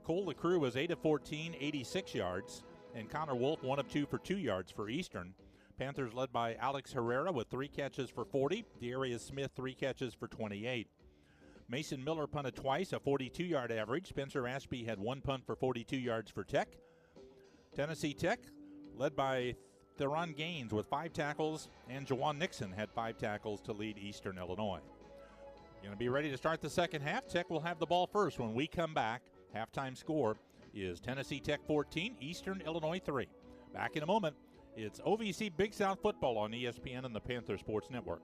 Cole LaCrue was 8 of 14, 86 yards, and Connor Wolf 1 of 2 for 2 yards for Eastern. Panthers led by Alex Herrera with 3 catches for 40, Darius Smith 3 catches for 28. Mason Miller punted twice, a 42-yard average. Spencer Ashby had 1 punt for 42 yards for Tech. Tennessee Tech, led by Theron Gaines with 5 tackles, and Jawan Nixon had 5 tackles to lead Eastern Illinois. Going to be ready to start the second half. Tech will have the ball first. When we come back, halftime score is Tennessee Tech 14, Eastern Illinois 3. Back in a moment. It's OVC Big South Football on ESPN and the Panther Sports Network.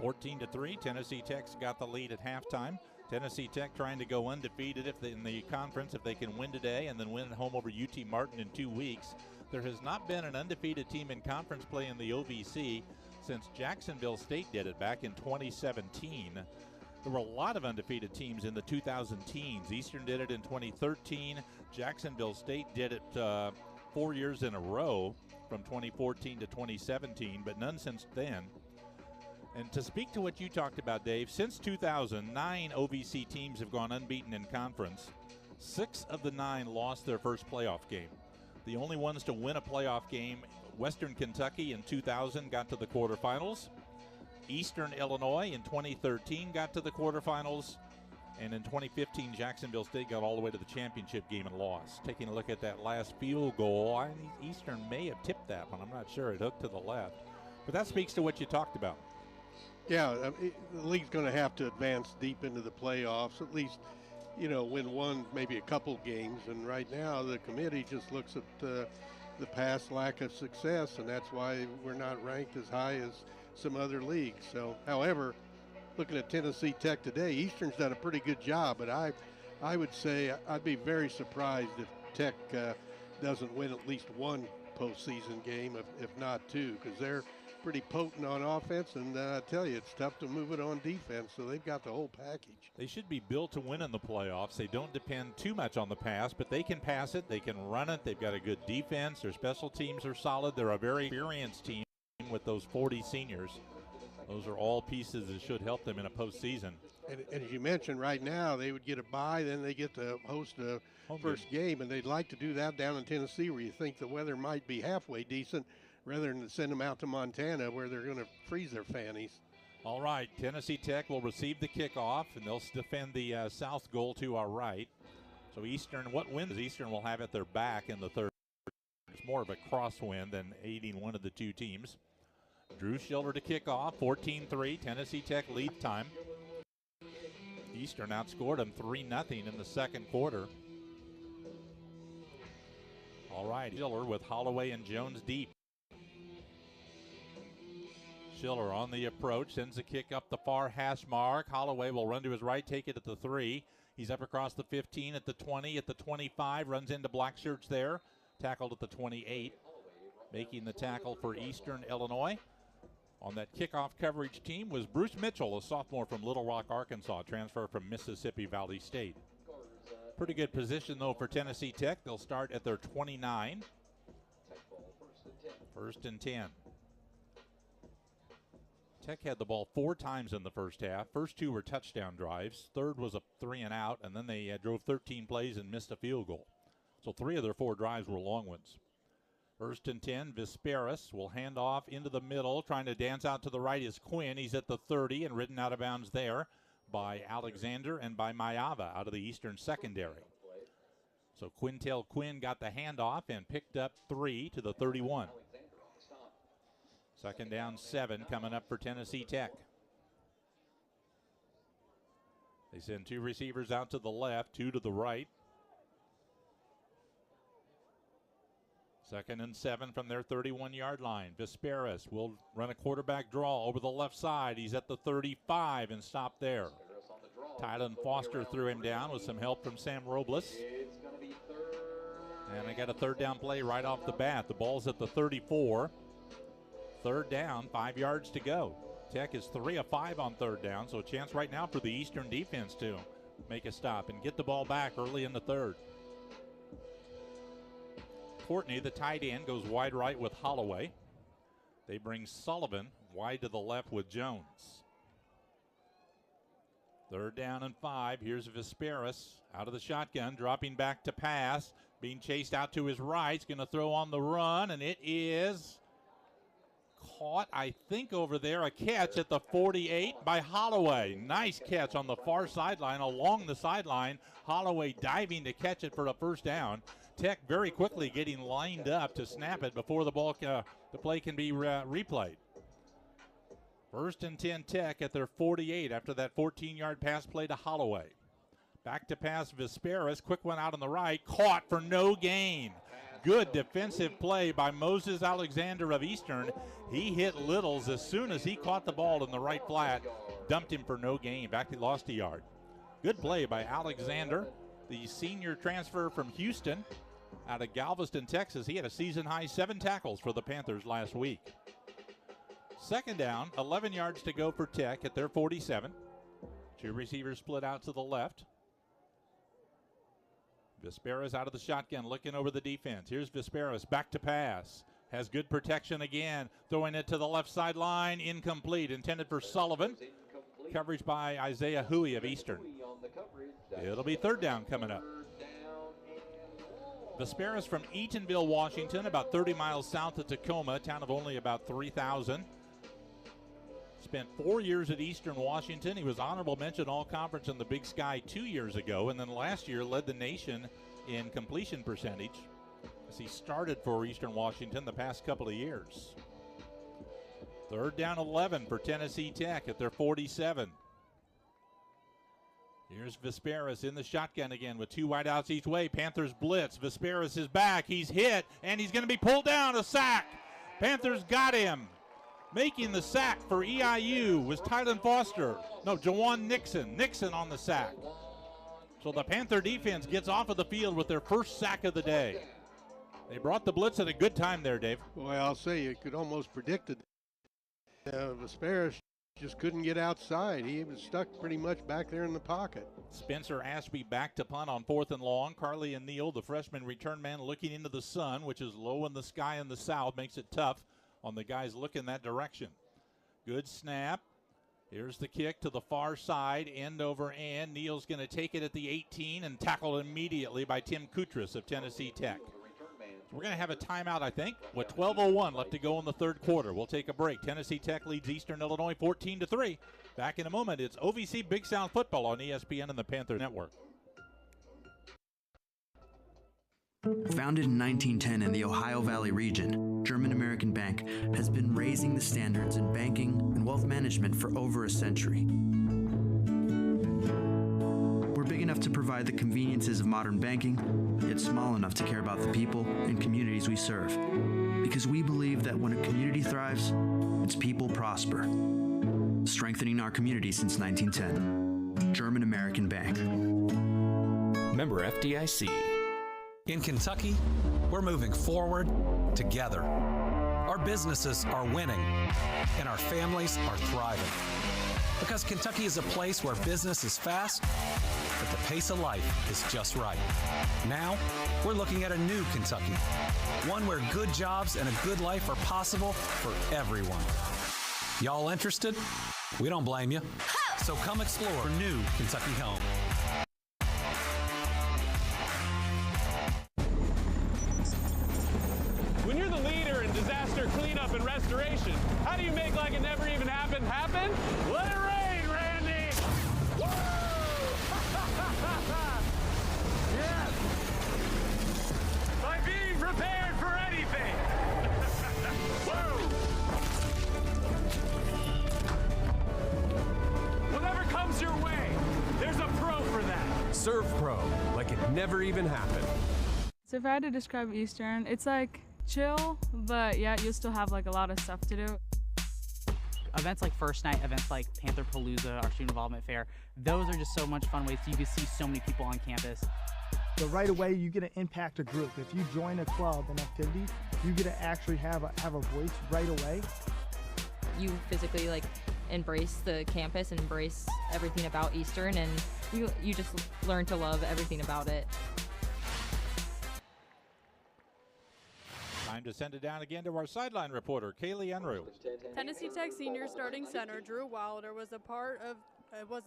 14-3, Tennessee Tech's got the lead at halftime. Tennessee Tech trying to go undefeated in the conference if they can win today and then win at home over UT Martin in 2 weeks. There has not been an undefeated team in conference play in the OVC since Jacksonville State did it back in 2017. There were a lot of undefeated teams in the 2000 teens. Eastern did it in 2013. Jacksonville State did it 4 years in a row from 2014 to 2017, but none since then. And to speak to what you talked about, Dave, since 2000, 9 OVC teams have gone unbeaten in conference. 6 of the 9 lost their first playoff game. The only ones to win a playoff game, Western Kentucky in 2000 got to the quarterfinals. Eastern Illinois in 2013 got to the quarterfinals. And in 2015, Jacksonville State got all the way to the championship game and lost. Taking a look at that last field goal, Eastern may have tipped that one. I'm not sure. It hooked to the left. But that speaks to what you talked about. Yeah, the league's going to have to advance deep into the playoffs, at least, win one, maybe a couple games. And right now, the committee just looks at the past lack of success, and that's why we're not ranked as high as some other leagues. So, however, looking at Tennessee Tech today, Eastern's done a pretty good job, but I would say I'd be very surprised if Tech doesn't win at least one postseason game, if not 2, because they're pretty potent on offense, and I tell you, it's tough to move it on defense, so they've got the whole package. They should be built to win in the playoffs. They don't depend too much on the pass, but they can pass it, they can run it, they've got a good defense, their special teams are solid, they're a very experienced team with those 40 seniors. Those are all pieces that should help them in a postseason. And as you mentioned, right now, they would get a bye, then they get to host a first game, and they'd like to do that down in Tennessee where you think the weather might be halfway decent, rather than send them out to Montana where they're going to freeze their fannies. All right, Tennessee Tech will receive the kickoff, and they'll defend the south goal to our right. So Eastern, what wins Eastern will have at their back in the third. It's more of a crosswind than aiding one of the two teams. Drew Schiller to kick off, 14-3, Tennessee Tech lead time. Eastern outscored them 3-0 in the second quarter. All right, Schiller with Holloway and Jones deep. Schiller on the approach, sends a kick up the far hash mark. Holloway will run to his right, take it at the 3. He's up across the 15, at the 20, at the 25, runs into black shirts there. Tackled at the 28. Making the tackle for Eastern Illinois. On that kickoff coverage team was Bruce Mitchell, a sophomore from Little Rock, Arkansas, transfer from Mississippi Valley State. Pretty good position, though, for Tennessee Tech. They'll start at their 29. 1st and 10. Tech had the ball 4 times in the first half. First 2 were touchdown drives. Third was a 3 and out, and then they drove 13 plays and missed a field goal. So 3 of their 4 drives were long ones. 1st and 10, Vesperis will hand off into the middle. Trying to dance out to the right is Quinn. He's at the 30 and ridden out of bounds there by Alexander and by Mayava out of the Eastern secondary. So Quintel Quinn got the handoff and picked up 3 to the 31. 2nd down 7 coming up for Tennessee Tech. They send 2 receivers out to the left, 2 to the right. 2nd and 7 from their 31-yard line. Vesperis will run a quarterback draw over the left side. He's at the 35 and stopped there. Tylen Foster threw him down with some help from Sam Robles. And they got a 3rd down play right off the bat. The ball's at the 34. 3rd down, 5 yards to go. Tech is 3 of 5 on 3rd down, so a chance right now for the Eastern defense to make a stop and get the ball back early in the 3rd. Courtney, the tight end, goes wide right with Holloway. They bring Sullivan wide to the left with Jones. 3rd down and 5. Here's Vesperis out of the shotgun, dropping back to pass. Being chased out to his right. He's going to throw on the run, and it is caught, I think, over there. A catch at the 48 by Holloway. Nice catch on the far sideline, along the sideline. Holloway diving to catch it for a 1st down. Tech very quickly getting lined up to snap it before the play can be replayed. 1st and 10 Tech at their 48 after that 14-yard pass play to Holloway. Back to pass Vesperis. Quick one out on the right. Caught for no gain. good defensive play by Moses Alexander of Eastern. He hit Littles as soon as he caught the ball in the right flat, dumped him for no gain. Back, he lost a yard. Good play by Alexander, the senior transfer from Houston out of Galveston, Texas. He had a season-high 7 tackles for the Panthers last week. Second down, 11 yards to go for Tech at their 47. 2 receivers split out to the left. Vesperas out of the shotgun, looking over the defense. Here's Vesperas, back to pass. Has good protection again, throwing it to the left sideline, incomplete, intended for Sullivan. Coverage by Isaiah Huey of Eastern. It'll be third down coming up. Vesperas from Eatonville, Washington, about 30 miles south of Tacoma, a town of only about 3,000. Spent 4 years at Eastern Washington. He was honorable mention all-conference in the Big Sky 2 years ago, and then last year led the nation in completion percentage as he started for Eastern Washington the past couple of years. Third down 11 for Tennessee Tech at their 47. Here's Vesperas in the shotgun again with 2 wideouts each way. Panthers blitz. Vesperas is back. He's hit, and he's going to be pulled down. A sack. Panthers got him. Making the sack for EIU was Tylen Foster. No, Jawan Nixon. Nixon on the sack. So the Panther defense gets off of the field with their first sack of the day. They brought the blitz at a good time there, Dave. Well, I'll say you could almost predict it. Vesperas just couldn't get outside. He was stuck pretty much back there in the pocket. Spencer Ashby back to punt on 4th and long. Carly and Neal, the freshman return man, looking into the sun, which is low in the sky in the south, makes it tough on the guys looking that direction. Good snap. Here's the kick to the far side, end over end. Neal's going to take it at the 18 and tackled immediately by Tim Kutras of Tennessee Tech. So we're going to have a timeout, I think, with 12:01 left to go in the third quarter. We'll take a break. Tennessee Tech leads Eastern Illinois 14-3. Back in a moment. It's OVC Big Sound Football on ESPN and the Panther Network. Founded in 1910 in the Ohio Valley region, German American Bank has been raising the standards in banking and wealth management for over a century. We're big enough to provide the conveniences of modern banking, yet small enough to care about the people and communities we serve. Because we believe that when a community thrives, its people prosper. Strengthening our community since 1910. German American Bank. Member FDIC. In Kentucky, we're moving forward together. Our businesses are winning, and our families are thriving. Because Kentucky is a place where business is fast, but the pace of life is just right. Now, we're looking at a new Kentucky, one where good jobs and a good life are possible for everyone. Y'all interested? We don't blame you. So come explore our new Kentucky home. When you're the leader in disaster cleanup and restoration, how do you make like it never even happened happen? Let it rain, Randy! Woo! Yes! By being prepared for anything! Woo! Whatever comes your way, there's a pro for that. Serve Pro, like it never even happened. So if I had to describe Eastern, it's like chill, but yeah, you still have like a lot of stuff to do. Events like First Night, events like Panther Palooza, our Student Involvement Fair, those are just so much fun ways you can see so many people on campus. So right away, you get to impact a group. If you join a club, an activity, you get to actually have a voice right away. You physically embrace the campus and embrace everything about Eastern, and you just learn to love everything about it. Time to send it down again to our sideline reporter, Kaylee Enru. Tennessee Tech senior starting center Drew Wilder was a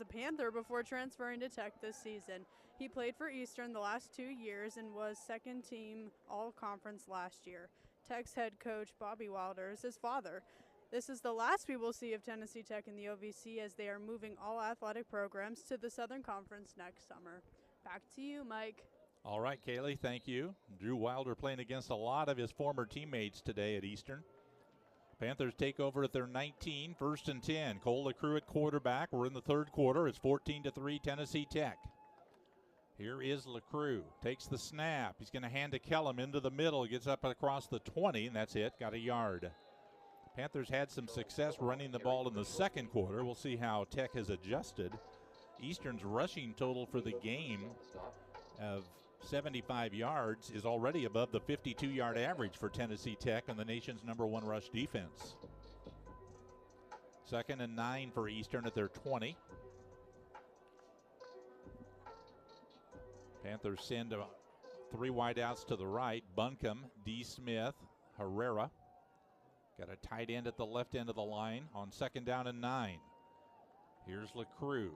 Panther before transferring to Tech this season. He played for Eastern the last 2 years and was second team all-conference last year. Tech's head coach Bobby Wilder is his father. This is the last we will see of Tennessee Tech in the OVC as they are moving all athletic programs to the Southern Conference next summer. Back to you, Mike. All right, Kaylee, thank you. Drew Wilder playing against a lot of his former teammates today at Eastern. Panthers take over at their 19, 1st and 10. Cole LaCrue at quarterback. We're in the third quarter. It's 14-3 Tennessee Tech. Here is LaCrue. Takes the snap. He's going to hand to Kellum into the middle. Gets up across the 20, and that's it. Got a yard. Panthers had some success running the ball in the second quarter. We'll see how Tech has adjusted. Eastern's rushing total for the game of 75 yards is already above the 52-yard average for Tennessee Tech and the nation's #1 rush defense. 2nd and 9 for Eastern at their 20. Panthers send 3 wideouts to the right. Buncombe, D. Smith, Herrera. Got a tight end at the left end of the line on 2nd down and 9. Here's LaCrue.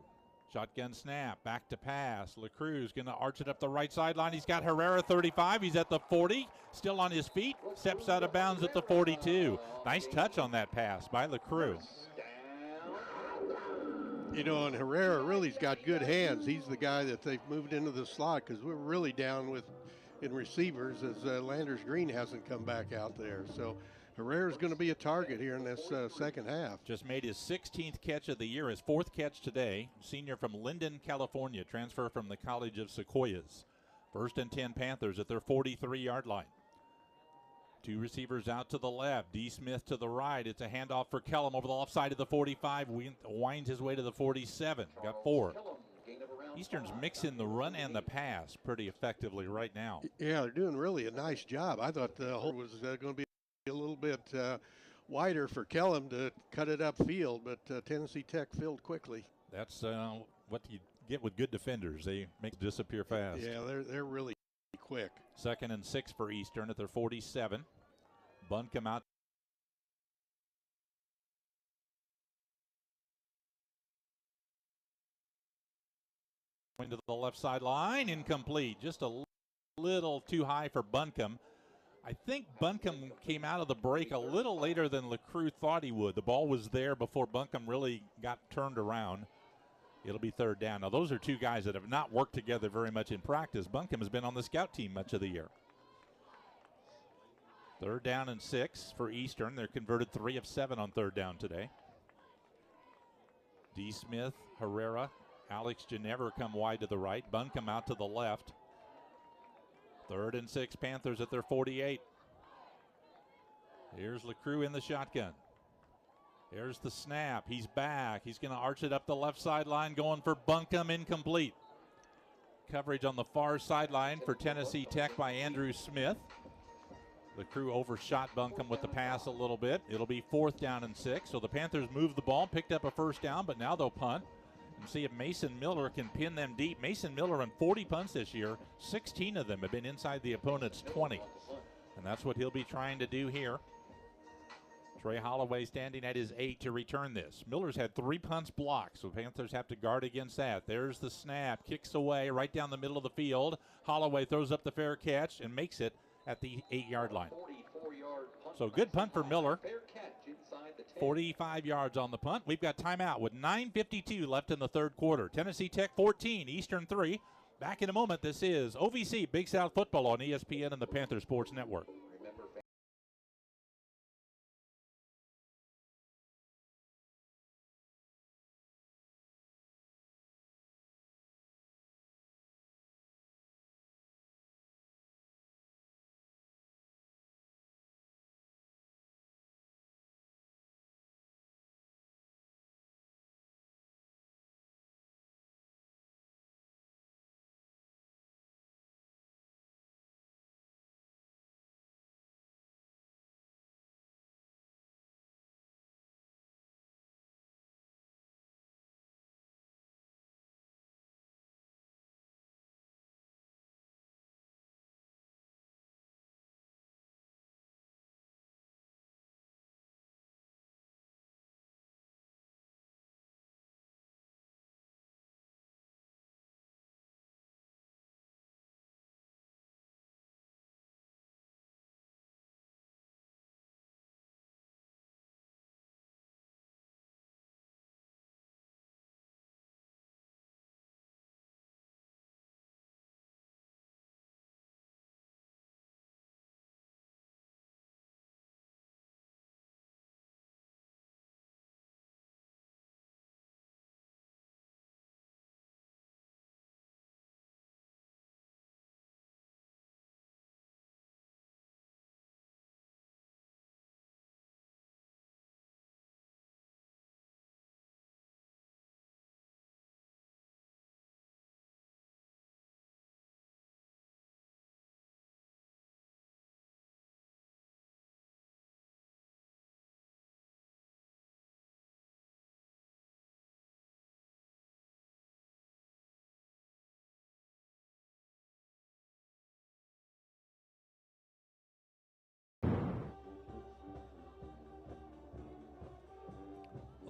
Shotgun snap, back to pass. LaCrue's going to arch it up the right sideline. He's got Herrera 35. He's at the 40, still on his feet. Steps out of bounds at the 42. Nice touch on that pass by LaCrue. You know, and Herrera really's got good hands. He's the guy that they've moved into the slot because we're really down in receivers as Landers Green hasn't come back out there. So Herrera's going to be a target here in this second half. Just made his 16th catch of the year, his 4th catch today. Senior from Linden, California, transfer from the College of Sequoias. 1st and 10 Panthers at their 43-yard line. 2 receivers out to the left. D. Smith to the right. It's a handoff for Kellum over the left side of the 45. Winds his way to the 47. Got 4. Eastern's mixing the run and the pass pretty effectively right now. Yeah, they're doing really a nice job. I thought the hole was going to be a little bit wider for Kellum to cut it upfield, but Tennessee Tech filled quickly. That's what you get with good defenders. They make it disappear fast. Yeah, they're really quick. 2nd and 6 for Eastern at their 47. Buncombe out. Going to the left sideline, incomplete. Just a little too high for Buncombe. I think Buncombe came out of the break a little later than LaCrue thought he would. The ball was there before Buncombe really got turned around. It'll be 3rd down. Now, those are 2 guys that have not worked together very much in practice. Buncombe has been on the scout team much of the year. 3rd down and 6 for Eastern. They're converted 3 of 7 on 3rd down today. D. Smith, Herrera, Alex Ginevra come wide to the right. Buncombe out to the left. 3rd and 6 Panthers at their 48. Here's LaCrue in the shotgun. Here's the snap. He's back. He's going to arch it up the left sideline, going for Buncombe, incomplete. Coverage on the far sideline for Tennessee Tech by Andrew Smith. LaCrue overshot Buncombe with the pass a little bit. It'll be 4th down and 6. So the Panthers moved the ball, picked up a 1st down, but now they'll punt and see if Mason Miller can pin them deep. Mason Miller on 40 punts this year. 16 of them have been inside the opponent's 20. And that's what he'll be trying to do here. Trey Holloway standing at his 8 to return this. Miller's had 3 punts blocked, so Panthers have to guard against that. There's the snap, kicks away right down the middle of the field. Holloway throws up the fair catch and makes it at the 8-yard line. So good punt for Miller. 45 yards on the punt. We've got timeout with 9:52 left in the 3rd quarter. Tennessee Tech 14, Eastern 3. Back in a moment. This is OVC Big South Football on ESPN and the Panther Sports Network.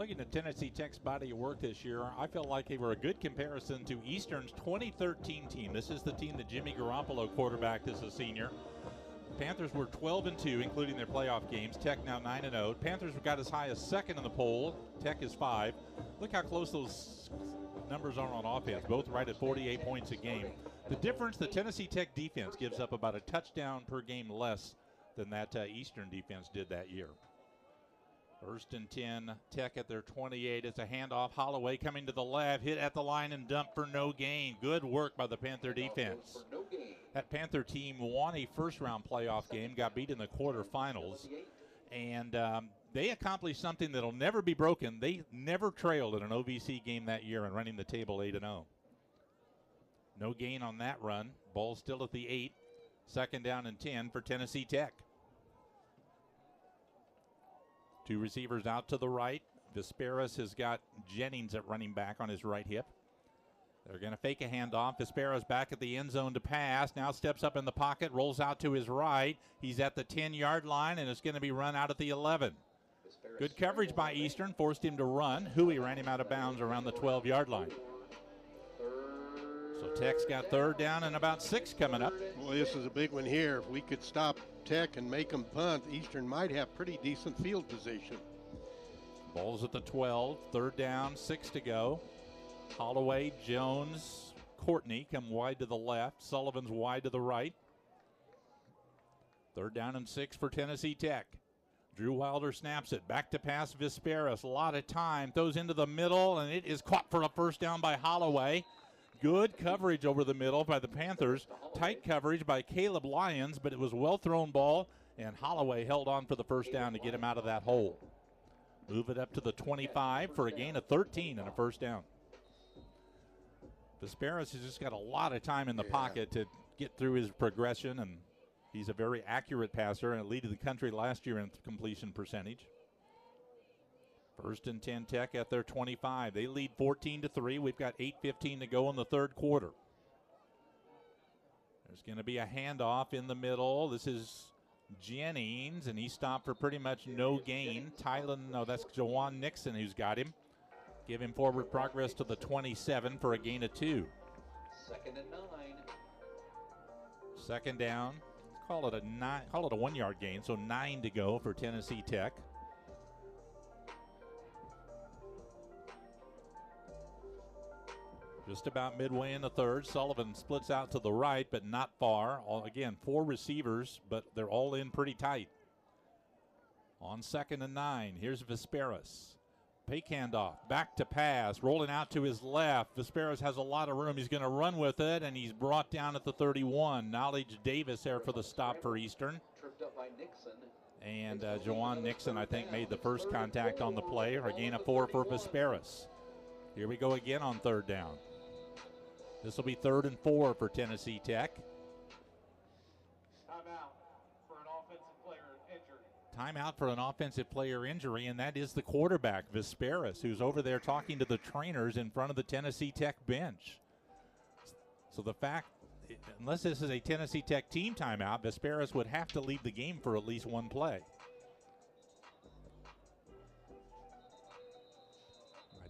Looking at Tennessee Tech's body of work this year, I feel like they were a good comparison to Eastern's 2013 team. This is the team that Jimmy Garoppolo quarterbacked as a senior. Panthers were 12-2, including their playoff games. Tech now 9-0. Panthers got as high as second in the poll. Tech is 5. Look how close those numbers are on offense, both right at 48 points a game. The difference, the Tennessee Tech defense gives up about a touchdown per game less than that Eastern defense did that year. 1st and 10, Tech at their 28. It's a handoff. Holloway coming to the left, hit at the line and dumped for no gain. Good work by the Panther defense. That Panther team won a first-round playoff game, got beat in the quarterfinals, and they accomplished something that'll never be broken. They never trailed in an OVC game that year and running the table 8-0. No gain on that run. Ball still at the 8. 2nd down and 10 for Tennessee Tech. 2 receivers out to the right. Vesperis has got Jennings at running back on his right hip. They're going to fake a handoff. Vesperis back at the end zone to pass. Now steps up in the pocket, rolls out to his right. He's at the 10-yard line, and it's going to be run out at the 11. Good coverage by Eastern, forced him to run. Huey ran him out of bounds around the 12-yard line. So Tech's got 3rd down and about 6 coming up. Boy, this is a big one here. If we could stop Tech and make them punt, Eastern might have pretty decent field position. Ball's at the 12, 3rd down, 6 to go. Holloway, Jones, Courtney come wide to the left. Sullivan's wide to the right. 3rd down and 6 for Tennessee Tech. Drew Wilder snaps it. Back to pass Vesperis. A lot of time. Throws into the middle, and it is caught for a 1st down by Holloway. Good coverage over the middle by the Panthers. Tight coverage by Caleb Lyons, but it was well-thrown ball, and Holloway held on for the 1st down to get him out of that hole. Move it up to the 25 for a gain of 13 and a 1st down. Vesperis has just got a lot of time in the pocket to get through his progression, and he's a very accurate passer and leaded the country last year in completion percentage. 1st and 10 Tech at their 25. They lead 14-3. We've got 8:15 to go in the 3rd quarter. There's going to be a handoff in the middle. This is Jennings, and he stopped for pretty much no gain. That's Jawan Nixon who's got him. Give him forward progress to the 27 for a gain of 2. 2nd and 9. 2nd down. Call it a 1-yard gain, so 9 to go for Tennessee Tech. Just about midway in the 3rd. Sullivan splits out to the right, but not far. Again, 4 receivers, but they're all in pretty tight. On 2nd and 9, here's Vesperis. Fake handoff, back to pass, rolling out to his left. Vesperis has a lot of room. He's going to run with it, and he's brought down at the 31. Knowledge Davis there for the stop for Eastern. Tripped up by Nixon. And Jawan Nixon, I think, made the first contact on the play, or a gain of 4 for Vesperis. Here we go again on 3rd down. This will be 3rd and 4 for Tennessee Tech. Timeout for an offensive player injured. Timeout for an offensive player injury, and that is the quarterback, Vesperis, who's over there talking to the trainers in front of the Tennessee Tech bench. So the fact, unless this is a Tennessee Tech team timeout, Vesperis would have to leave the game for at least one play.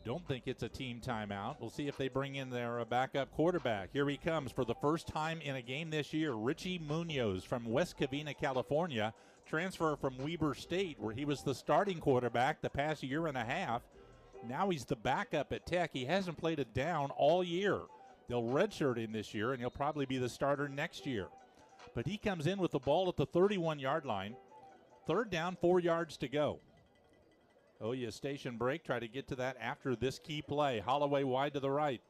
Don't think it's a team timeout. We'll see if they bring in their backup quarterback. Here he comes for the first time in a game this year. Richie Munoz from West Covina, California. Transfer from Weber State, where he was the starting quarterback the past year and a half. Now he's the backup at Tech. He hasn't played a down all year. They'll redshirt him this year, and he'll probably be the starter next year. But he comes in with the ball at the 31-yard line. 3rd down, 4 yards to go. Station break. Try to get to that after this key play. Holloway wide to the right.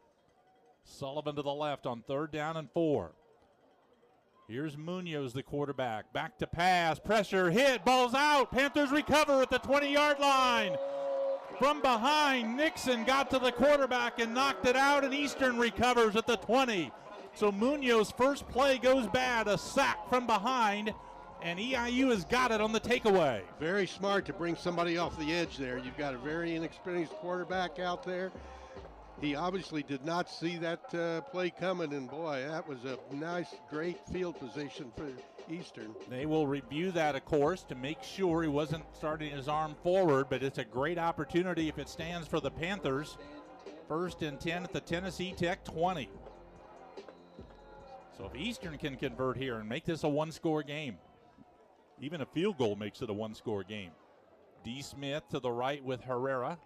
Sullivan to the left on 3rd down and 4. Here's Munoz, the quarterback. Back to pass. Pressure hit. Ball's out. Panthers recover at the 20-yard line. From behind, Nixon got to the quarterback and knocked it out, and Eastern recovers at the 20. So Munoz's first play goes bad. A sack from behind. And EIU has got it on the takeaway. Very smart to bring somebody off the edge there. You've got a very inexperienced quarterback out there. He obviously did not see that play coming, and boy, that was a nice, great field position for Eastern. They will review that, of course, to make sure he wasn't starting his arm forward, but it's a great opportunity if it stands for the Panthers. 1st and 10 at the Tennessee Tech 20. So if Eastern can convert here and make this a one-score game, even a field goal makes it a one-score game. D. Smith to the right with Herrera.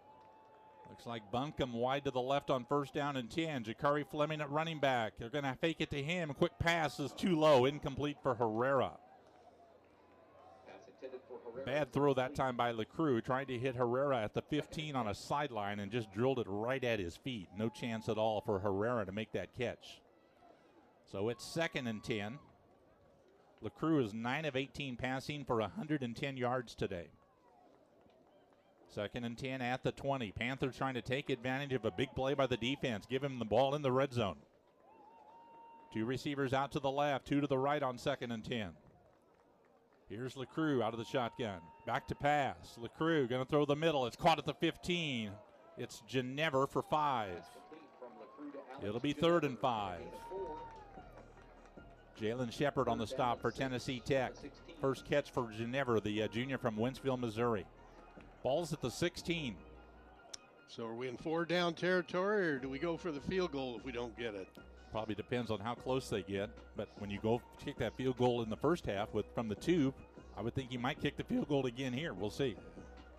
Looks like Buncombe wide to the left on 1st down and 10. Jakari Fleming at running back. They're going to fake it to him. Quick pass is too low. Incomplete for Herrera. Bad throw that time by LeCroux. Trying to hit Herrera at the 15 on a sideline and just drilled it right at his feet. No chance at all for Herrera to make that catch. So it's 2nd and 10. LeCroux is 9 of 18 passing for 110 yards today. 2nd and 10 at the 20. Panthers trying to take advantage of a big play by the defense. Give him the ball in the red zone. 2 receivers out to the left, 2 to the right on 2nd and 10. Here's LeCroux out of the shotgun. Back to pass. LeCroux going to throw the middle. It's caught at the 15. It's Ginevra for 5. It'll be 3rd and 5. Jalen Shepard on the stop for Tennessee Tech. First catch for Ginevra, the junior from Wentzville, Missouri. Ball's at the 16. So are we in 4-down territory, or do we go for the field goal if we don't get it? Probably depends on how close they get. But when you go kick that field goal in the first half from the 2, I would think you might kick the field goal again here. We'll see.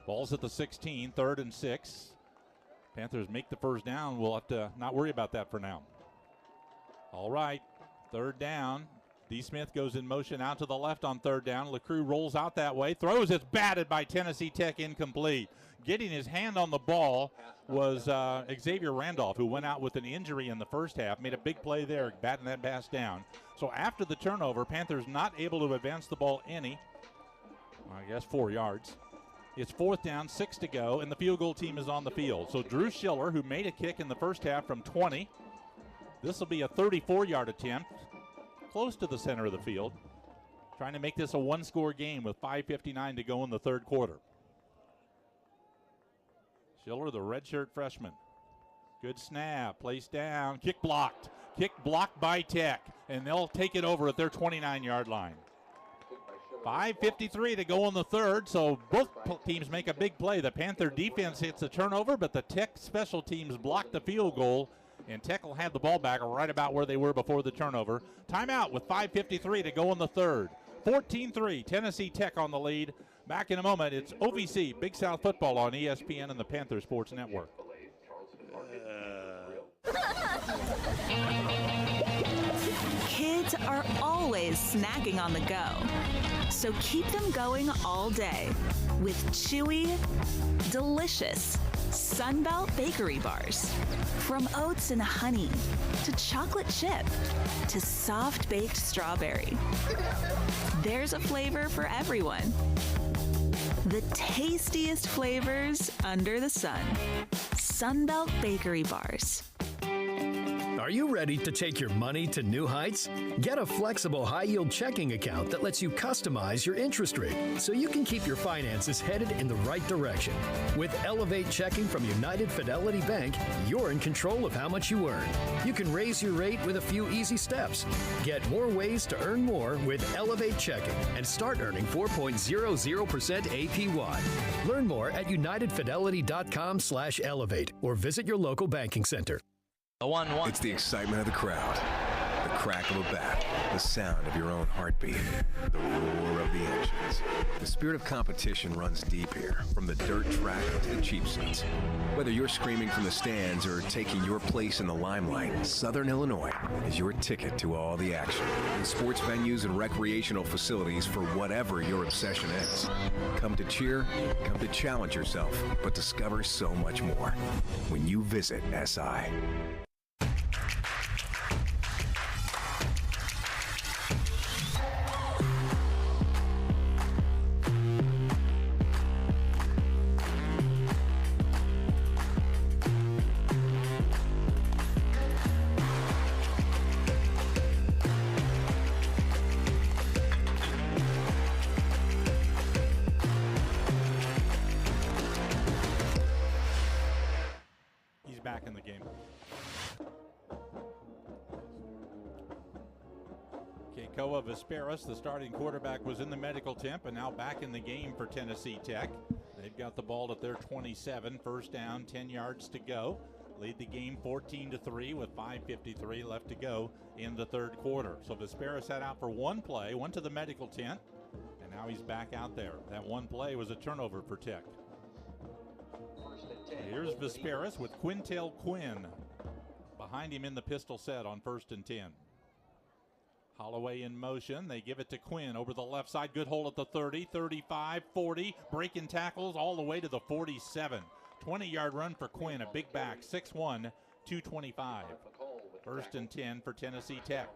Ball's at the 16, 3rd and 6. Panthers make the 1st down. We'll have to not worry about that for now. All right, 3rd down. D. Smith goes in motion out to the left on 3rd down. LeCroux rolls out that way. Throws. It's batted by Tennessee Tech, incomplete. Getting his hand on the ball was Xavier Randolph, who went out with an injury in the first half. Made a big play there, batting that pass down. So after the turnover, Panthers not able to advance the ball any, I guess 4 yards. It's 4th down, 6 to go, and the field goal team is on the field. So Drew Schiller, who made a kick in the first half from 20, this will be a 34-yard attempt, close to the center of the field, trying to make this a one-score game with 5:59 to go in the 3rd quarter. Schiller, the redshirt freshman. Good snap, placed down, kick blocked. Kick blocked by Tech, and they'll take it over at their 29-yard line. 5:53 to go in the 3rd, so both teams make a big play. The Panther defense hits a turnover, but the Tech special teams block the field goal, and Tech will have the ball back right about where they were before the turnover. Timeout with 5:53 to go in the 3rd. 14-3, Tennessee Tech on the lead. Back in a moment, it's OVC, Big South Football on ESPN and the Panther Sports Network. Kids are always snacking on the go, so keep them going all day with chewy, delicious Sunbelt Bakery Bars. From oats and honey, to chocolate chip, to soft baked strawberry. There's a flavor for everyone. The tastiest flavors under the sun. Sunbelt Bakery Bars. Are you ready to take your money to new heights? Get a flexible high-yield checking account that lets you customize your interest rate so you can keep your finances headed in the right direction. With Elevate Checking from United Fidelity Bank, you're in control of how much you earn. You can raise your rate with a few easy steps. Get more ways to earn more with Elevate Checking and start earning 4.00% APY. Learn more at unitedfidelity.com/elevate or visit your local banking center. It's the excitement of the crowd, the crack of a bat, the sound of your own heartbeat, the roar of the engines. The spirit of competition runs deep here, from the dirt track to the cheap seats. Whether you're screaming from the stands or taking your place in the limelight, Southern Illinois is your ticket to all the action. In sports venues and recreational facilities for whatever your obsession is. Come to cheer, come to challenge yourself, but discover so much more when you visit SI. Back in the game. Okay, Koa Vesperis, the starting quarterback, was in the medical tent, and now back in the game for Tennessee Tech. They've got the ball at their 27, first down, 10 yards to go. Lead the game 14-3 with 5:53 left to go in the third quarter. So Vesperis had out for one play, went to the medical tent, and now he's back out there. That one play was a turnover for Tech. Here's Vesperis with Quintel Quinn behind him in the pistol set on 1st and 10. Holloway in motion. They give it to Quinn over the left side. Good hold at the 30, 35, 40. Breaking tackles all the way to the 47. 20-yard run for Quinn, a big back, 6'1", 225. 1st and 10 for Tennessee Tech.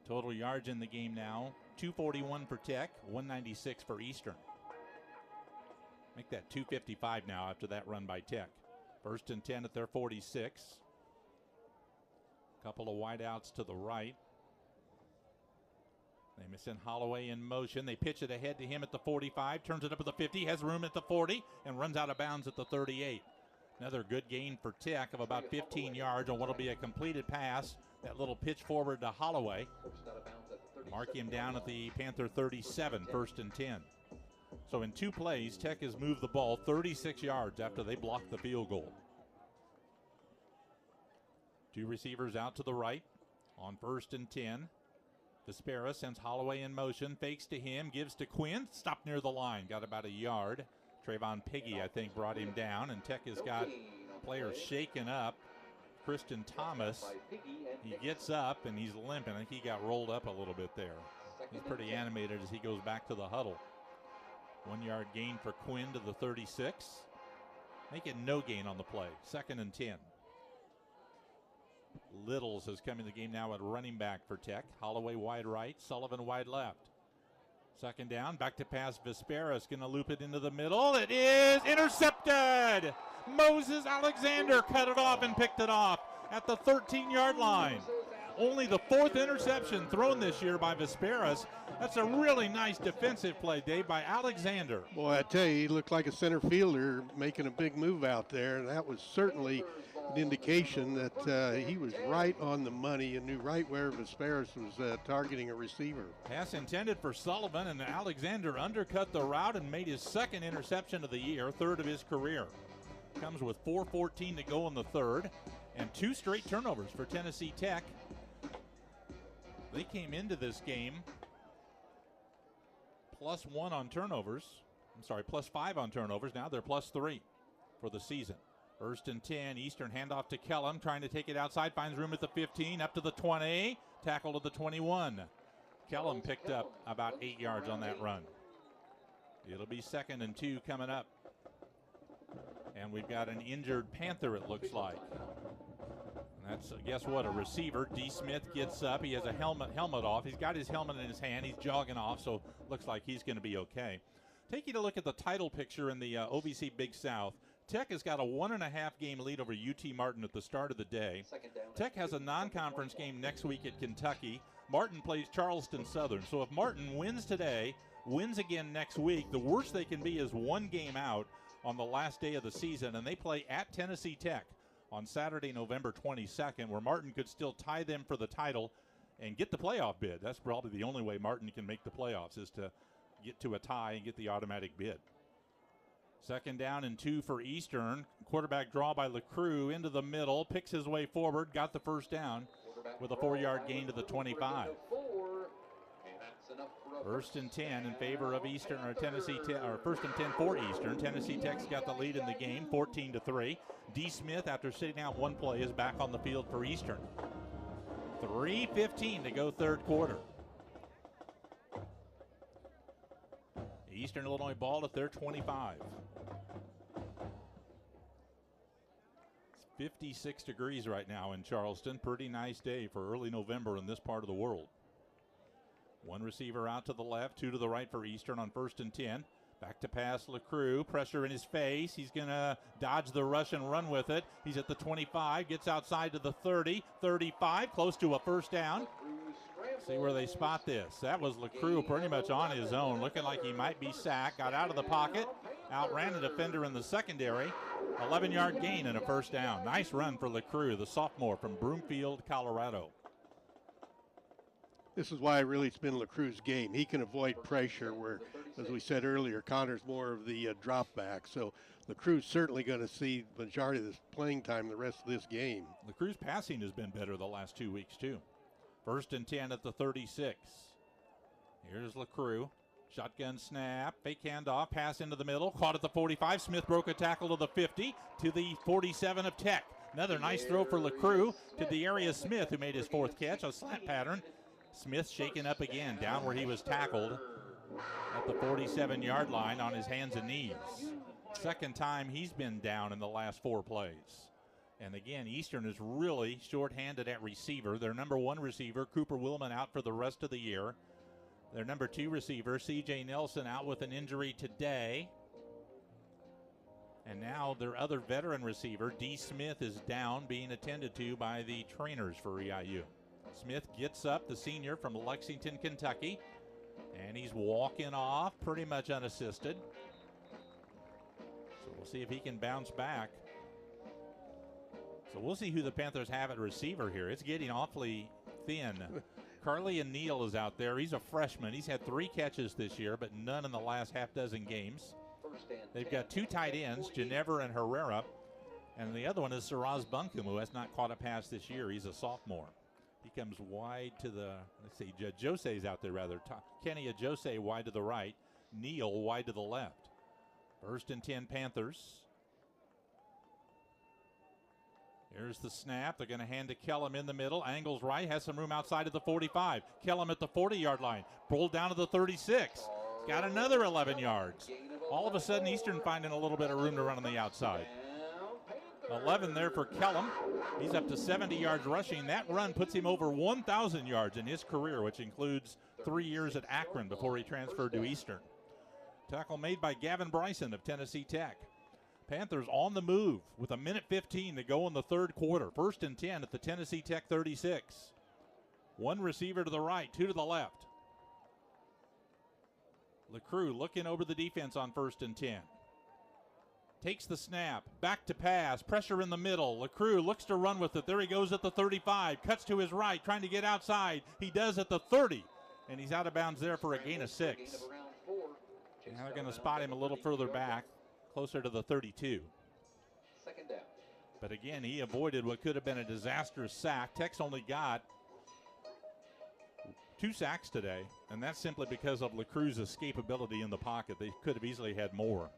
Total yards in the game now, 241 for Tech, 196 for Eastern. Make that 255 now after that run by Tech. 1st and 10 at their 46. Couple of wideouts to the right. They send Holloway in motion. They pitch it ahead to him at the 45, turns it up at the 50, has room at the 40, and runs out of bounds at the 38. Another good gain for Tech of about 15 yards on what will be a completed pass. That little pitch forward to Holloway. Mark him down at the Panther 37, 1st and 10. So in 2 plays, Tech has moved the ball 36 yards after they blocked the field goal. 2 receivers out to the right on 1st and 10. Vesperis sends Holloway in motion, fakes to him, gives to Quinn, stopped near the line, got about a yard. Trayvon Piggy, I think, brought him down, and Tech has got players shaken up. Kristen Thomas, he gets up and he's limping. I think he got rolled up a little bit there. He's pretty animated as he goes back to the huddle. 1-yard gain for Quinn to the 36. Make it no gain on the play, 2nd and 10. Littles has come in the game now at running back for Tech. Holloway wide right, Sullivan wide left. 2nd down, back to pass Vesperis, going to loop it into the middle. It is intercepted! Moses Alexander cut it off and picked it off at the 13-yard line. Only the 4th interception thrown this year by Vesperis. That's a really nice defensive play, Dave, by Alexander. Boy, I tell you, he looked like a center fielder making a big move out there, and that was certainly an indication that he was right on the money and knew right where Vesperis was targeting a receiver. Pass intended for Sullivan, and Alexander undercut the route and made his 2nd interception of the year, 3rd of his career. Comes with 4:14 to go in the 3rd, and 2 straight turnovers for Tennessee Tech. They came into this game +1 on turnovers. I'm sorry, +5 on turnovers. Now they're +3 for the season. 1st and 10, Eastern handoff to Kellum, trying to take it outside, finds room at the 15, up to the 20, tackle to the 21. Kellum picked up about 8 yards on that run. It'll be 2nd and 2 coming up. And we've got an injured Panther, it looks like. And that's, guess what, a receiver. D. Smith gets up. He has a helmet off. He's got his helmet in his hand. He's jogging off, so looks like he's going to be okay. Taking a look at the title picture in the OVC Big South, Tech has got a 1.5 game lead over UT Martin at the start of the day. Tech has a non-conference game next week at Kentucky. Martin plays Charleston Southern. So if Martin wins today, wins again next week, the worst they can be is 1 game out on the last day of the season, and they play at Tennessee Tech on Saturday, November 22nd, where Martin could still tie them for the title and get the playoff bid. That's probably the only way Martin can make the playoffs, is to get to a tie and get the automatic bid. 2nd down and 2 for Eastern. Quarterback draw by LeCroux into the middle, picks his way forward, got the 1st down with a 4-yard gain to the 25. 1st and 10 in favor of Eastern, or Tennessee Tech, or 1st and 10 for Eastern. Tennessee Tech's got the lead in the game, 14-3. D. Smith, after sitting out 1 play, is back on the field for Eastern. 3:15 to go 3rd quarter. Eastern Illinois ball at their 25. It's 56 degrees right now in Charleston. Pretty nice day for early November in this part of the world. 1 receiver out to the left, 2 to the right for Eastern on 1st and 10. Back to pass LeCroux, pressure in his face. He's going to dodge the rush and run with it. He's at the 25, gets outside to the 30, 35, close to a 1st down. See where they spot this. That was LeCroux pretty much on his own, looking like he might be sacked. Got out of the pocket, outran a defender in the secondary. 11-yard gain and a 1st down. Nice run for LeCroux, the sophomore from Broomfield, Colorado. This is why really it's been LaCrue's game. He can avoid pressure where, as we said earlier, Connor's more of the drop back. So LaCrue's certainly going to see the majority of this playing time the rest of this game. LaCrue's passing has been better the last 2 weeks, too. 1st and 10 at the 36. Here's LaCrue. Shotgun snap, fake handoff, pass into the middle, caught at the 45. Smith broke a tackle to the 50 to the 47 of Tech. Another nice throw for LaCrue to Darius Smith, who made his 4th catch, a slant pattern. Smith shaken up again, down where he was tackled at the 47-yard line on his hands and knees. Second time he's been down in the last 4 plays. And again, Eastern is really short-handed at receiver. Their number 1 receiver, Cooper Willman, out for the rest of the year. Their number 2 receiver, C.J. Nelson, out with an injury today. And now their other veteran receiver, D. Smith, is down, being attended to by the trainers for EIU. Smith gets up, the senior from Lexington, Kentucky, and he's walking off pretty much unassisted. So we'll see if he can bounce back. So we'll see who the Panthers have at receiver here. It's getting awfully thin. Carly and Neal is out there. He's a freshman. He's had 3 catches this year, but none in the last half dozen games. They've got 2 tight ends, Ginevra and Herrera, and the other one is Saraz Bunkum, who has not caught a pass this year. He's a sophomore. He comes wide to the, let's see, Jose's out there rather. Kenny Jose wide to the right, Neal wide to the left. 1st and 10 Panthers. Here's the snap. They're going to hand to Kellum in the middle. Angles right, has some room outside of the 45. Kellum at the 40-yard line. Pulled down to the 36. Got another 11 yards. All of a sudden, Eastern finding a little bit of room to run on the outside. 11 there for Kellum. He's up to 70 yards rushing. That run puts him over 1,000 yards in his career, which includes 3 years at Akron before he transferred to Eastern. Tackle made by Gavin Bryson of Tennessee Tech. Panthers on the move with 1:15 to go in the 3rd quarter. 1st and 10 at the Tennessee Tech 36. 1 receiver to the right, 2 to the left. LaCrue looking over the defense on 1st and 10. Takes the snap, back to pass, pressure in the middle. LaCrue looks to run with it. There he goes at the 35, cuts to his right, trying to get outside. He does at the 30, and he's out of bounds there for a gain of 6. Now they're going to spot him a little further back, closer to the 32. Second down. But again, he avoided what could have been a disastrous sack. Tech's only got 2 sacks today, and that's simply because of LaCrue's escapability in the pocket. They could have easily had more.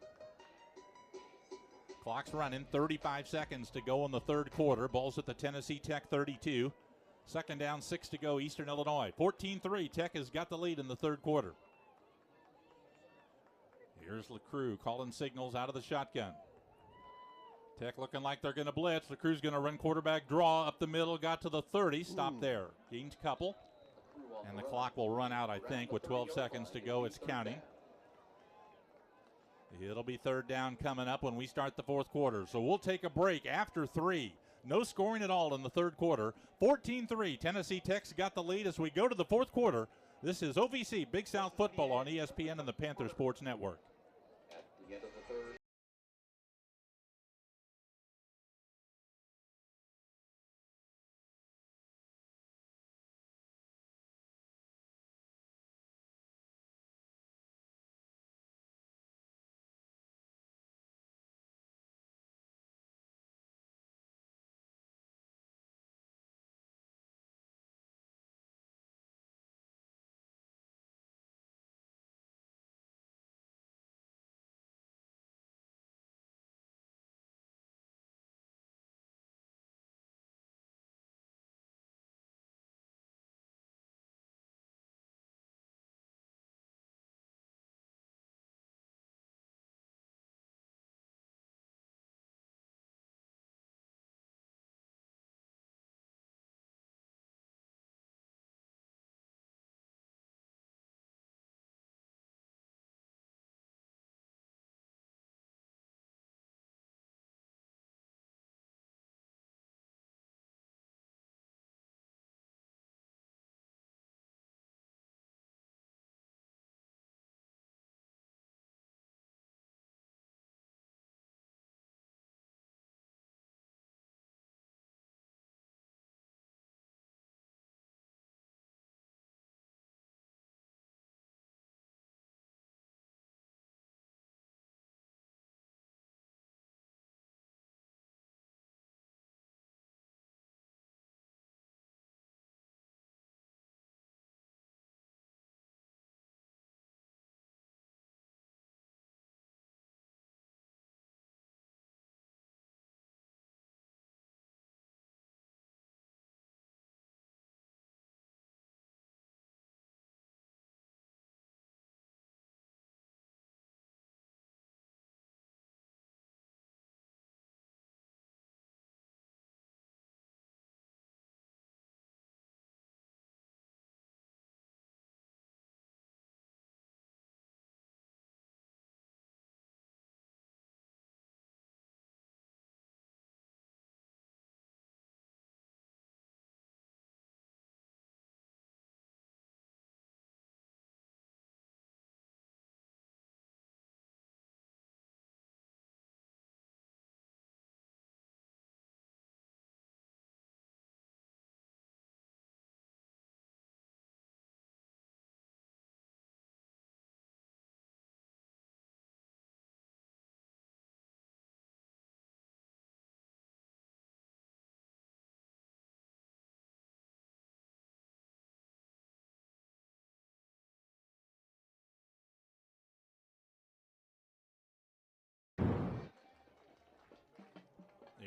Clock's running, 35 seconds to go in the 3rd quarter. Ball's at the Tennessee Tech 32. 2nd down, 6 to go, Eastern Illinois. 14-3, Tech has got the lead in the 3rd quarter. Here's LaCrue calling signals out of the shotgun. Tech looking like they're going to blitz. LaCrue's going to run quarterback draw up the middle, got to the 30, stopped there. Gained a couple, and the clock will run out, I think, with 12 seconds to go. It's counting. It'll be 3rd down coming up when we start the 4th quarter. So we'll take a break after 3. No scoring at all in the 3rd quarter. 14-3, Tennessee Tech's got the lead as we go to the 4th quarter. This is OVC Big South Football on ESPN and the Panther Sports Network. At the end of the 3rd.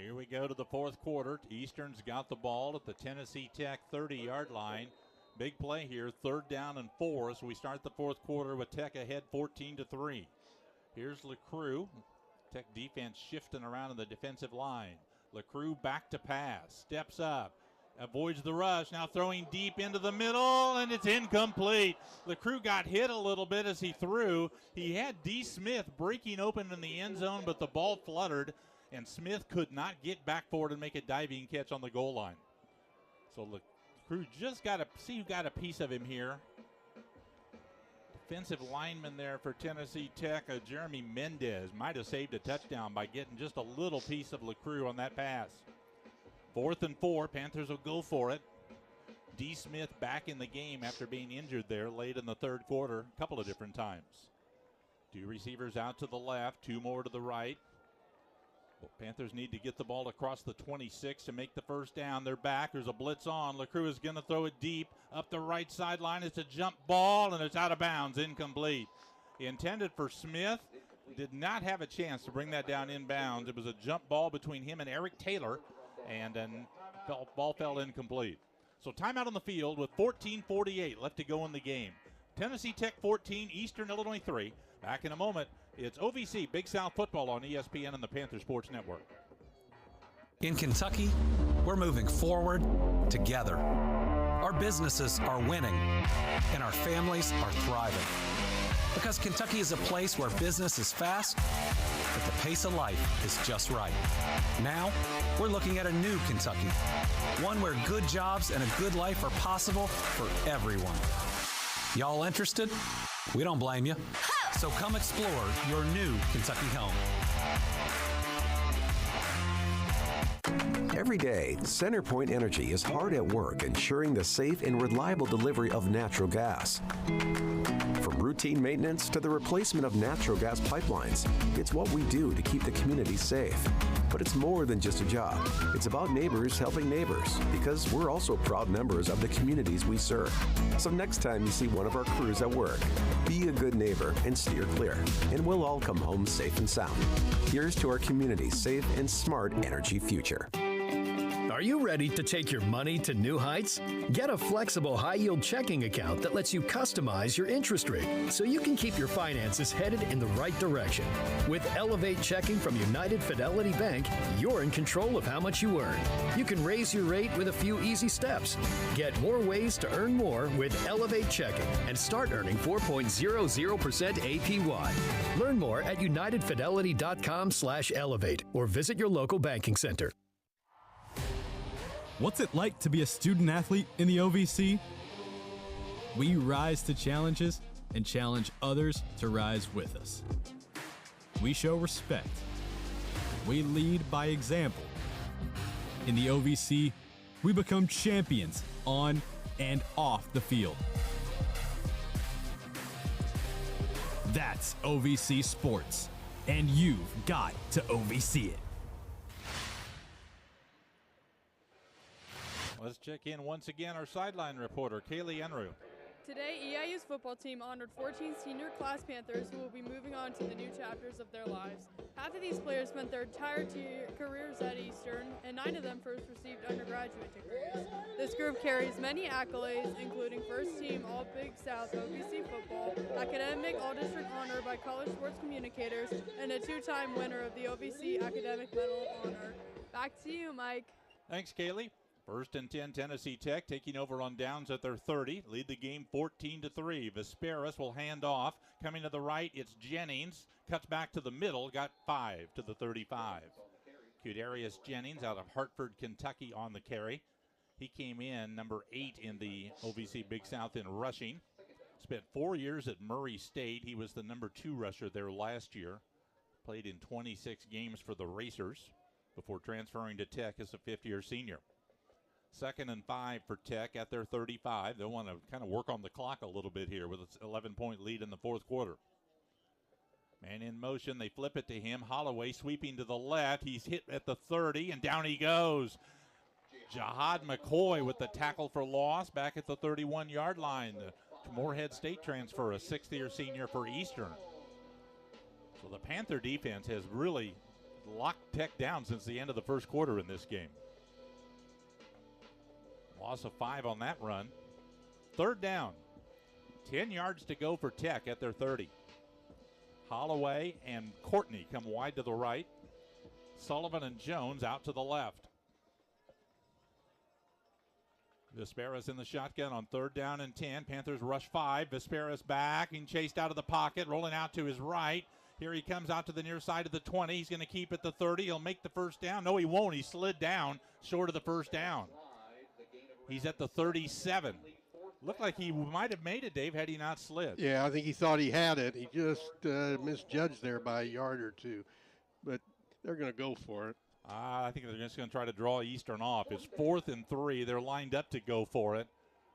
Here we go to the fourth quarter. Eastern's got the ball at the Tennessee Tech 30-yard line. Big play here, 3rd down and 4. So we start the fourth quarter with Tech ahead 14-3. Here's LeCroux. Tech defense shifting around in the defensive line. LeCroux back to pass, steps up, avoids the rush, now throwing deep into the middle, and it's incomplete. LeCroux got hit a little bit as he threw. He had D. Smith breaking open in the end zone, but the ball fluttered, and Smith could not get back forward and make a diving catch on the goal line. So LeCroux just got to see who got a piece of him here. Defensive lineman there for Tennessee Tech, Jeremy Mendez, might have saved a touchdown by getting just a little piece of LeCroux on that pass. 4th and 4, Panthers will go for it. D. Smith back in the game after being injured there late in the third quarter a couple of different times. 2 receivers out to the left, 2 more to the right. Panthers need to get the ball across the 26 to make the first down. They're back. There's a blitz on. LeCroux is going to throw it deep up the right sideline. It's a jump ball, and it's out of bounds, incomplete. Intended for Smith. Did not have a chance to bring that down inbounds. It was a jump ball between him and Eric Taylor, and then ball fell incomplete. So timeout on the field with 14:48 left to go in the game. Tennessee Tech 14, Eastern Illinois 3. Back in a moment. It's OVC Big South Football on ESPN and the Panther Sports Network. In Kentucky, we're moving forward together. Our businesses are winning, and our families are thriving. Because Kentucky is a place where business is fast, but the pace of life is just right. Now, we're looking at a new Kentucky, one where good jobs and a good life are possible for everyone. Y'all interested? We don't blame you. So come explore your new Kentucky home. Every day, CenterPoint Energy is hard at work ensuring the safe and reliable delivery of natural gas. From routine maintenance to the replacement of natural gas pipelines, it's what we do to keep the community safe. But it's more than just a job. It's about neighbors helping neighbors, because we're also proud members of the communities we serve. So next time you see one of our crews at work, be a good neighbor and steer clear, and we'll all come home safe and sound. Here's to our community's safe and smart energy future. Are you ready to take your money to new heights? Get a flexible high-yield checking account that lets you customize your interest rate so you can keep your finances headed in the right direction. With Elevate Checking from United Fidelity Bank, you're in control of how much you earn. You can raise your rate with a few easy steps. Get more ways to earn more with Elevate Checking and start earning 4.00% APY. Learn more at unitedfidelity.com/elevate or visit your local banking center. What's it like to be a student athlete in the OVC? We rise to challenges and challenge others to rise with us. We show respect. We lead by example. In the OVC, we become champions on and off the field. That's OVC Sports, and you've got to OVC it. Let's check in once again our sideline reporter, Kaylee Enru. Today, EIU's football team honored 14 senior class Panthers who will be moving on to the new chapters of their lives. Half of these players spent their entire careers at Eastern, and 9 of them first received undergraduate degrees. This group carries many accolades, including first team All Big South OVC football, academic All-District honor by College Sports Communicators, and a 2-time winner of the OVC Academic Medal of Honor. Back to you, Mike. Thanks, Kaylee. 1st and 10, Tennessee Tech taking over on downs at their 30. Lead the game 14-3. Vesperis will hand off. Coming to the right, it's Jennings. Cuts back to the middle. Got 5 to the 35. Qdarius Jennings out of Hartford, Kentucky on the carry. He came in number 8 in the OVC Big South in rushing. Spent 4 years at Murray State. He was the number 2 rusher there last year. Played in 26 games for the Racers before transferring to Tech as a 5th-year senior. 2nd and 5 for Tech at their 35. They'll want to kind of work on the clock a little bit here with its 11-point lead in the fourth quarter. Man in motion. They flip it to him. Holloway sweeping to the left. He's hit at the 30, and down he goes. Jahad McCoy with the tackle for loss back at the 31-yard line. The Moorhead State transfer, a 6th-year senior for Eastern. So the Panther defense has really locked Tech down since the end of the first quarter in this game. Loss of 5 on that run. Third down. 10 yards to go for Tech at their 30. Holloway and Courtney come wide to the right. Sullivan and Jones out to the left. Vesperas in the shotgun on third down and 10. Panthers rush 5. Vesperas back and chased out of the pocket, rolling out to his right. Here he comes out to the near side of the 20. He's going to keep it the 30. He'll make the first down. No, he won't. He slid down short of the first down. He's at the 37. Looked like he might have made it, Dave, had he not slid. Yeah, I think he thought he had it. He just misjudged there by a yard or two. But they're going to go for it. I think they're just going to try to draw Eastern off. It's 4th and 3. They're lined up to go for it.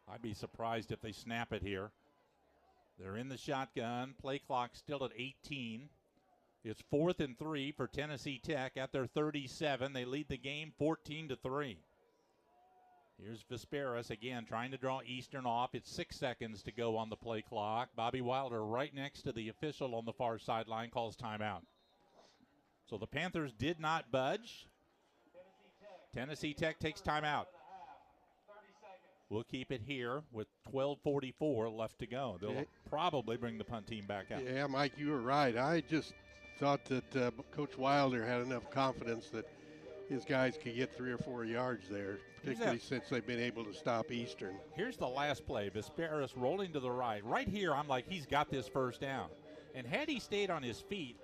I'd be surprised if they snap it here. They're in the shotgun. Play clock still at 18. It's 4th and 3 for Tennessee Tech at their 37. They lead the game 14-3. Here's Vesperas again trying to draw Eastern off. It's 6 seconds to go on the play clock. Bobby Wilder right next to the official on the far sideline calls timeout. So the Panthers did not budge. Tennessee Tech takes timeout. We'll keep it here with 12:44 left to go. They'll probably bring the punt team back out. Yeah, Mike, you were right. I just thought that Coach Wilder had enough confidence that his guys could get 3 or 4 yards there, particularly since they've been able to stop Eastern. Here's the last play. Vesperas rolling to the right. Right here, I'm like, he's got this first down. And had he stayed on his feet,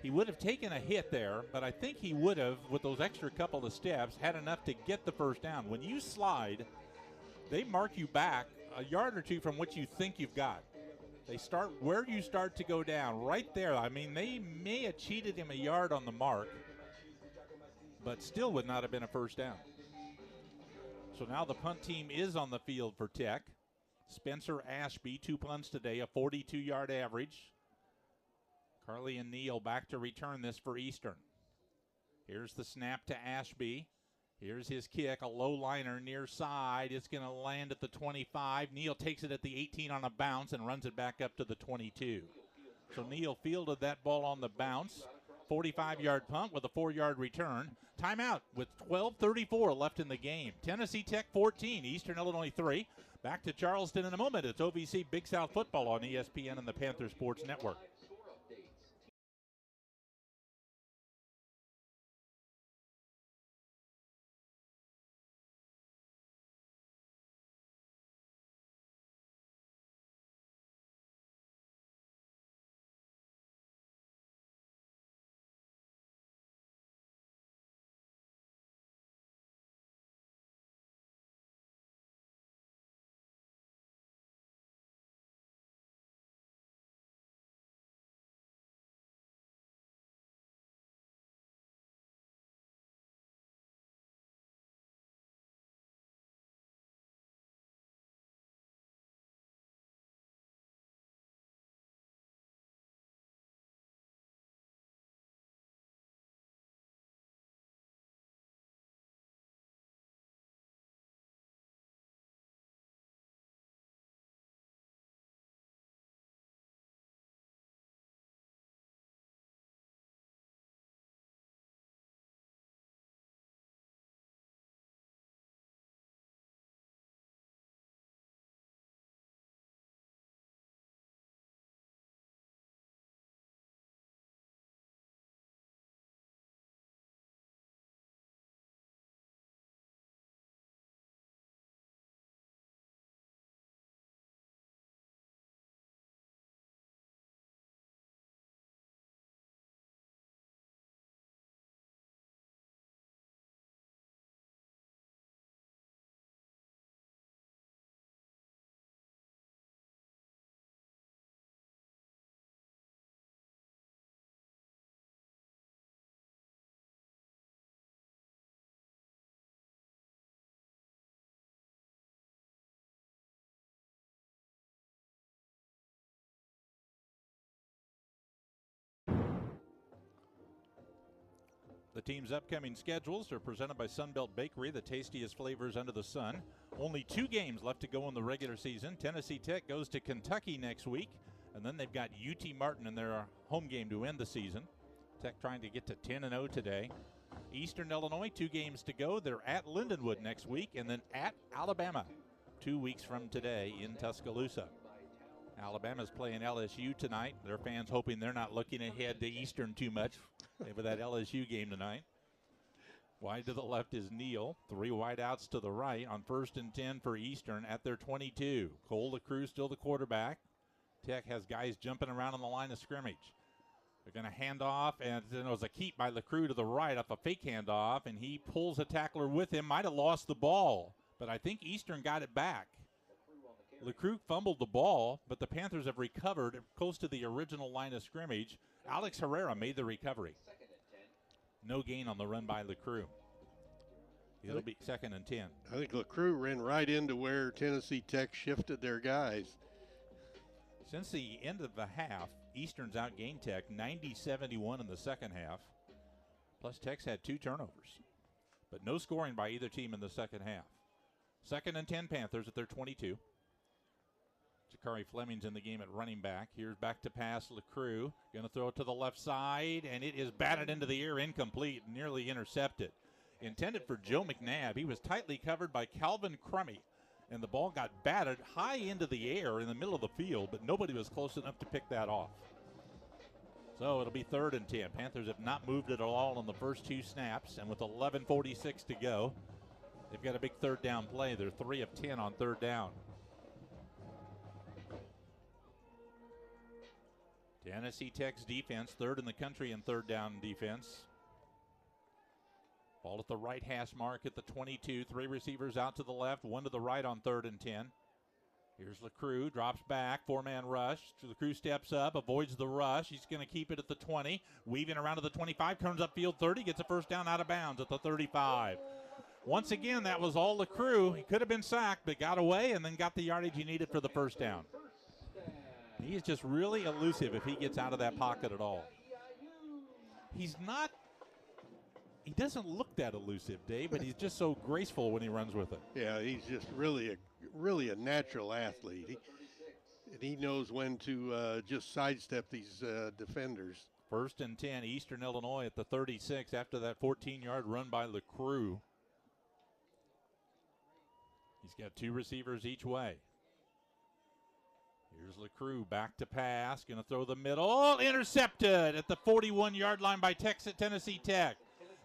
he would have taken a hit there, but I think he would have, with those extra couple of steps, had enough to get the first down. When you slide, they mark you back a yard or two from what you think you've got. They start where you start to go down, right there. I mean, they may have cheated him a yard on the mark, but still would not have been a first down. So now the punt team is on the field for Tech. Spencer Ashby, 2 punts today, a 42-yard average. Carly and Neal back to return this for Eastern. Here's the snap to Ashby. Here's his kick, a low liner near side. It's going to land at the 25. Neal takes it at the 18 on a bounce and runs it back up to the 22. So Neal fielded that ball on the bounce. 45-yard punt with a 4-yard return. Timeout with 12:34 left in the game. Tennessee Tech 14, Eastern Illinois 3. Back to Charleston in a moment. It's OVC Big South Football on ESPN and the Panther Sports Network. The team's upcoming schedules are presented by Sunbelt Bakery, the tastiest flavors under the sun. Only 2 games left to go in the regular season. Tennessee Tech goes to Kentucky next week, and then they've got UT Martin in their home game to end the season. Tech trying to get to 10-0 today. Eastern Illinois, 2 games to go. They're at Lindenwood next week and then at Alabama 2 weeks from today in Tuscaloosa. Alabama's playing LSU tonight. Their fans hoping they're not looking ahead to Eastern too much for that LSU game tonight. Wide to the left is Neal. 3 wide outs to the right on 1st and 10 for Eastern at their 22. Cole LaCruz still the quarterback. Tech has guys jumping around on the line of scrimmage. They're going to hand off, and it was a keep by LaCruz to the right off a fake handoff, and he pulls a tackler with him. Might have lost the ball, but I think Eastern got it back. LaCruz fumbled the ball, but the Panthers have recovered close to the original line of scrimmage. Alex Herrera made the recovery. No gain on the run by LaCruz. It'll be 2nd and 10. I think LaCruz ran right into where Tennessee Tech shifted their guys. Since the end of the half, Eastern's outgained Tech 90-71 in the second half. Plus Tech's had 2 turnovers, but no scoring by either team in the second half. 2nd and 10 Panthers at their 22. Jakari Fleming's in the game at running back. Here's back to pass LaCruz. Going to throw it to the left side, and it is batted into the air, incomplete, nearly intercepted. Intended for Joe McNabb. He was tightly covered by Calvin Crummy, and the ball got batted high into the air in the middle of the field, but nobody was close enough to pick that off. So it'll be 3rd and 10. Panthers have not moved it at all on the first 2 snaps, and with 11:46 to go, they've got a big 3rd down play. They're 3 of 10 on 3rd down. Tennessee Tech's defense, 3rd in the country in 3rd down defense. Ball at the right hash mark at the 22. 3 receivers out to the left, 1 to the right on 3rd and 10. Here's LaCruz, drops back, 4-man rush. LaCruz steps up, avoids the rush. He's going to keep it at the 20. Weaving around to the 25, comes upfield 30, gets a 1st down out of bounds at the 35. Once again, that was all LaCruz. He could have been sacked, but got away and then got the yardage he needed for the 1st down. He is just really elusive if he gets out of that pocket at all. He doesn't look that elusive, Dave, but he's just so graceful when he runs with it. Yeah, he's just really a natural athlete. He knows when to just sidestep these defenders. 1st and 10, Eastern Illinois at the 36 after that 14-yard run by LaCruz. He's got 2 receivers each way. Here's LaCruz back to pass, going to throw the middle, intercepted at the 41-yard line by Tennessee Tech.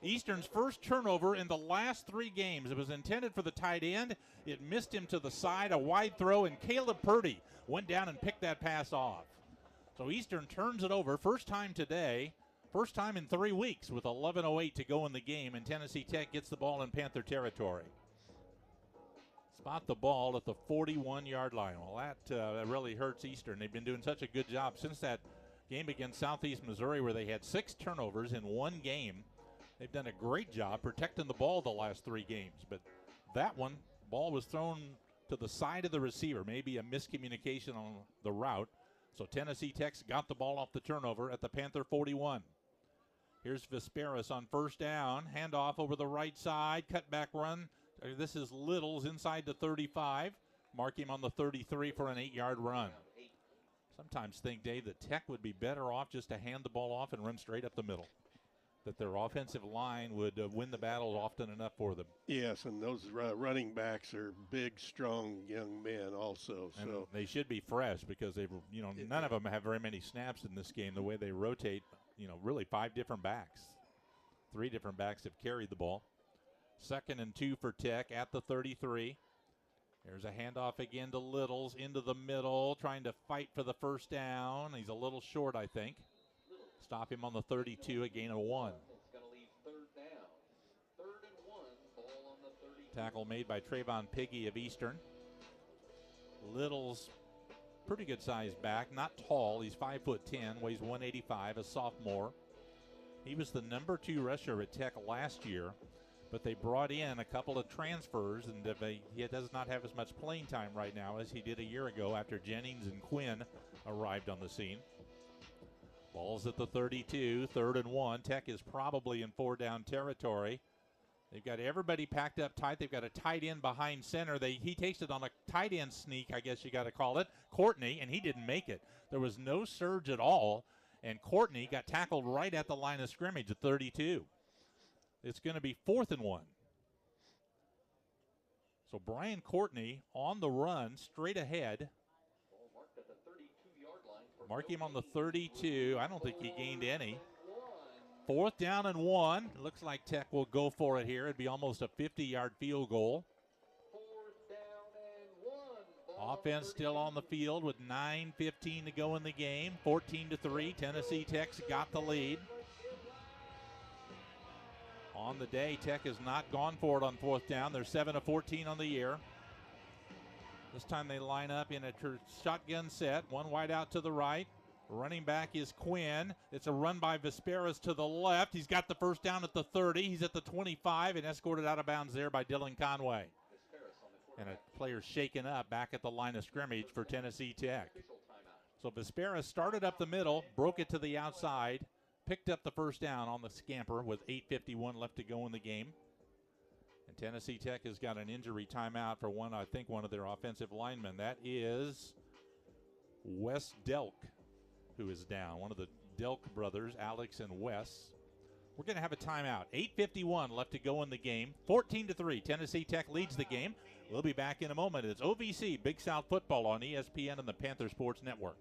Eastern's first turnover in the last 3 games. It was intended for the tight end. It missed him to the side, a wide throw, and Caleb Purdy went down and picked that pass off. So Eastern turns it over, first time today, first time in 3 weeks with 11:08 to go in the game, and Tennessee Tech gets the ball in Panther territory. Spot the ball at the 41-yard line. Well, that really hurts Eastern. They've been doing such a good job since that game against Southeast Missouri where they had 6 turnovers in 1 game. They've done a great job protecting the ball the last 3 games. But that one, ball was thrown to the side of the receiver. Maybe a miscommunication on the route. So Tennessee Tech's got the ball off the turnover at the Panther 41. Here's Vesperis on 1st down. Handoff over the right side. Cutback run. This is Littles inside the 35. Mark him on the 33 for an 8-yard run. Sometimes think, Dave, that Tech would be better off just to hand the ball off and run straight up the middle. That their offensive line would win the battles often enough for them. Yes, and those running backs are big, strong young men also. And so they should be fresh because they've, none of them have very many snaps in this game. The way they rotate, really 5 different backs. 3 different backs have carried the ball. 2nd and 2 for Tech at the 33. There's a handoff again to Littles into the middle, trying to fight for the 1st down. He's a little short, I think. Stop him on the 32, a gain of 1. Tackle made by Trayvon Piggy of Eastern. Littles, pretty good sized back, not tall. He's 5'10", weighs 185, a sophomore. He was the number 2 rusher at Tech last year, but they brought in a couple of transfers, and he does not have as much playing time right now as he did a year ago after Jennings and Quinn arrived on the scene. Ball's at the 32, 3rd and 1. Tech is probably in 4-down territory. They've got everybody packed up tight. They've got a tight end behind center. He takes it on a tight end sneak, I guess you got to call it, Courtney, and he didn't make it. There was no surge at all, And Courtney got tackled right at the line of scrimmage at 32. It's going to be 4th and 1. So Brian Courtney on the run, straight ahead. Mark him on the 32. I don't think he gained any. 4th down and 1. It looks like Tech will go for it here. It'd be almost a 50-yard field goal. Offense still on the field with 9:15 to go in the game. 14-3. Tennessee Tech's got the lead. On the day, Tech has not gone for it on 4th down. They're 7-14 on the year. This time they line up in a shotgun set. One wide out to the right. Running back is Quinn. It's a run by Vesperas to the left. He's got the first down at the 30. He's at the 25 and escorted out of bounds there by Dylan Conway. And a player shaken up back at the line of scrimmage for Tennessee Tech. So Vesperas started up the middle, broke it to the outside, picked up the first down on the scamper with 8:51 left to go in the game. And Tennessee Tech has got an injury timeout for one of their offensive linemen. That is Wes Delk, who is down. One of the Delk brothers, Alex and Wes. We're going to have a timeout. 8:51 left to go in the game. 14-3. Tennessee Tech leads the game. We'll be back in a moment. It's OVC Big South Football on ESPN and the Panther Sports Network.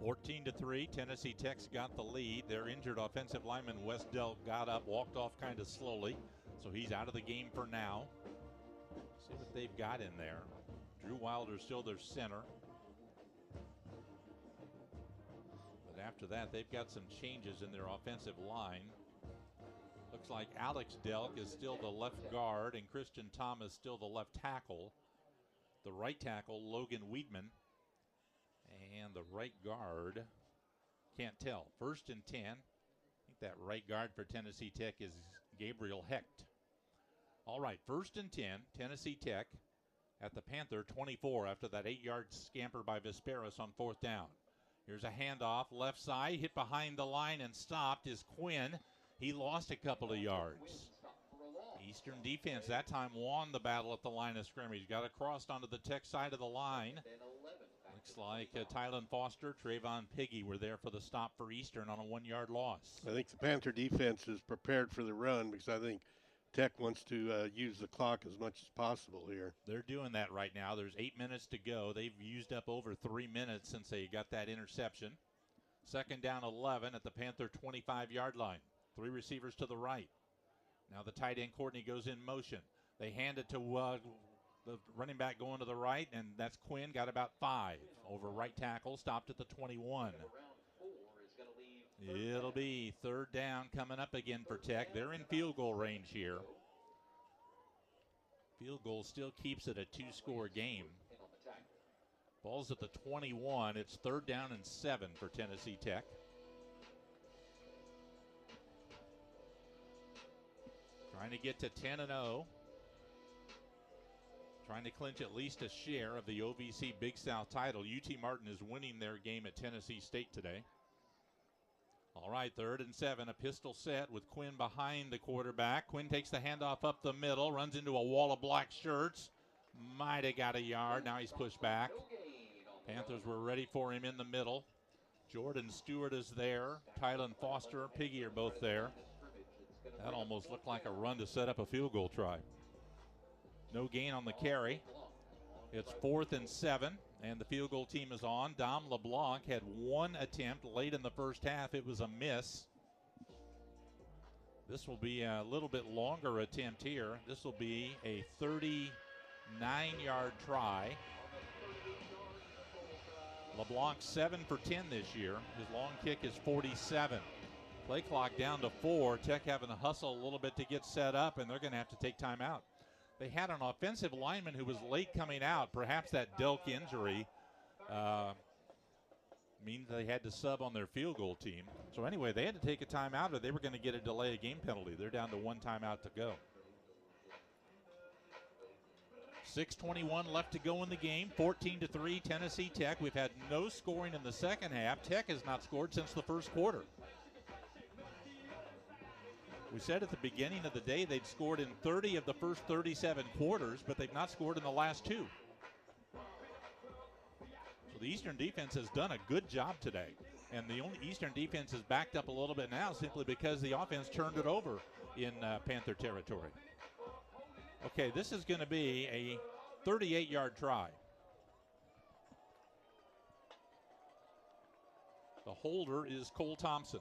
Fourteen to 3, Tennessee Tech's got the lead. Their injured offensive lineman, Wes Delk, got up, walked off kind of slowly, so he's out of the game for now. See what they've got in there. Drew Wilder still their center. But after that, they've got some changes in their offensive line. Looks like Alex Delk is still the left guard, and Christian Thomas still the left tackle. The right tackle, Logan Weedman. And the right guard, can't tell. 1st and 10. I think that right guard for Tennessee Tech is Gabriel Hecht. All right, 1st and 10. Tennessee Tech at the Panther 24 after that 8-yard scamper by Vesperas on 4th down. Here's a handoff, left side, hit behind the line and stopped is Quinn. He lost a couple of yards. Eastern defense that time won the battle at the line of scrimmage. Got across onto the Tech side of the line. Looks like Tylen Foster, Trayvon Piggy were there for the stop for Eastern on a 1-yard loss. I think the Panther defense is prepared for the run because I think Tech wants to use the clock as much as possible here. They're doing that right now. There's 8 minutes to go. They've used up over 3 minutes since they got that interception. 2nd down 11 at the Panther 25-yard line. 3 receivers to the right. Now the tight end Courtney goes in motion. They hand it to The running back going to the right, and that's Quinn, got about 5. Over right tackle, stopped at the 21. It'll be third down coming up again for Tech. They're in field goal range here. Field goal still keeps it a 2-score game. Ball's at the 21. It's third down and 7 for Tennessee Tech. Trying to get to 10-0. Trying to clinch at least a share of the OVC Big South title. UT Martin is winning their game at Tennessee State today. All right, third and 7, a pistol set with Quinn behind the quarterback. Quinn takes the handoff up the middle, runs into a wall of black shirts. Might have got a yard. Now he's pushed back. Panthers were ready for him in the middle. Jordan Stewart is there. Tylen Foster, Piggy are both there. That almost looked like a run to set up a field goal try. No gain on the carry. It's 4th and 7, and the field goal team is on. Dom LeBlanc had one attempt late in the first half. It was a miss. This will be a little bit longer attempt here. This will be a 39-yard try. LeBlanc 7 for 10 this year. His long kick is 47. Play clock down to 4. Tech having to hustle a little bit to get set up, and they're going to have to take time out. They had an offensive lineman who was late coming out. Perhaps that Delk injury means they had to sub on their field goal team. So anyway, they had to take a timeout or they were going to get a delay of game penalty. They're down to 1 timeout to go. 6:21 left to go in the game. 14-3 Tennessee Tech. We've had no scoring in the second half. Tech has not scored since the first quarter. We said at the beginning of the day they'd scored in 30 of the first 37 quarters, but they've not scored in the last 2. So the Eastern defense has done a good job today. And the only Eastern defense is backed up a little bit now simply because the offense turned it over in Panther territory. Okay, this is going to be a 38-yard try. The holder is Cole Thompson.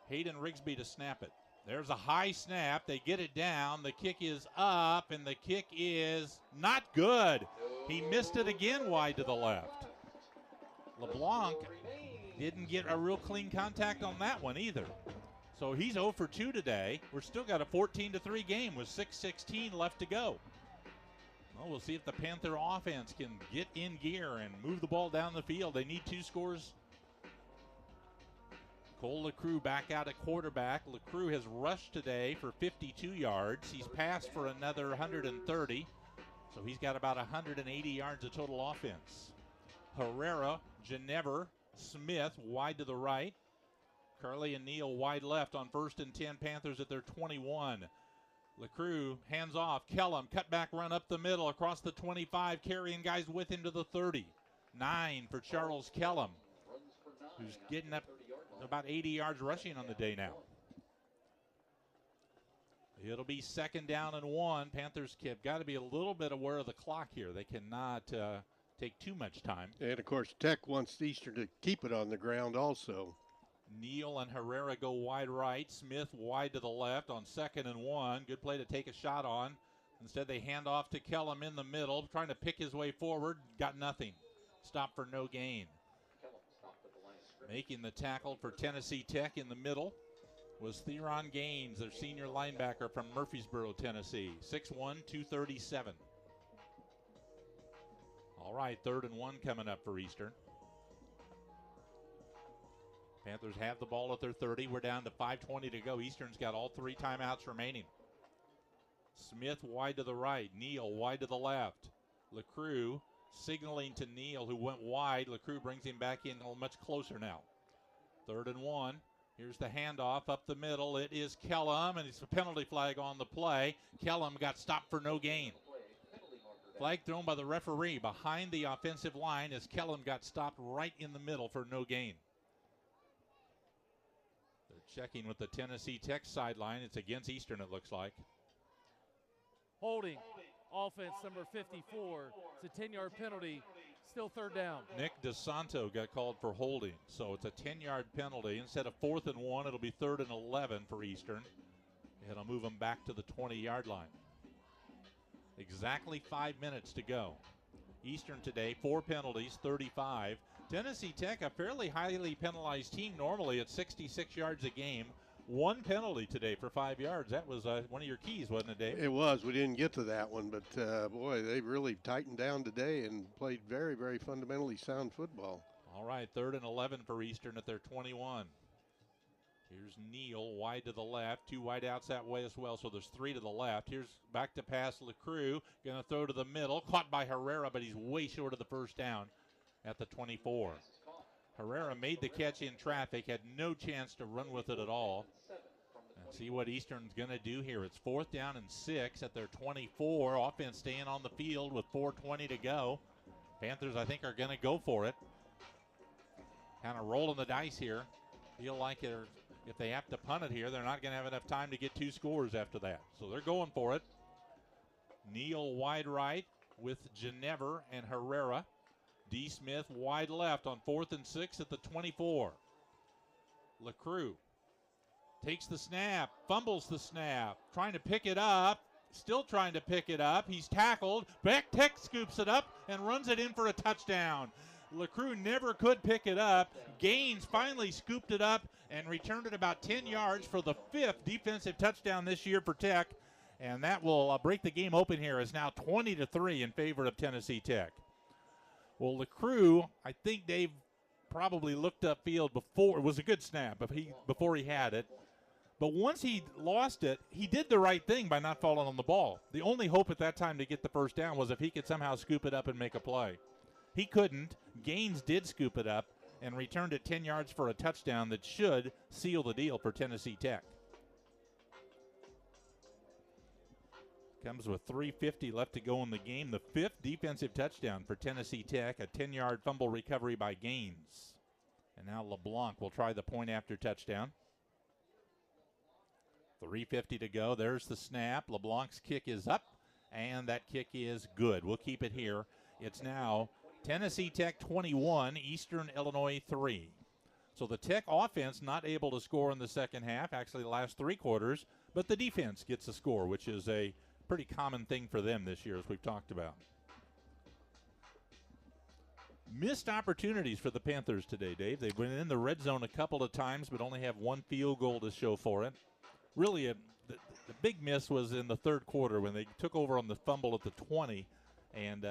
Hayden Rigsby to snap it. There's a high snap. They get it down. The kick is up, and the kick is not good. He missed it again wide to the left. LeBlanc didn't get a real clean contact on that one either. So he's 0 for 2 today. We're still got a 14-3 game with 6:16 left to go. Well, we'll see if the Panther offense can get in gear and move the ball down the field. They need 2 scores. Cole LeCroux back out at quarterback. LeCroux has rushed today for 52 yards. He's passed for another 130. So he's got about 180 yards of total offense. Herrera, Ginever, Smith wide to the right. Carly and Neal wide left on 1st and 10. Panthers at their 21. LeCroux hands off. Kellum, cutback run up the middle across the 25, carrying guys with him to the 30. 9 for Charles Kellum, who's getting up about 80 yards rushing on the day now. It'll be 2nd down and 1. Panthers have got to be a little bit aware of the clock here. They cannot take too much time. And, of course, Tech wants Eastern to keep it on the ground also. Neal and Herrera go wide right. Smith wide to the left on 2nd and 1. Good play to take a shot on. Instead, they hand off to Kellum in the middle, trying to pick his way forward. Got nothing. Stop for no gain. Making the tackle for Tennessee Tech in the middle was Theron Gaines, their senior linebacker from Murfreesboro, Tennessee. 6'1", 237. All right, 3rd and 1 coming up for Eastern. Panthers have the ball at their 30. We're down to 5:20 to go. Eastern's got all 3 timeouts remaining. Smith wide to the right. Neal wide to the left. LeCroux signaling to Neal, who went wide. LeCroux brings him back in much closer now. 3rd and 1. Here's the handoff up the middle. It is Kellum, and it's a penalty flag on the play. Kellum got stopped for no gain. Flag thrown by the referee behind the offensive line as Kellum got stopped right in the middle for no gain. They're checking with the Tennessee Tech sideline. It's against Eastern, it looks like. Holding. Offense number 54. It's a 10-yard penalty. Still 3rd down. Nick DeSanto got called for holding. So it's a 10-yard penalty. Instead of 4th and 1, it'll be 3rd and 11 for Eastern. It'll move them back to the 20-yard line. Exactly 5 minutes to go. Eastern today, 4 penalties, 35. Tennessee Tech, a fairly highly penalized team normally at 66 yards a game. 1 penalty today for 5 yards. That was one of your keys, wasn't it, Dave? It was. We didn't get to that one, but boy, they really tightened down today and played very, very fundamentally sound football. All right, 3rd and 11 for Eastern at their 21. Here's Neal wide to the left, 2 wide outs that way as well, so there's 3 to the left. Here's back to pass LeCrue, going to throw to the middle, caught by Herrera, but he's way short of the first down at the 24. Herrera made the catch in traffic, had no chance to run with it at all. And see what Eastern's going to do here. It's 4th down and 6 at their 24. Offense staying on the field with 4:20 to go. Panthers, I think, are going to go for it. Kind of rolling the dice here. Feel like if they have to punt it here, they're not going to have enough time to get 2 scores after that. So they're going for it. Neal wide right with Ginever and Herrera. D. Smith wide left on 4th and 6 at the 24. LeCrue takes the snap, fumbles the snap, trying to pick it up, still trying to pick it up. He's tackled. Tech scoops it up and runs it in for a touchdown. LeCrue never could pick it up. Gaines finally scooped it up and returned it about 10 yards for the 5th defensive touchdown this year for Tech. And that will break the game open here. It's now 20-3 in favor of Tennessee Tech. Well, LeCrue, I think Dave probably looked upfield before. It was a good snap before he had it. But once he lost it, he did the right thing by not falling on the ball. The only hope at that time to get the first down was if he could somehow scoop it up and make a play. He couldn't. Gaines did scoop it up and returned it 10 yards for a touchdown that should seal the deal for Tennessee Tech. Comes with 3:50 left to go in the game. The 5th defensive touchdown for Tennessee Tech, a 10-yard fumble recovery by Gaines. And now LeBlanc will try the point after touchdown. 3:50 to go. There's the snap. LeBlanc's kick is up, and that kick is good. We'll keep it here. It's now Tennessee Tech 21, Eastern Illinois 3. So the Tech offense not able to score in the second half, actually the last 3 quarters, but the defense gets a score, which is a pretty common thing for them this year, as we've talked about. Missed opportunities for the Panthers today, Dave. They've been in the red zone a couple of times, but only have 1 field goal to show for it. Really, the big miss was in the 3rd quarter when they took over on the fumble at the 20 and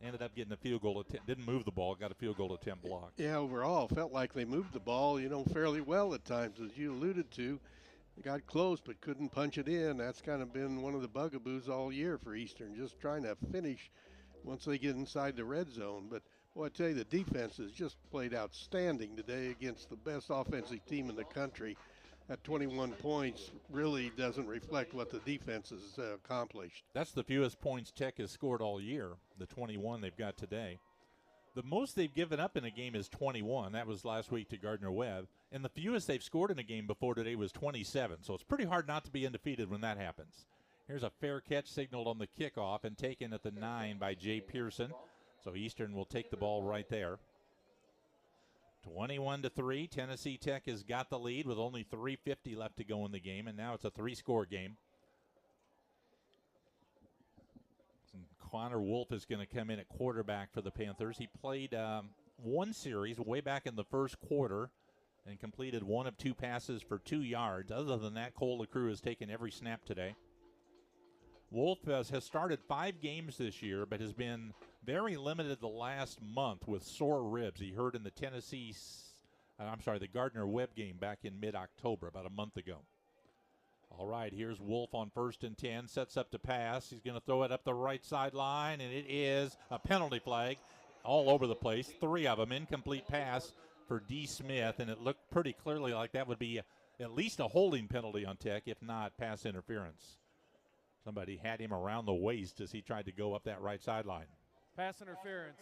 ended up getting a field goal attempt. Didn't move the ball, got a field goal attempt blocked. Yeah, overall, felt like they moved the ball, fairly well at times, as you alluded to. They got close but couldn't punch it in. That's kind of been one of the bugaboos all year for Eastern, just trying to finish once they get inside the red zone. But, boy, I tell you, the defense has just played outstanding today against the best offensive team in the country. At 21 points really doesn't reflect what the defense has accomplished. That's the fewest points Tech has scored all year, the 21 they've got today. The most they've given up in a game is 21. That was last week to Gardner-Webb. And the fewest they've scored in a game before today was 27. So it's pretty hard not to be undefeated when that happens. Here's a fair catch signaled on the kickoff and taken at the 9 by Jay Pearson. So Eastern will take the ball right there. 21-3. Tennessee Tech has got the lead with only 3:50 left to go in the game, and now it's a 3-score game. And Connor Wolf is going to come in at quarterback for the Panthers. He played 1 series way back in the 1st quarter and completed 1 of 2 passes for 2 yards. Other than that, Cole LeCrue has taken every snap today. Wolf has started 5 games this year, but has been very limited the last month with sore ribs. He hurt in the the Gardner-Webb game back in mid-October, about a month ago. All right, here's Wolf on 1st and 10, sets up to pass. He's going to throw it up the right sideline, and it is a penalty flag all over the place. 3 of them, incomplete pass for D. Smith, and it looked pretty clearly like that would be at least a holding penalty on Tech, if not pass interference. Somebody had him around the waist as he tried to go up that right sideline. Pass interference,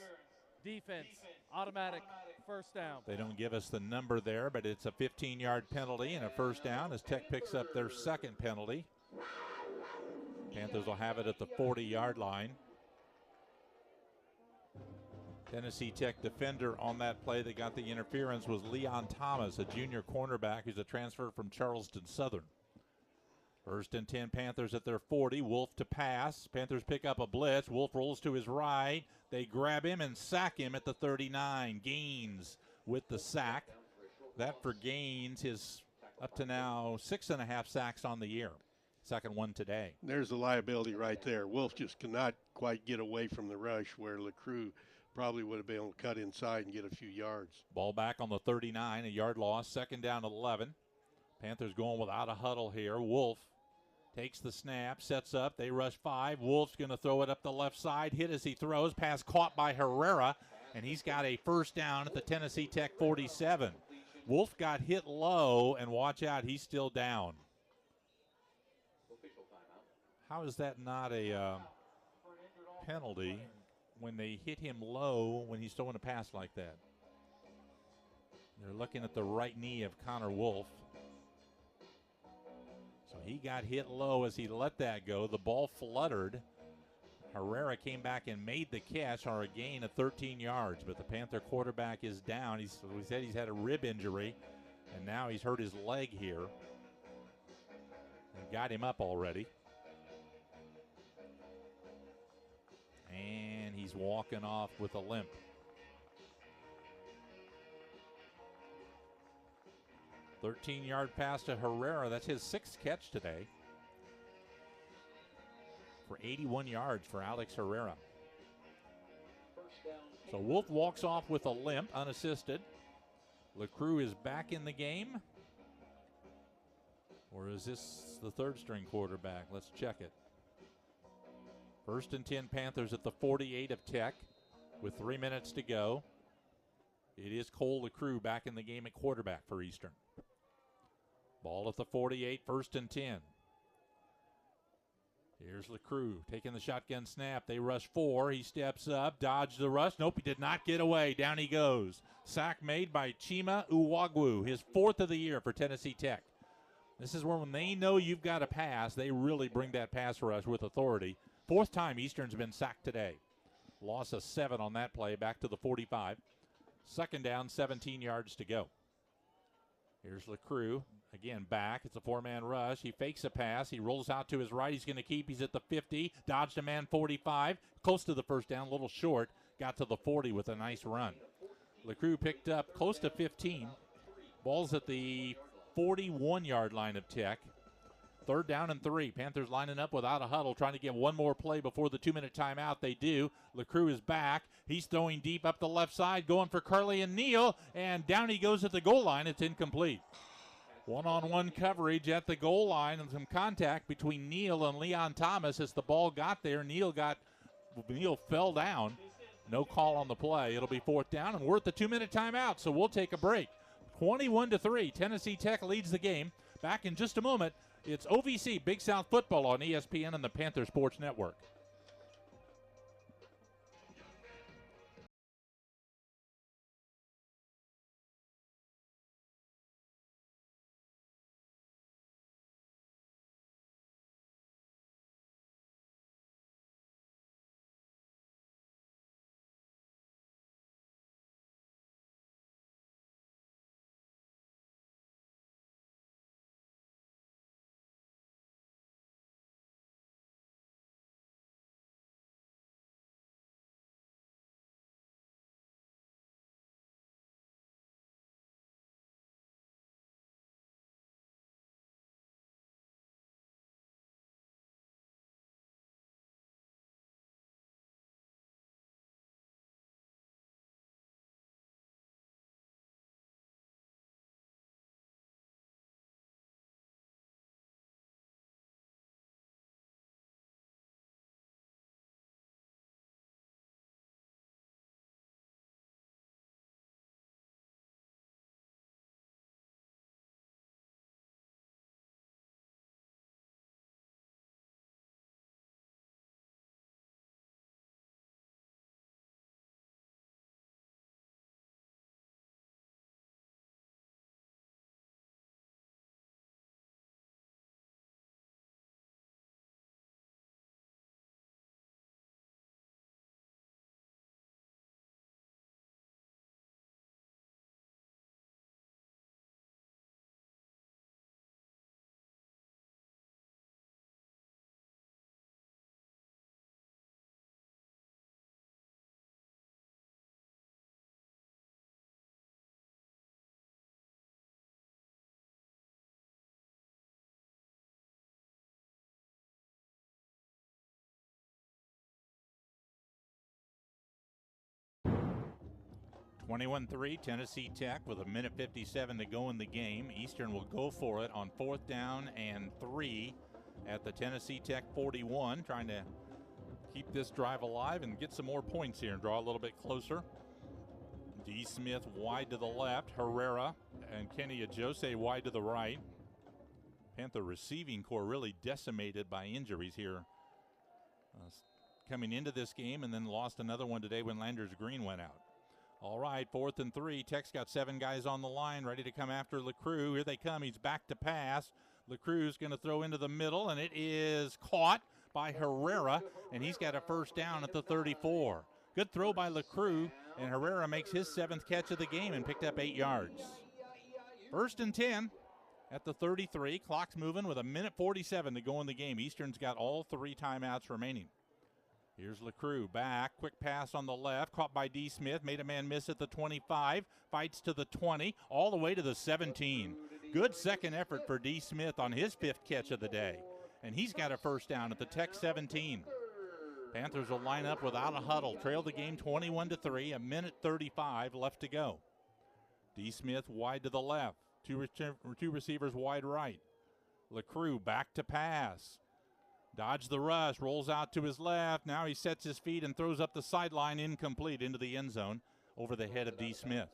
defense, automatic, first down. They don't give us the number there, but it's a 15-yard penalty and a first down as Tech picks up their 2nd penalty. Panthers will have it at the 40-yard line. Tennessee Tech defender on that play that got the interference was Leon Thomas, a junior cornerback who's a transfer from Charleston Southern. First and 10, Panthers at their 40. Wolf to pass. Panthers pick up a blitz. Wolf rolls to his right. They grab him and sack him at the 39. Gaines with the sack. That for Gaines, his up to now 6.5 sacks on the year. Second one today. There's the liability right there. Wolf just cannot quite get away from the rush, where LeCroux probably would have been able to cut inside and get a few yards. Ball back on the 39, a yard loss. Second down 11. Panthers going without a huddle here. Wolf takes the snap, sets up. They rush 5. Wolf's going to throw it up the left side. Hit as he throws. Pass caught by Herrera, and he's got a first down at the Tennessee Tech 47. Wolf got hit low, and watch out, he's still down. How is that not a penalty when they hit him low when he's throwing a pass like that? They're looking at the right knee of Connor Wolf. So he got hit low as he let that go. The ball fluttered. Herrera came back and made the catch for a gain of 13 yards, but the Panther quarterback is down. We said he's had a rib injury, and now he's hurt his leg here. They got him up already. And he's walking off with a limp. A 13-yard pass to Herrera. That's his 6th catch today. For 81 yards for Alex Herrera. So Wolf walks off with a limp, unassisted. LeCroux is back in the game. Or is this the third-string quarterback? Let's check it. First and 10, Panthers at the 48 of Tech with 3 minutes to go. It is Cole LeCroux back in the game at quarterback for Eastern. Ball at the 48, first and 10. Here's LeCroux taking the shotgun snap. They rush 4. He steps up, dodged the rush. Nope, he did not get away. Down he goes. Sack made by Chima Uwagwu, his 4th of the year for Tennessee Tech. This is when they know you've got a pass, they really bring that pass rush with authority. 4th time Eastern's been sacked today. Loss of 7 on that play, back to the 45. Second down, 17 yards to go. Here's LeCroux, again back. It's a 4-man rush. He fakes a pass. He rolls out to his right. He's going to keep. He's at the 50. Dodged a man 45. Close to the first down, a little short. Got to the 40 with a nice run. LeCroux picked up close to 15. Ball's at the 41-yard line of Tech. Third down and 3. Panthers lining up without a huddle, trying to get one more play before the 2-minute timeout. They do. LeCroux is back. He's throwing deep up the left side, going for Curley and Neal, and down he goes at the goal line. It's incomplete. One-on-one coverage at the goal line and some contact between Neal and Leon Thomas. As the ball got there, Neal fell down. No call on the play. It'll be 4th down, and we're at the 2-minute timeout, so we'll take a break. 21-3. Tennessee Tech leads the game. Back in just a moment. It's OVC Big South Football on ESPN and the Panther Sports Network. 21-3, Tennessee Tech with a minute 57 to go in the game. Eastern will go for it on 4th down and 3 at the Tennessee Tech 41, trying to keep this drive alive and get some more points here and draw a little bit closer. D. Smith wide to the left, Herrera and Kenny Ajose wide to the right. Panther receiving corps really decimated by injuries here coming into this game, and then lost another one today when Landers Green went out. All right, 4th and 3. Tech's got 7 guys on the line ready to come after LeCrue. Here they come. He's back to pass. LeCrue's going to throw into the middle, and it is caught by Herrera, and he's got a first down at the 34. Good throw by LeCrue, and Herrera makes his 7th catch of the game and picked up 8 yards. 1st and 10 at the 33. Clock's moving with a minute 47 to go in the game. Eastern's got all 3 timeouts remaining. Here's LeCrue back, quick pass on the left, caught by D. Smith, made a man miss at the 25, fights to the 20, all the way to the 17. Good second effort for D. Smith on his 5th catch of the day, and he's got a first down at the Tech 17. Panthers will line up without a huddle, trail the game 21-3, a minute 35 left to go. D. Smith wide to the left, two receivers wide right. LeCrue back to pass. Dodge the rush, rolls out to his left. Now he sets his feet and throws up the sideline, incomplete into the end zone over the head of D. Smith.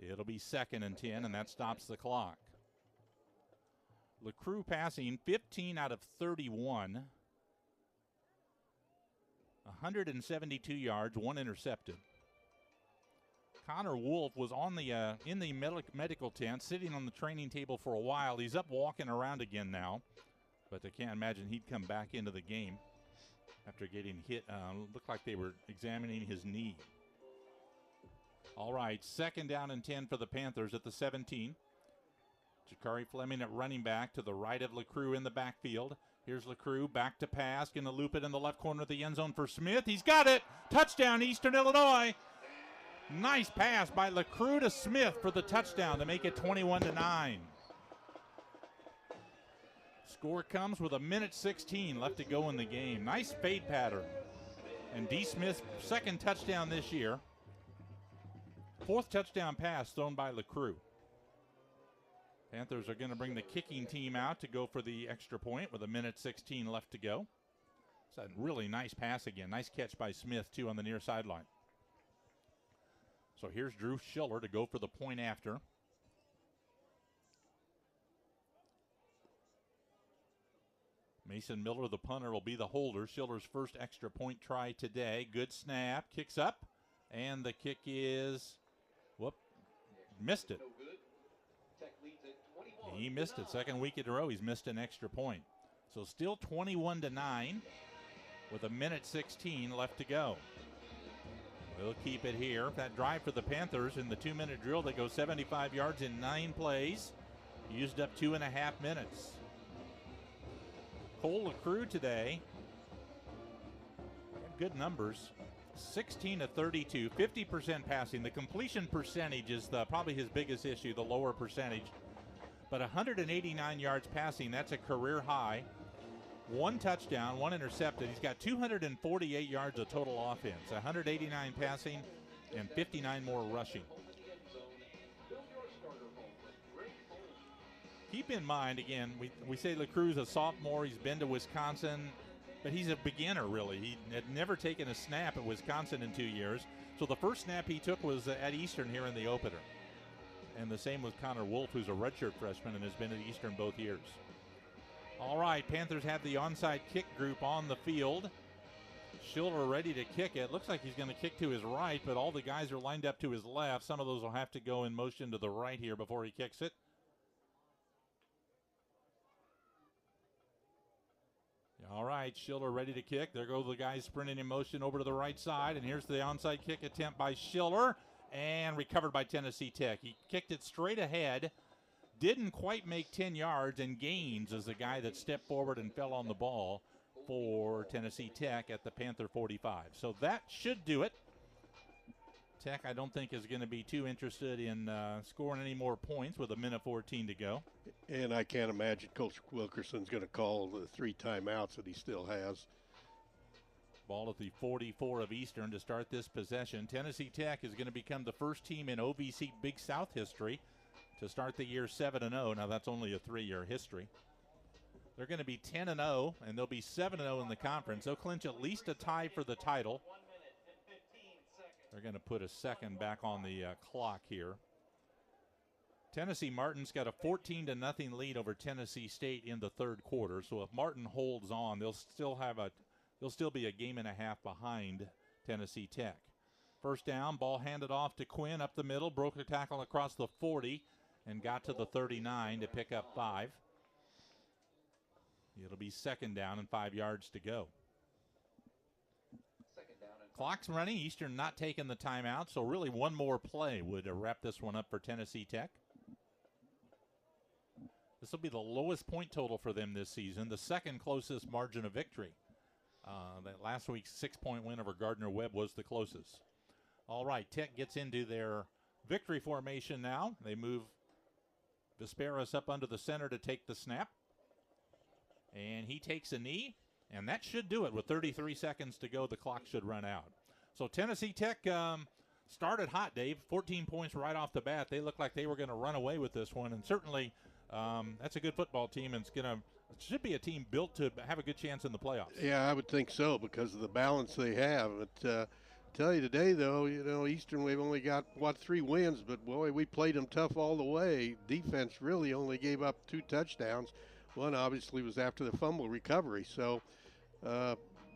It'll be 2nd and 10, and that stops the clock. LeCrue passing 15 out of 31. 172 yards, 1 intercepted. Connor Wolf was on the in the medical tent, sitting on the training table for a while. He's up walking around again now. But I can't imagine he'd come back into the game after getting hit. Looked like they were examining his knee. All right, 2nd down and 10 for the Panthers at the 17. Jakari Fleming at running back to the right of LeCrue in the backfield. Here's LeCrue back to pass, going to loop it in the left corner of the end zone for Smith. He's got it. Touchdown, Eastern Illinois. Nice pass by LeCrue to Smith for the touchdown to make it 21-9. Score comes with a minute 16 left to go in the game. Nice fade pattern. And D. Smith's 2nd touchdown this year. 4th touchdown pass thrown by LeCrue. Panthers are going to bring the kicking team out to go for the extra point with a minute 16 left to go. It's a really nice pass again. Nice catch by Smith, too, on the near sideline. So here's Drew Schiller to go for the point after. Mason Miller, the punter, will be the holder. Schiller's first extra point try today. Good snap, kicks up, and the kick is, missed it. He missed it. 2nd week in a row, he's missed an extra point. So still 21-9 with a minute 16 left to go. We'll keep it here. That drive for the Panthers in the 2-minute drill, they go 75 yards in 9 plays. Used up 2.5 minutes. Cole LeCrue today, good numbers, 16 of 32, 50% passing. The completion percentage is probably his biggest issue, the lower percentage. But 189 yards passing, that's a career high. 1 touchdown, 1 intercepted. He's got 248 yards of total offense, 189 passing, and 59 more rushing. Keep in mind, again, we say LeCrue's a sophomore. He's been to Wisconsin, but he's a beginner, really. He had never taken a snap at Wisconsin in 2 years. So the first snap he took was at Eastern here in the opener. And the same with Connor Wolf, who's a redshirt freshman and has been at Eastern both years. All right, Panthers have the onside kick group on the field. Schiller ready to kick it. Looks like he's going to kick to his right, but all the guys are lined up to his left. Some of those will have to go in motion to the right here before he kicks it. All right, Schiller ready to kick. There go the guys sprinting in motion over to the right side, and here's the onside kick attempt by Schiller, and recovered by Tennessee Tech. He kicked it straight ahead, didn't quite make 10 yards, and Gaines is the guy that stepped forward and fell on the ball for Tennessee Tech at the Panther 45. So that should do it. Tech, I don't think, is going to be too interested in scoring any more points with a minute 14 to go. And I can't imagine Coach Wilkerson's going to call the 3 timeouts that he still has. Ball at the 44 of Eastern to start this possession. Tennessee Tech is going to become the first team in OVC Big South history to start the year 7-0. Now, that's only a 3-year history. They're going to be 10-0, and they'll be 7-0 in the conference. They'll clinch at least a tie for the title. They're going to put a second back on the clock here. Tennessee Martin's got a 14-0 lead over Tennessee State in the third quarter. So if Martin holds on, they'll still be a game and a half behind Tennessee Tech. First down, ball handed off to Quinn up the middle, broke a tackle across the 40 and got to the 39 to pick up 5. It'll be second down and 5 yards to go. Clock's running. Eastern not taking the timeout, so really one more play would wrap this one up for Tennessee Tech. This will be the lowest point total for them this season, the second closest margin of victory. That last week's 6-point win over Gardner-Webb was the closest. All right, Tech gets into their victory formation now. They move Vesperis up under the center to take the snap. And he takes a knee, and that should do it. With 33 seconds to go, the clock should run out. So Tennessee Tech started hot, Dave. 14 points right off the bat. They looked like they were going to run away with this one, and certainly that's a good football team, and it should be a team built to have a good chance in the playoffs. Yeah, I would think so because of the balance they have. But tell you today, though, Eastern, we've only got, 3 wins, but, boy, we played them tough all the way. Defense really only gave up 2 touchdowns. One obviously was after the fumble recovery. So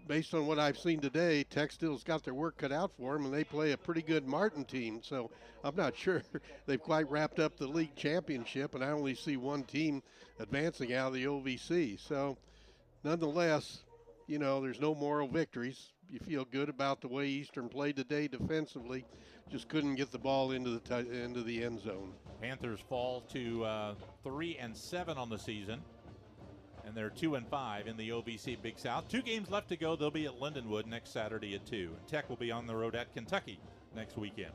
based on what I've seen today, Tech still's got their work cut out for them, and they play a pretty good Martin team. So I'm not sure they've quite wrapped up the league championship, and I only see one team advancing out of the OVC. So nonetheless, there's no moral victories. You feel good about the way Eastern played today defensively. Just couldn't get the ball into the end zone. Panthers fall to 3-7 on the season. And they're 2-5 in the OVC Big South. 2 games left to go. They'll be at Lindenwood next Saturday at 2. And Tech will be on the road at Kentucky next weekend.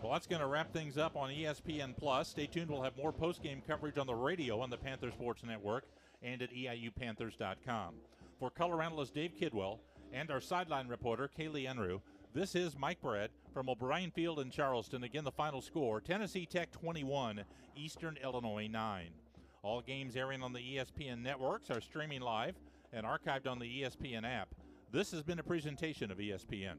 Well, that's going to wrap things up on ESPN+. Stay tuned. We'll have more post-game coverage on the radio on the Panther Sports Network and at EIUPanthers.com. For color analyst Dave Kidwell and our sideline reporter Kaylee Enru, this is Mike Brett from O'Brien Field in Charleston. Again, the final score, Tennessee Tech 21, Eastern Illinois 9. All games airing on the ESPN networks are streaming live and archived on the ESPN app. This has been a presentation of ESPN.